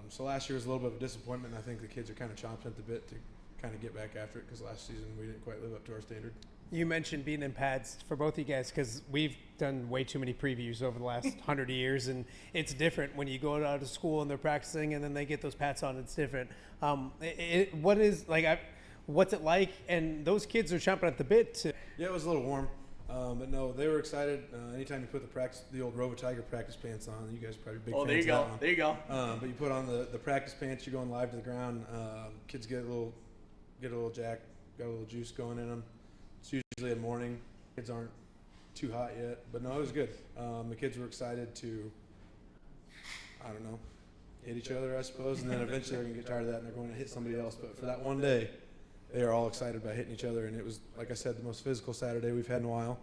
So last year was a little bit of a disappointment. I think the kids are kind of chomping at the bit to kind of get back after it because last season we didn't quite live up to our standard. You mentioned being in pads for both of you guys because we've done way too many previews over the last 100 years, and it's different when you go out of school and they're practicing and then they get those pads on. It's different. What's it like? And those kids are chomping at the bit. Yeah, it was a little warm, but no, they were excited. Anytime you put the old Rover Tiger practice pants on, you guys are probably big fans. There you go. There you go. But you put on the practice pants, you're going live to the ground. Kids get a little jack, got a little juice going in them. It's usually in the morning. Kids aren't too hot yet, but no, it was good. The kids were excited to, I don't know, hit each other, I suppose, and then eventually they're going to get tired of that and they're going to hit somebody else. But for that one day, they are all excited about hitting each other, and it was, like I said, the most physical Saturday we've had in a while.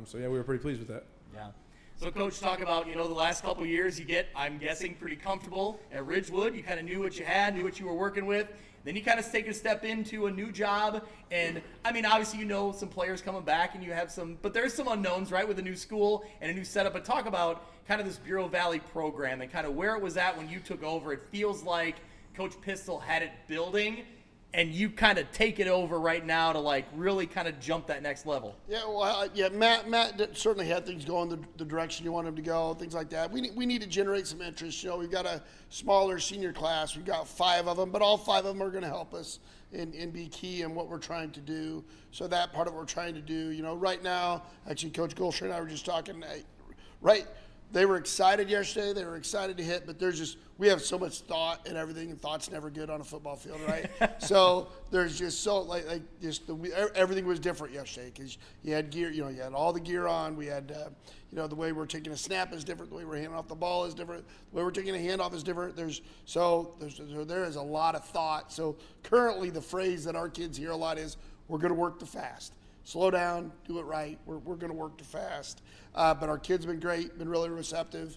So yeah, we were pretty pleased with that. Yeah. So Coach, talk about, the last couple of years you get, I'm guessing, pretty comfortable at Ridgewood. You kind of knew what you had, knew what you were working with. Then you kind of take a step into a new job. And, I mean, obviously some players coming back and you have some – but there's some unknowns, right, with a new school and a new setup. But talk about kind of this Bureau Valley program and kind of where it was at when you took over. It feels like Coach Pistol had it building, and you kind of take it over right now to really kind of jump that next level. Yeah, well, Matt certainly had things going the direction you want him to go, things like that. We need to generate some interest. We've got a smaller senior class. We've got 5 of them, but all 5 of them are going to help us and be key in what we're trying to do. So that part of what we're trying to do, right now, actually Coach Golsher and I were just talking, right. They were excited yesterday. They were excited to hit, but we have so much thought and everything, and thought's never good on a football field, right? So there's just everything was different yesterday because you had gear, you had all the gear on. We had, the way we're taking a snap is different. The way we're handing off the ball is different. The way we're taking a handoff is different. There is a lot of thought. So currently the phrase that our kids hear a lot is, we're going to work the fast. Slow down, do it right. We're going to work too fast. But our kids have been great, been really receptive,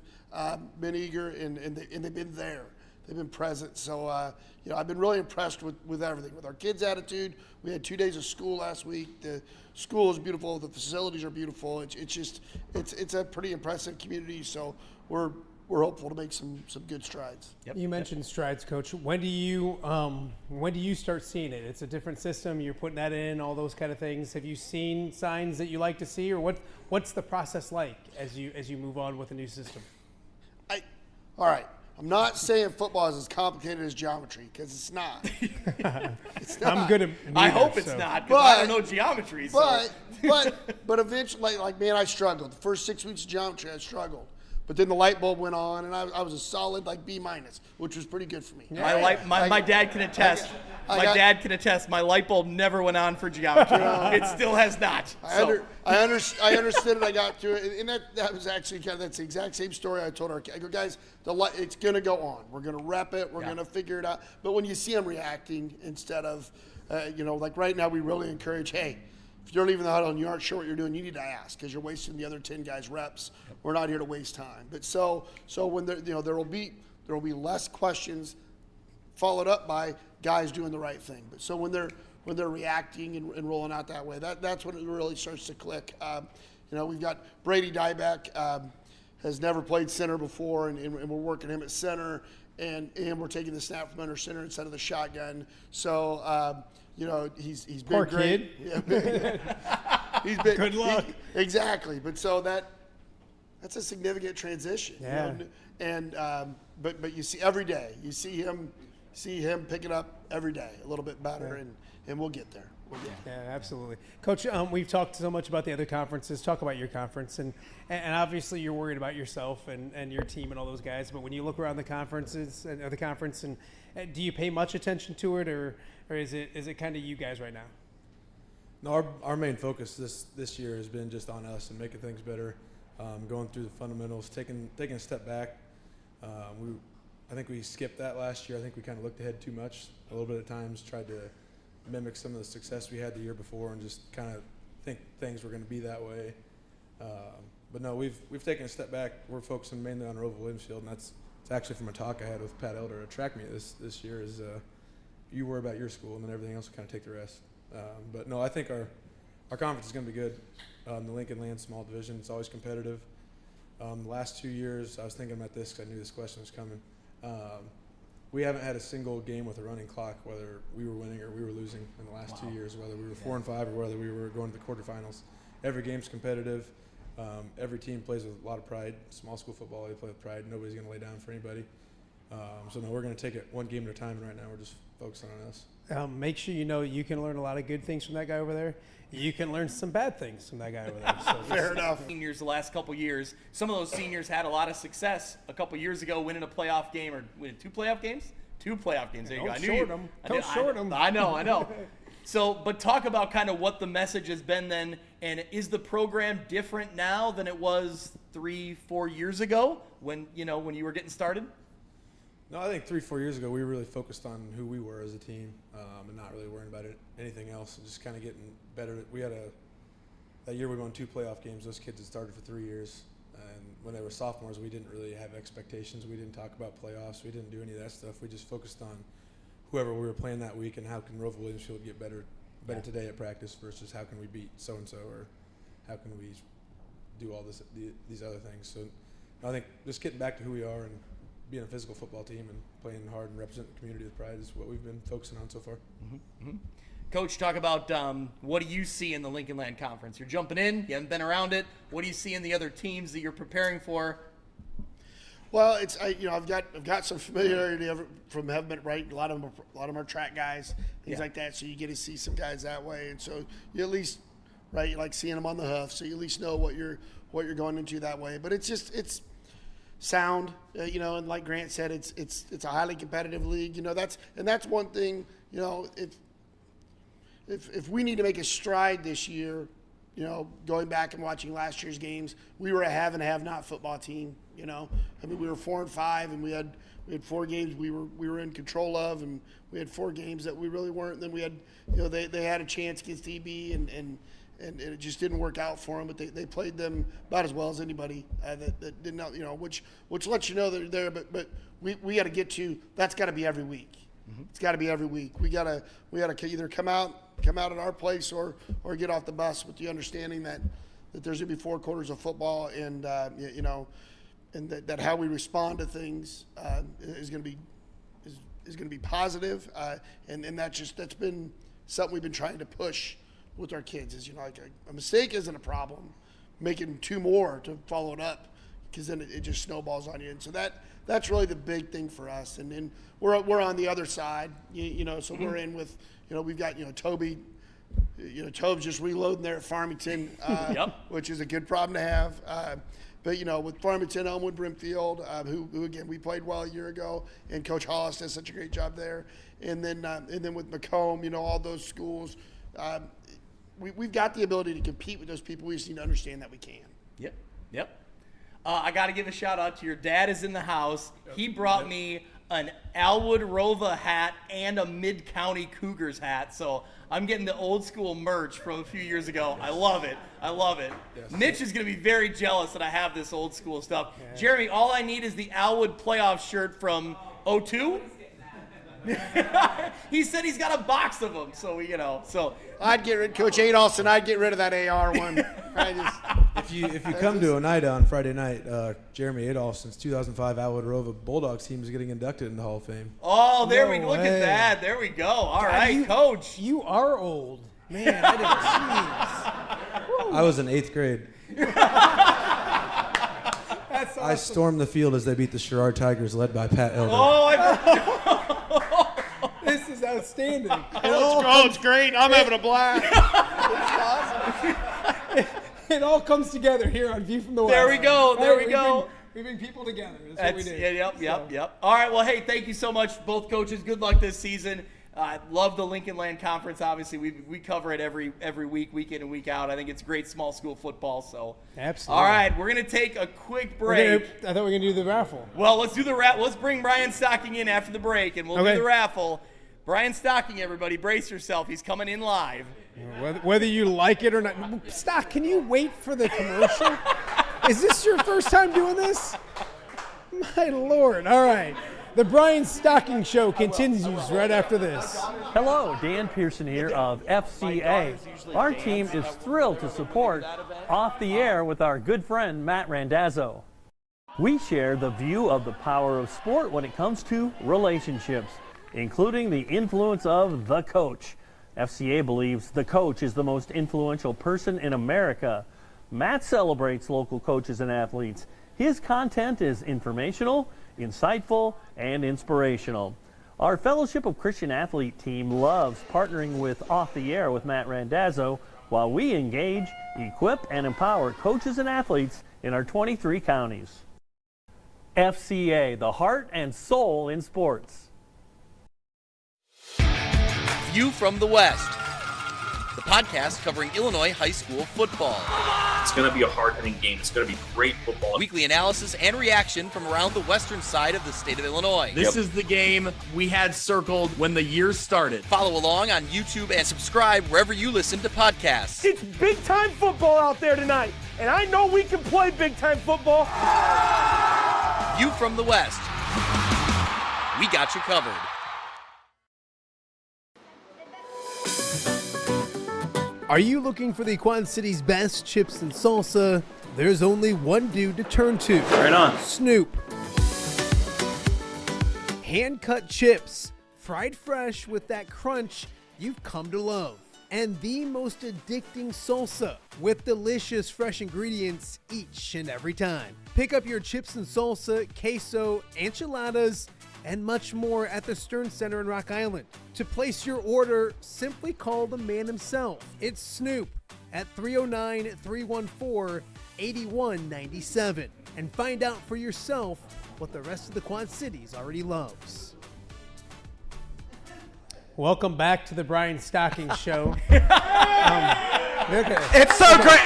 been eager, and they've been there. They've been present. So, I've been really impressed with everything. With our kids' attitude, we had 2 days of school last week. The school is beautiful. The facilities are beautiful. It's a pretty impressive community. So we're hopeful to make some good strides. Yep. You mentioned strides, Coach. When do you start seeing it? It's a different system. You're putting that in, all those kind of things. Have you seen signs that you like to see, or what's the process like as you move on with a new system? All right. I'm not saying football is as complicated as geometry because it's not. It's not. I'm good at neither, I hope it's not because I don't know geometry. But eventually, I struggled. The first 6 weeks of geometry, I struggled. But then the light bulb went on, and I was a solid B-, which was pretty good for me. Yeah. My dad can attest. Dad can attest. My light bulb never went on for geometry. It still has not. I understood it. I got through it, and that was actually that's the exact same story I told our kids. I go, guys, it's gonna go on. We're gonna rep it. We're gonna figure it out. But when you see them reacting instead of, right now, we really encourage, hey. If you're leaving the huddle and you aren't sure what you're doing, you need to ask because you're wasting the other 10 guys' reps. We're not here to waste time. But so when there will be less questions followed up by guys doing the right thing. But so when they're reacting and rolling out that way, that's when it really starts to click. We've got Brady Diebeck, has never played center before, and we're working him at center, and we're taking the snap from under center instead of the shotgun. So. He's been poor great. Kid. He's been good luck. Exactly, but so that's a significant transition. Yeah. But you see every day, you see him picking up every day a little bit better, and we'll get there. Yeah, absolutely. Coach, we've talked so much about the other conferences. Talk about your conference. And obviously you're worried about yourself and your team and all those guys. But when you look around the conferences and the conference, and do you pay much attention to it, or is it kind of you guys right now? No, our main focus this year has been just on us and making things better, going through the fundamentals, taking a step back. I think we skipped that last year. I think we kind of looked ahead too much a little bit at times, tried to mimic some of the success we had the year before and just kind of think things were going to be that way. But no, we've taken a step back. We're focusing mainly on Roval Williamsfield, and it's actually from a talk I had with Pat Elder at track meet this year is you worry about your school and then everything else will kind of take the rest. But no, I think our conference is going to be good. The Lincoln Land Small Division, it's always competitive. The last 2 years, I was thinking about this because I knew this question was coming. We haven't had a single game with a running clock, whether we were winning or we were losing in the last 2 years, whether we were 4-5 or whether we were going to the quarterfinals. Every game's competitive. Every team plays with a lot of pride. Small school football, they play with pride. Nobody's going to lay down for anybody. So no, we're going to take it one game at a time, and right now we're just focusing on us. Make sure you know you can learn a lot of good things from that guy over there. You can learn some bad things from that guy over there. So Fair enough. Seniors the last couple years, some of those seniors had a lot of success a couple years ago, winning a playoff game or winning 2 playoff games. 2 playoff games. There you go. Don't short them. I know. So, but talk about kind of what the message has been then, and is the program different now than it was 3-4 years ago when you were getting started? No, I think 3-4 years ago we were really focused on who we were as a team and not really worrying about anything else and just kind of getting better. We had that year we won 2 playoff games. Those kids had started for 3 years, and when they were sophomores, we didn't really have expectations. We didn't talk about playoffs. We didn't do any of that stuff. We just focused on whoever we were playing that week and how can Roval Williamsfield get better today at practice versus how can we beat so and so or how can we do all these other things. So I think just getting back to who we are and being a physical football team and playing hard and representing the community with pride is what we've been focusing on so far. Mm-hmm. Coach, talk about what do you see in the Lincoln Land Conference? You're jumping in. You haven't been around it. What do you see in the other teams that you're preparing for? Well, I've got some familiarity from having been right. A lot of them are track guys, things like that. So you get to see some guys that way, and so you at least you like seeing them on the hoof. So you at least know what you're going into that way. But it's sound, and like Grant said, it's a highly competitive league. That's one thing. If we need to make a stride this year, going back and watching last year's games, we were a have and have not football team. We were 4-5, and we had 4 games we were in control of, and we had 4 games that we really weren't. And then we had, they had a chance against EB, and it just didn't work out for them. But they played them about as well as anybody that didn't know, which lets you know that they're there. But we got to get to that's got to be every week. Mm-hmm. It's got to be every week. We gotta either come out at our place or get off the bus with the understanding that there's gonna be 4 quarters of football, and and that how we respond to things is gonna be positive, and that's been something we've been trying to push with our kids. Is a mistake isn't a problem, making 2 more to follow it up, because then it just snowballs on you. And so that's really the big thing for us. And then we're on the other side, so we're in with, we've got, Toby, Toby's just reloading there at Farmington, which is a good problem to have. But, with Farmington, Elmwood, Brimfield, who again, we played well a year ago, and Coach Hollis does such a great job there. And then with Macomb, all those schools, we've got the ability to compete with those people. We just need to understand that we can. Yep. I got to give a shout out to your dad is in the house. He brought me an Alwood Rova hat and a Mid-County Cougars hat. So I'm getting the old school merch from a few years ago. I love it. Yes. Mitch is going to be very jealous that I have this old school stuff. Yeah. Jeremy, all I need is the Alwood playoff shirt from 02. He said he's got a box of them, so So I'd get rid, Coach Adolphson. I'd get rid of that AR one. If you come to Oneida on Friday night, Jeremy Adolphson's 2005 Alwood Rova Bulldogs team is getting inducted into the Hall of Fame. Oh, there we look at that. There we go. All right, Coach. You are old, man. I was in 8th grade. That's awesome. I stormed the field as they beat the Sherrard Tigers, led by Pat Elder. Oh, This is outstanding. It's great. I'm having a blast. It all comes together here on View from the West. There we go. There we go. We bring people together. That's what we do. Yep. All right. Well, hey, thank you so much, both coaches. Good luck this season. I love the Lincoln Land Conference. Obviously, we cover it every week, week in and week out. I think it's great small school football. So absolutely. All right, we're gonna take a quick break. I thought we were gonna do the raffle. Well, let's do the raffle. Let's bring Brian Stocking in after the break, and we'll do the raffle. Brian Stocking, everybody, brace yourself. He's coming in live. Whether you like it or not. Stock, can you wait for the commercial? Is this your first time doing this? My Lord. All right. The Brian Stocking Show continues right after this. Hello, Dan Pearson here of FCA. Our team is thrilled to support Off the Air with our good friend Matt Randazzo. We share the view of the power of sport when it comes to relationships, including the influence of the coach. FCA believes the coach is the most influential person in America. Matt celebrates local coaches and athletes. His content is informational, insightful, and inspirational. Our Fellowship of Christian Athlete team loves partnering with Off the Air with Matt Randazzo while we engage, equip, and empower coaches and athletes in our 23 counties. FCA, the heart and soul in sports. View from the West, the podcast covering Illinois high school football. It's going to be a hard-hitting game. It's going to be great football. Weekly analysis and reaction from around the western side of the state of Illinois. This is the game we had circled when the year started. Follow along on YouTube and subscribe wherever you listen to podcasts. It's big-time football out there tonight, and I know we can play big-time football. View from the West. We got you covered. Are you looking for the Quad City's best chips and salsa? There's only one dude to turn to. Right on. Snoop. Hand-cut chips, fried fresh with that crunch you've come to love. And the most addicting salsa with delicious fresh ingredients each and every time. Pick up your chips and salsa, queso, enchiladas, and much more at the Stern Center in Rock Island. To place your order, simply call the man himself. It's Snoop at 309-314-8197 and find out for yourself what the rest of the Quad Cities already loves. Welcome back to the Brian Stocking Show. It's so great.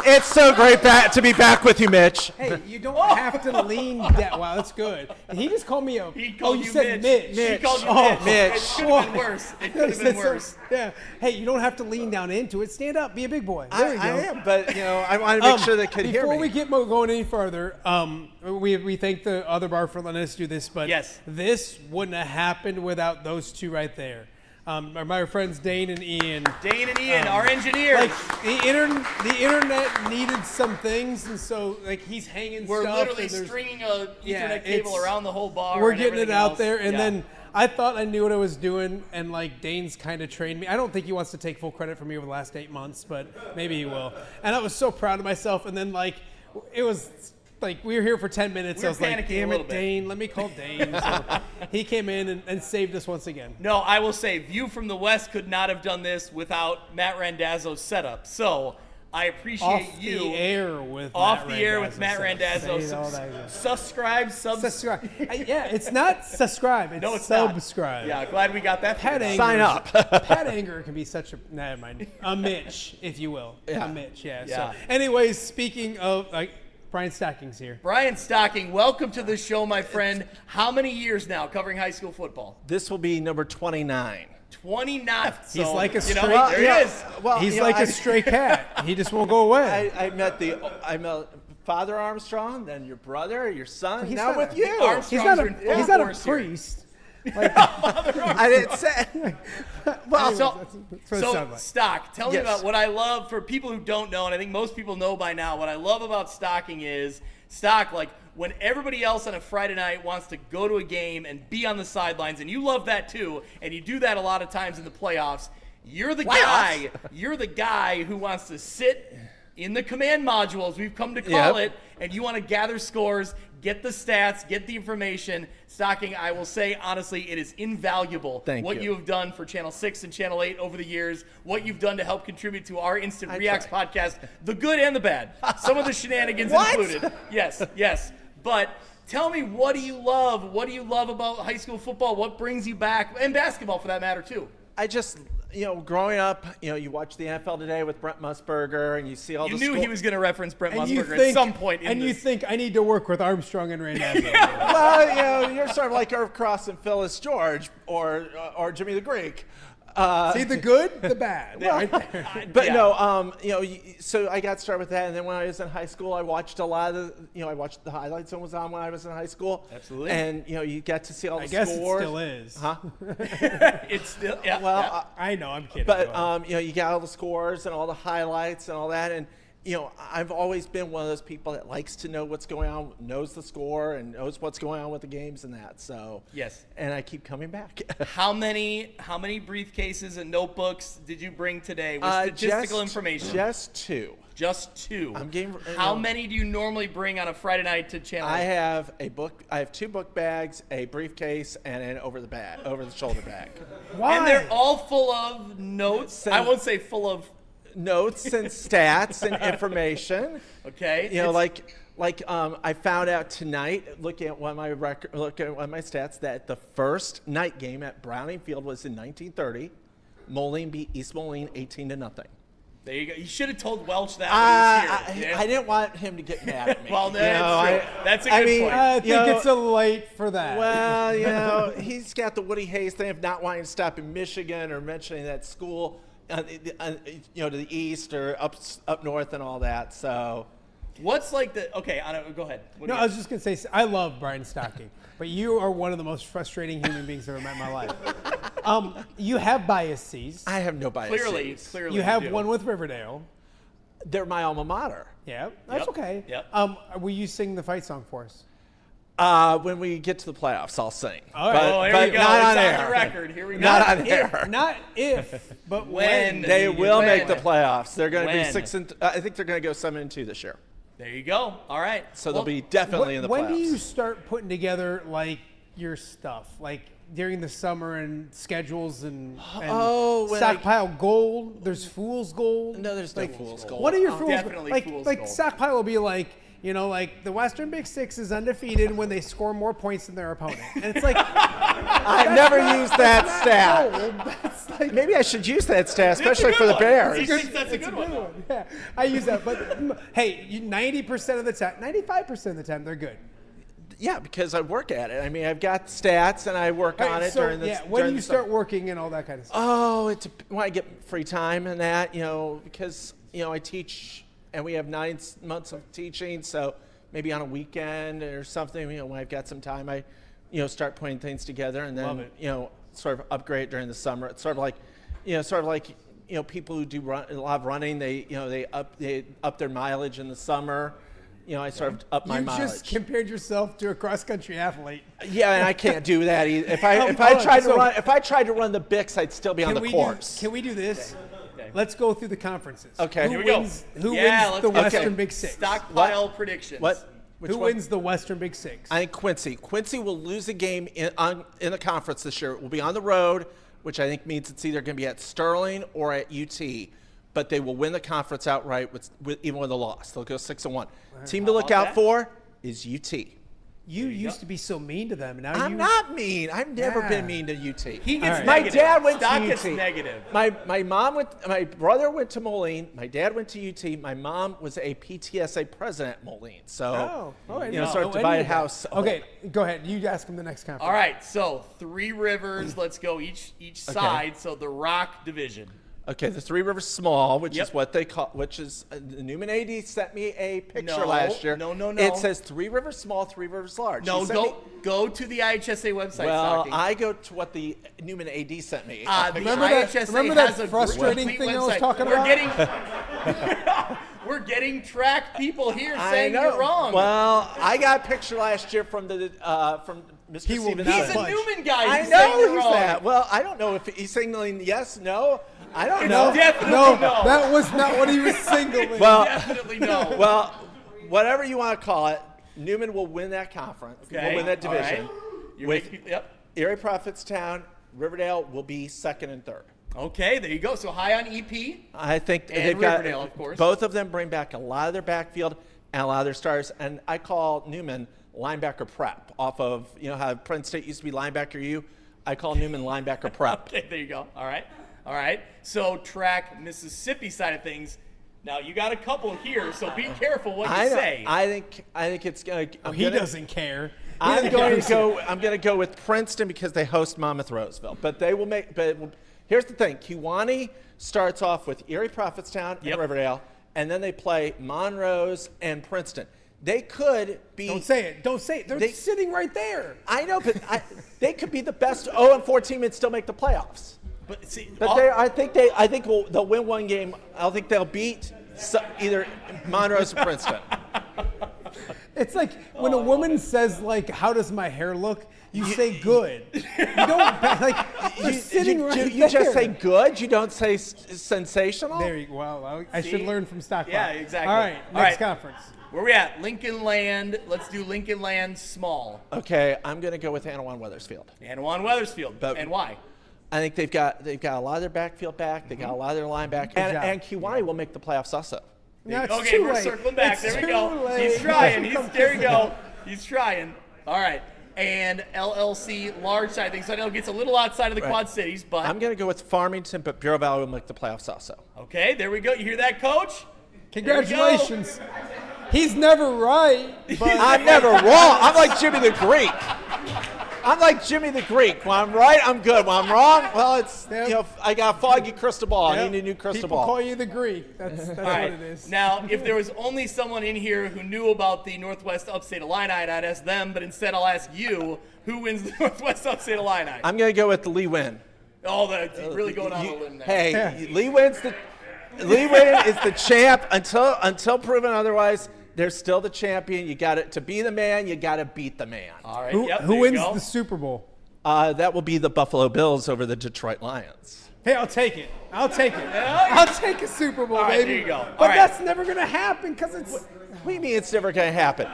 It's so great to be back with you, Mitch. Hey, you don't have to lean that. Wow, that's good. He just called me a. He called you you said Mitch. Mitch. He called you Mitch. Mitch. It could have been worse. It could have been worse. Yeah. Hey, you don't have to lean down into it. Stand up. Be a big boy. There you go. I am, but I want to make sure they could hear me. Before we get going any further, we thank the other bar for letting us do this, but this wouldn't have happened without those two right there. My friends Dane and Ian. Our engineers. Like the internet needed some things, and so like he's hanging We're stuff. literally stringing a Ethernet cable around the whole bar. We're and getting it everything out there, and then I thought I knew what I was doing, and like Dane's kind of trained me. I don't think he wants to take full credit for me over the last 8 months, but maybe he will. And I was so proud of myself, and then like it was. Like, we were here for 10 minutes. I was like, damn it, Dane. Let me call Dane. So he came in and saved us once again. No, I will say, View from the West could not have done this without Matt Randazzo's setup. So I appreciate Off you. the air with Matt Randazzo. Subscribe. Yeah, it's not subscribe. It's subscribe. Not. Yeah, glad we got that. Sign up. Pat Anger can be such a, never mind, a Mitch, if you will. Yeah. A Mitch, yeah. So, anyways, speaking of, like, Brian Stocking's here. Brian Stocking, welcome to the show, my friend. How many years now covering high school football? This will be number 29. 29. He's like a stray. There he is. Well, he's like a stray cat. He just won't go away. I met Father Armstrong, then your brother, your son. He's now not with you. He's not a priest. Like, I didn't say. Well, so Stock, tell me about what I love for people who don't know, and I think most people know by now. What I love about Stocking is like when everybody else on a Friday night wants to go to a game and be on the sidelines, and you love that too, and you do that a lot of times in the playoffs. You're the guy. You're the guy who wants to sit in the command module, as we've come to call it, and you want to gather scores, get the stats, get the information. Stocking, I will say, honestly, it is invaluable what you have done for Channel 6 and Channel 8 over the years, what you've done to help contribute to our Instant Reacts podcast, the good and the bad, some of the shenanigans included. Yes. But tell me, what do you love? What do you love about high school football? What brings you back? And basketball, for that matter, too. I just, growing up, you watch the NFL Today with Brent Musburger, and you see all the You knew he was going to reference Brent Musburger at some point. You think I need to work with Armstrong and Randazzo. Well, you're sort of like Irv Cross and Phyllis George, or Jimmy the Greek. See the good, the bad. Well, right there. But so I got started with that, and then when I was in high school, I watched a lot of I watched the highlights that was on when I was in high school. Absolutely. And you get to see all the scores. I guess it still is. Huh? It's still, yeah. Well, I know, I'm kidding. But you got all the scores and all the highlights and all that, and I've always been one of those people that likes to know what's going on, knows the score, and knows what's going on with the games and that. So yes, and I keep coming back. How many briefcases and notebooks did you bring today with statistical information? Just two. Just two. I'm getting. How many do you normally bring on a Friday night to Channel 8? I have two book bags, a briefcase, and an over the shoulder bag. Why? And they're all full of notes. I won't say full of notes and stats and information. Okay. I found out tonight, looking at one of my stats, that the first night game at Browning Field was in 1930. Moline beat East Moline 18-0. There you go. You should have told Welch that when he was here. I didn't want him to get mad at me. Well, that's a good point. I think it's a late for that. Well, he's got the Woody Hayes thing of not wanting to stop in Michigan or mentioning that school, to the east or up north and all that. So, what's like the go ahead. I was just gonna say I love Brian Stocking, but you are one of the most frustrating human beings I've ever met in my life. You have biases. I have no biases. Clearly, you have one with Riverdale. They're my alma mater. Yeah, that's okay. Yep. Will you sing the fight song for us? When we get to the playoffs, I'll sing. All right. Here we go. Not it's on the record. Here we go. Not on air. Not if, but when. They will make the playoffs. They're going to be 6 I think they're going to go 7-2 this year. There you go. All right. So they'll be definitely in the playoffs. When do you start putting together your stuff, like during the summer and schedules and stockpile gold? There's fool's gold. No, there's no fool's gold. What are your fool's definitely gold? fool's Like gold. stockpile will be like. The Western Big Six is undefeated when they score more points than their opponent. And it's like... I've never used that stat. Maybe I should use that stat, especially for the Bears. He thinks that's a good one. Yeah, I use that. But, hey, 90% of the time, 95% of the time, they're good. Yeah, because I work at it. I mean, I've got stats, and I work on it during the Yeah, when do you start working and all that kind of stuff? Oh, when I get free time and that, because, I teach... And we have 9 months of teaching, so maybe on a weekend or something, when I've got some time, I, start putting things together, and then, sort of upgrade during the summer. It's sort of like, people who do a lot of running, they up their mileage in the summer. I sort of up my mileage. You just compared yourself to a cross-country athlete. Yeah, and I can't do that either. If I tried to run the Bix, I'd still be on the course. Can we do this? Let's go through the conferences. Okay. Here we go. Who wins the Western Big Six? Stockpile predictions. Who wins the Western Big Six? I think Quincy. Quincy will lose a game in the conference this year. It will be on the road, which I think means it's either going to be at Sterling or at UT. But they will win the conference outright even with a loss. They'll go 6-1. Team to look out for is UT. You used to be so mean to them. Now I'm not mean. I've never been mean to UT. He gets My negative. dad went Stock to gets UT. negative. My brother went to Moline. My dad went to UT. My mom was a PTSA president at Moline. So, sort of divided house. Okay, go ahead. You ask him the next conference. All right, so 3 Rivers. Let's go each side. So the Rock Division. Okay, the Three Rivers Small, which is what they call, the Newman AD sent me a picture last year. No. It says 3 Rivers Small, 3 Rivers Large. No, go to the IHSA website. Well, Stocking. I go to what the Newman AD sent me. Remember that frustrating thing I was talking about? We're getting track people here saying I know. you're wrong. Well, I got a picture last year from Mr. He will Stevenson. not He's a budge. Newman guy. I He's saying know you're he's wrong. that. Well, I don't know if he's signaling yes, no. I don't It's know. definitely No, no. that was not what he was signaling. Well, Definitely no. Well, whatever you want to call it, Newman will win that conference. Okay, Will win that all division. right. You're With yep. Erie Prophetstown, Riverdale will be second and third. Okay, there you go. So high on EP. I think And they've got Riverdale, of course. both of them bring back a lot of their backfield and a lot of their stars. And I call Newman linebacker prep off of, how Penn State used to be linebacker U. I call Newman linebacker prep. Okay, there you go. All right. So track Mississippi side of things. Now you got a couple here, so be careful what you say. I think it's gonna. He doesn't care. I'm going to go with Princeton because they host Monmouth Roseville. But they will make. But here's the thing: Kewanee starts off with Erie Prophetstown and Riverdale, and then they play Monrose and Princeton. They could be. Don't say it. Don't say it. They're sitting right there. I know, but they could be the best 0-4 team and still make the playoffs. But see, I think they'll win one game. I don't think they'll beat either Monrose or Princeton. It's like when a woman says, like, how does my hair look? You say good. You don't, like, you're sitting right there. You just say good? You don't say sensational? There you go. Well, I should learn from Stockpile. Yeah, exactly. All right, next conference. Where we at? Lincoln Land. Let's do Lincoln Land small. Okay, I'm going to go with Anawan Wethersfield. Anawan Wethersfield. And why? I think they've got a lot of their backfield back. They got a lot of their linebackers. And Kewanee will make the playoffs also. No, it's okay, too we're late. circling back. It's there we too go. late. He's trying. There we go. He's trying. All right. And LLC large side things. So I know it gets a little outside of the Quad Cities, but I'm going to go with Farmington, but Bureau Valley will make the playoffs also. Okay, there we go. You hear that, Coach? Congratulations. He's never right. But I'm never wrong. I'm like Jimmy the Greek. When I'm right, I'm good. When I'm wrong, well, it's I got a foggy crystal ball. I need a new crystal People ball. call you the Greek. That's All what right. it is. Now, if there was only someone in here who knew about the Northwest Upstate Illini, I'd ask them, but instead I'll ask you, who wins the Northwest Upstate Illini? I'm going to go with Lee Wynn. Oh, that's really going on a limb there. Hey, Lee Wynn is the champ until proven otherwise. They're still the champion. You got to be the man. You got to beat the man. All right. Who wins the Super Bowl? That will be the Buffalo Bills over the Detroit Lions. Hey, I'll take it. I'll take a Super Bowl, All right, baby. there you go. But All right. that's never going to happen because it's. What do you mean it's never going to happen?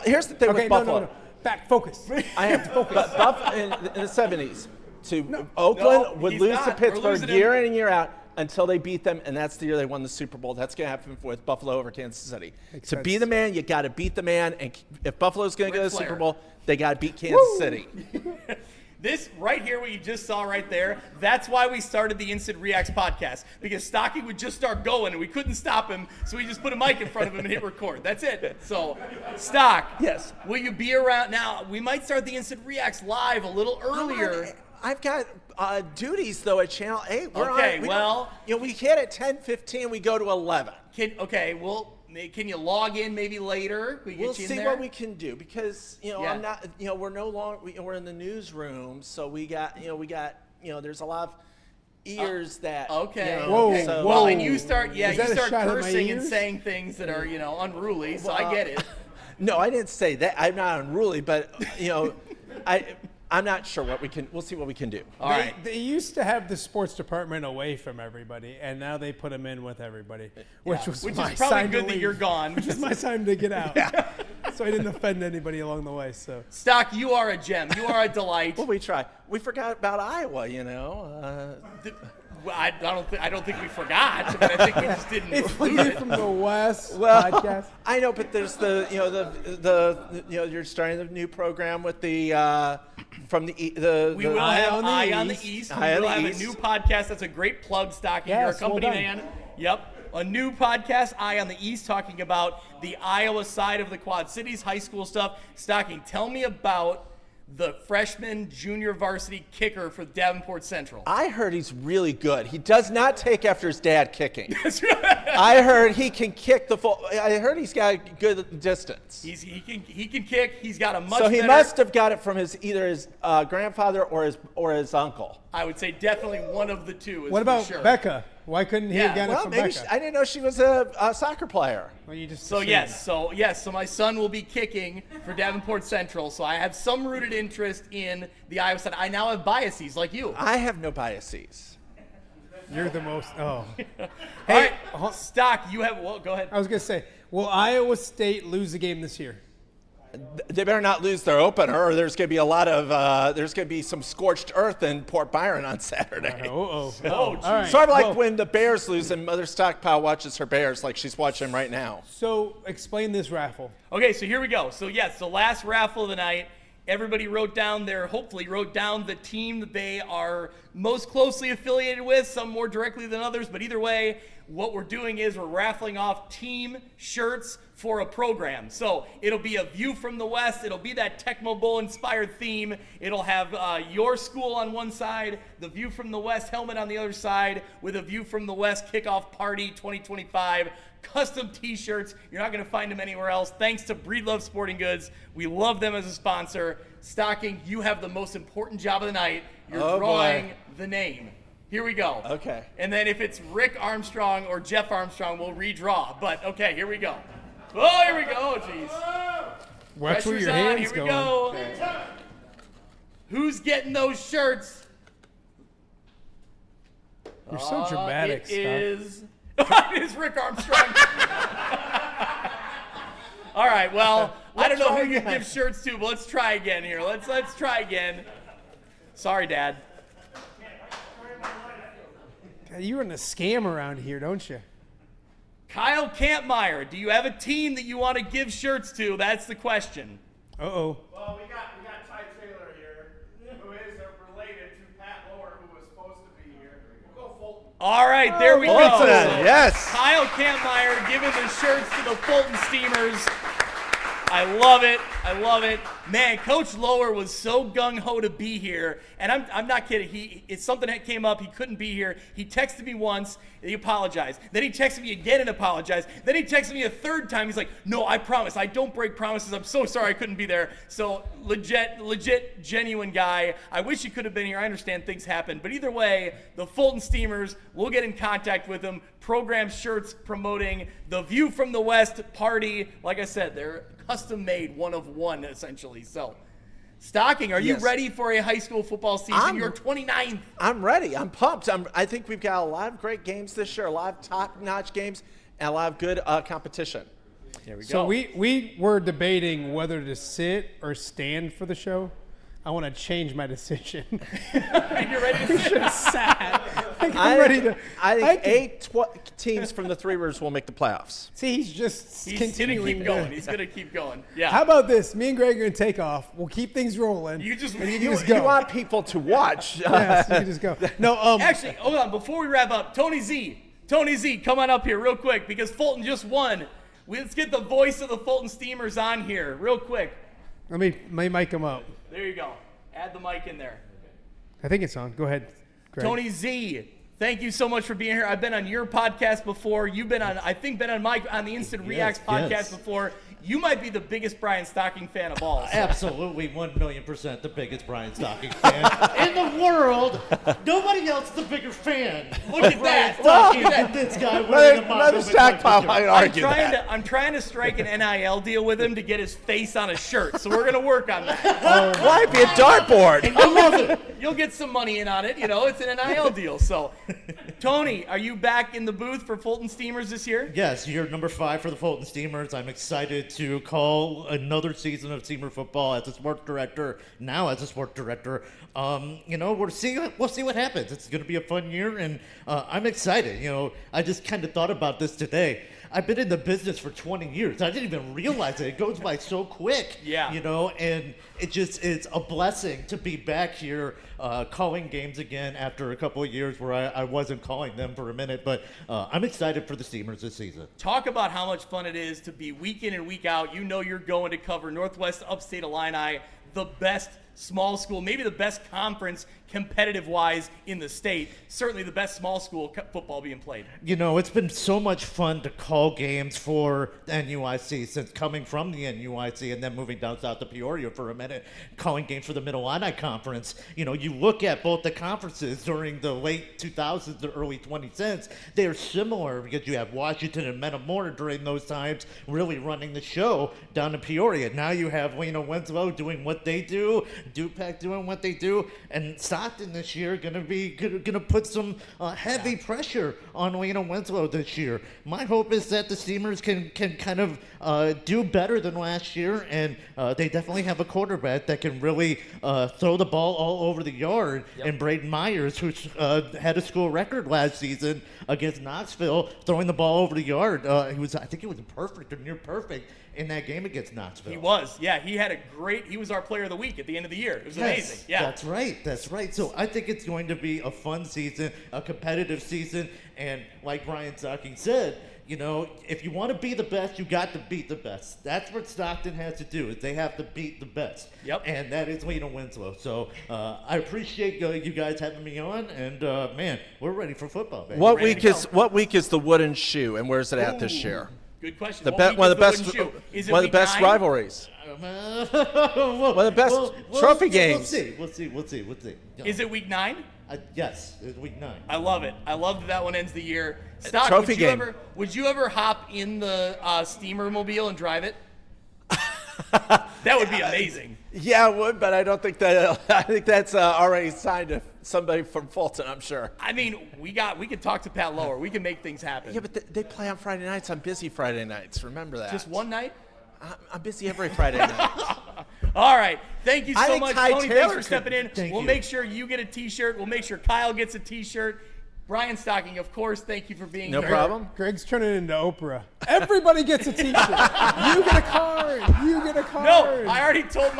Here's the thing with Buffalo. No. Back, focus. I have to focus. In the 70s, Oakland would lose to Pittsburgh year in and year out until they beat them, and that's the year they won the Super Bowl. That's going to happen with Buffalo over Kansas City. To be the man, you got to beat the man, and if Buffalo's going to go to the Super Bowl, they got to beat Kansas City. This right here, what you just saw right there, that's why we started the Instant Reacts podcast, because Stocky would just start going, and we couldn't stop him, so we just put a mic in front of him and hit record. That's it. So, Stock, yes, will you be around? Now, we might start the Instant Reacts live a little earlier. I've got duties, though, at Channel 8. We hit at 10:15, we go to 11. Can you log in maybe later? We'll see what we can do because I'm not. We're no longer. We're in the newsroom, so we got. There's a lot of ears that. Okay. Whoa. Well, and you start. Yeah, Is you that a start shot at my cursing and ears? saying things that are unruly. So I get it. No, I didn't say that. I'm not unruly, but I'm not sure what we can. We'll see what we can do. All right. They used to have the sports department away from everybody, and now they put them in with everybody, which is probably sign good to that leave. you're gone. Which is my time to get out. So I didn't offend anybody along the way. So Stock, you are a gem. You are a delight. Well, we try. We forgot about Iowa. I don't think we forgot, but I think we just didn't. It's include it. from the West podcast. I know, but there's you're starting the new program with the from the We will have Eye on the East. We will have a new podcast. That's a great plug, Stocky. You're a company man. Yep. A new podcast, Eye on the East, talking about the Iowa side of the Quad Cities, high school stuff. Stocking, tell me about the freshman junior varsity kicker for Davenport Central. I heard he's really good. He does not take after his dad kicking. That's right. I heard he can kick the full. I heard he's got a good distance. He can kick. He's got a much. So he better, must have got it from either his grandfather or his uncle. I would say definitely one of the two. What about for sure. Becca? Why couldn't he have gotten it from maybe Becca? I didn't know she was a soccer player. Well, you just So assumed. yes, so my son will be kicking for Davenport Central. So I have some rooted interest in the Iowa side. I now have biases like you. I have no biases. You're the most. Oh. Hey, all right, Stock, you have. Well, go ahead. I was gonna say, will Iowa State lose a game this year? They better not lose their opener, or there's going to be a lot of there's going to be some scorched earth in Port Byron on Saturday. All right. Sort of like when the Bears lose and Mother Stockpile watches her Bears like she's watching right now. So explain this raffle. Okay, so here we go. So yes, the last raffle of the night. Everybody hopefully wrote down the team that they are most closely affiliated with, some more directly than others. But either way, what we're doing is we're raffling off team shirts for a program. So it'll be a view from the West. It'll be that Tecmo Bowl inspired theme. It'll have your school on one side, the View from the West helmet on the other side, with a View from the West kickoff party 2025. Custom t-shirts. You're not going to find them anywhere else. Thanks to Breedlove Sporting Goods. We love them as a sponsor. Stocking, you have the most important job of the night. You're drawing the name. Here we go. Okay. And then if it's Rick Armstrong or Jeff Armstrong, we'll redraw. But okay, here we go. Oh, here we go. Jeez. Watch where Pressure's your on. hands Here we going. go. Okay. Who's getting those shirts? You're so dramatic, It Scott. is. It is Rick Armstrong. All right. Well, I don't know who you give shirts to, but let's try again here. Let's try again. Sorry, Dad. God, you run a scam around here, don't you? Kyle Kampmeyer, do you have a team that you want to give shirts to? That's the question. Uh-oh. Well, we got Ty Taylor here, who is related to Pat Lower, who was supposed to be here. We'll go Fulton. All right, there we go. Fulton, yes. Kyle Kampmeyer giving the shirts to the Fulton Steamers. I love it. I love it. Man, Coach Lower was so gung-ho to be here. And I'm not kidding. It's something that came up. He couldn't be here. He texted me once. He apologized. Then he texted me again and apologized. Then he texted me a third time. He's like, no, I promise. I don't break promises. I'm so sorry I couldn't be there. So legit, genuine guy. I wish he could have been here. I understand things happen. But either way, the Fulton Steamers, we'll get in contact with him. Program shirts promoting the View from the West party. Like I said, they're custom made, one of one, essentially. So, Stocking, are you ready for a high school football season? You're 29th. I'm ready. I'm pumped. I think we've got a lot of great games this year, a lot of top-notch games, and a lot of good competition. There we go. So we were debating whether to sit or stand for the show. I want to change my decision. You're ready to We should have sat. I'm ready to. I think 8 teams from the Three Rivers will make the playoffs. See, he's just He's continuing going to keep going. He's going to keep going. Yeah. How about this? Me and Greg are going to take off. We'll keep things rolling. You just go. You want people to watch. Yes, you can just go. No, Actually, hold on. Before we wrap up, Tony Z, come on up here real quick because Fulton just won. Let's get the voice of the Fulton Steamers on here real quick. Let me mic him up. There you go. Add the mic in there. I think it's on. Go ahead, Greg. Tony Z, thank you so much for being here. I've been on your podcast before. You've been on, I think, on the Instant Reacts podcast before. You might be the biggest Brian Stocking fan of all. So. Absolutely, 1,000,000% the biggest Brian Stocking fan in the world. Nobody else the bigger fan. Look at that. Stocking than this guy wearing a Another Stockpile might argue that. I'm trying to strike an NIL deal with him to get his face on a shirt. So we're going to work on that. Why be a dartboard? I love it. You'll get some money in on it. You know, it's an NIL deal. So, Tony, are you back in the booth for Fulton Steamers this year? Yes, year number 5 for the Fulton Steamers. I'm excited to call another season of Steamer football as a sports director. Now as a sports director, we'll see what happens. It's going to be a fun year, and I'm excited. I just kind of thought about this today. I've been in the business for 20 years. I didn't even realize it. It goes by so quick. Yeah. And it's a blessing to be back here calling games again after a couple of years where I wasn't calling them for a minute. But I'm excited for the Steamers this season. Talk about how much fun it is to be week in and week out. You know you're going to cover Northwest Upstate Illini, the best small school, maybe the best conference competitive-wise in the state. Certainly the best small school football being played. You know, it's been so much fun to call games for NUIC since coming from the NUIC and then moving down south to Peoria for a minute, calling games for the Middle-Illini Conference. You know, you look at both the conferences during the late 2000s to early 2010s, they're similar because you have Washington and Metamora during those times really running the show down in Peoria. Now you have Winslow doing what they do, Dupac doing what they do, and Stockton this year gonna put some heavy pressure on Winslow this year. My hope is that the Steamers can kind of do better than last year, and they definitely have a quarterback that can really throw the ball all over the yard. Yep. And Braden Myers, who had a school record last season against Knoxville, throwing the ball over the yard. I think he was perfect or near perfect in that game against Knoxville. He was, yeah. He was our player of the week at the end of the year. It was amazing. Yeah. That's right. So I think it's going to be a fun season, a competitive season, and like Brian Stocking said, you know, if you want to be the best, you got to beat the best. That's what Stockton has to do, is they have to beat the best. Yep. And that is Winslow. So I appreciate you guys having me on, and man, we're ready for football, baby. What week is the wooden shoe, and where's it at this year? Good question. One of the best rivalries. One of the best trophy games. We'll see. Is it week 9? Yes, it's week 9. I love it. I love that one ends the year. Stock, Trophy game. Would you ever hop in the steamer mobile and drive it? That would be amazing. Yeah, I would, but I don't think that. I think that's already signed to somebody from Fulton, I'm sure. I mean, we could talk to Pat Lower. We can make things happen. Yeah, but they play on Friday nights. I'm busy Friday nights. Remember that. Just one night? I'm busy every Friday night. All right. Thank you so much, Ty Tony. Taylor Thanks for stepping in. We'll you. make sure you get a T-shirt. We'll make sure Kyle gets a T-shirt. Brian Stocking, of course, thank you for being here. No problem. Greg's turning into Oprah. Everybody gets a T-shirt. You get a card. You get a card. No, I already told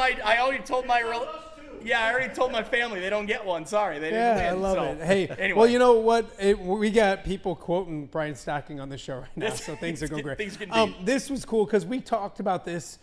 my family they don't get one. Sorry, they didn't win. I love it. Hey, anyway. well, you know what? We got people quoting Brian Stocking on the show right now, so things are going great. Things can be. This was cool because we talked about this,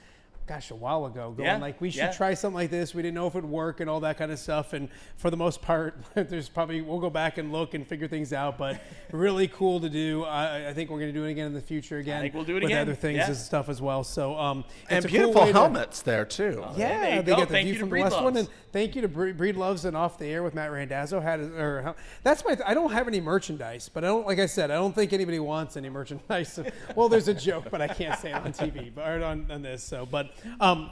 a while ago, going we should try something like this. We didn't know if it would work and all that kind of stuff. And for the most part, we'll go back and look and figure things out. But really cool to do. I think we're going to do it again in the future again. I think we'll do it with again. other things and stuff as well. So and it's a beautiful cool way helmets there too. Yeah, they got the Thank view you from to the West Breedloves. one, and thank you to Breed Loves and Off the Air with Matt Randazzo. I don't have any merchandise, but I don't think anybody wants any merchandise. Well, there's a joke, but I can't say it on TV, or on this. So, but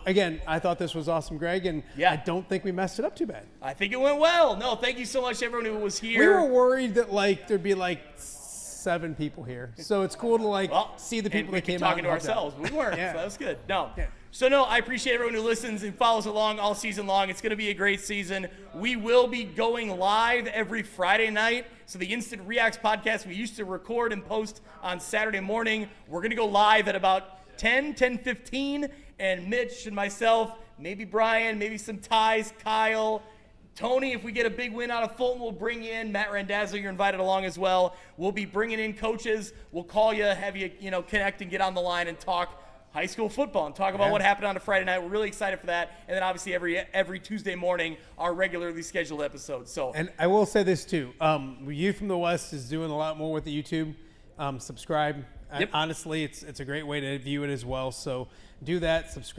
again, I thought this was awesome, Greg, and I don't think we messed it up too bad. I think it went well. No, thank you so much, everyone who was here. We were worried that there'd be 7 people here, so it's cool to see the people that came out talking to ourselves. We weren't, Yeah. so that was good. No. Yeah. So no, I appreciate everyone who listens and follows along all season long. It's going to be a great season. We will be going live every Friday night. So the Instant Reacts podcast we used to record and post on Saturday morning, we're going to go live at about 10:15, and Mitch and myself, maybe Brian, maybe some ties, Kyle, Tony, if we get a big win out of Fulton, we'll bring you in. Matt Randazzo, you're invited along as well. We'll be bringing in coaches. We'll call you, have you, connect and get on the line and talk high school football and talk about what happened on a Friday night. We're really excited for that. And then obviously every Tuesday morning, our regularly scheduled episodes. So, and I will say this too. Youth from the West is doing a lot more with the YouTube. Subscribe. Yep. Honestly, it's a great way to view it as well. So do that. Subscribe.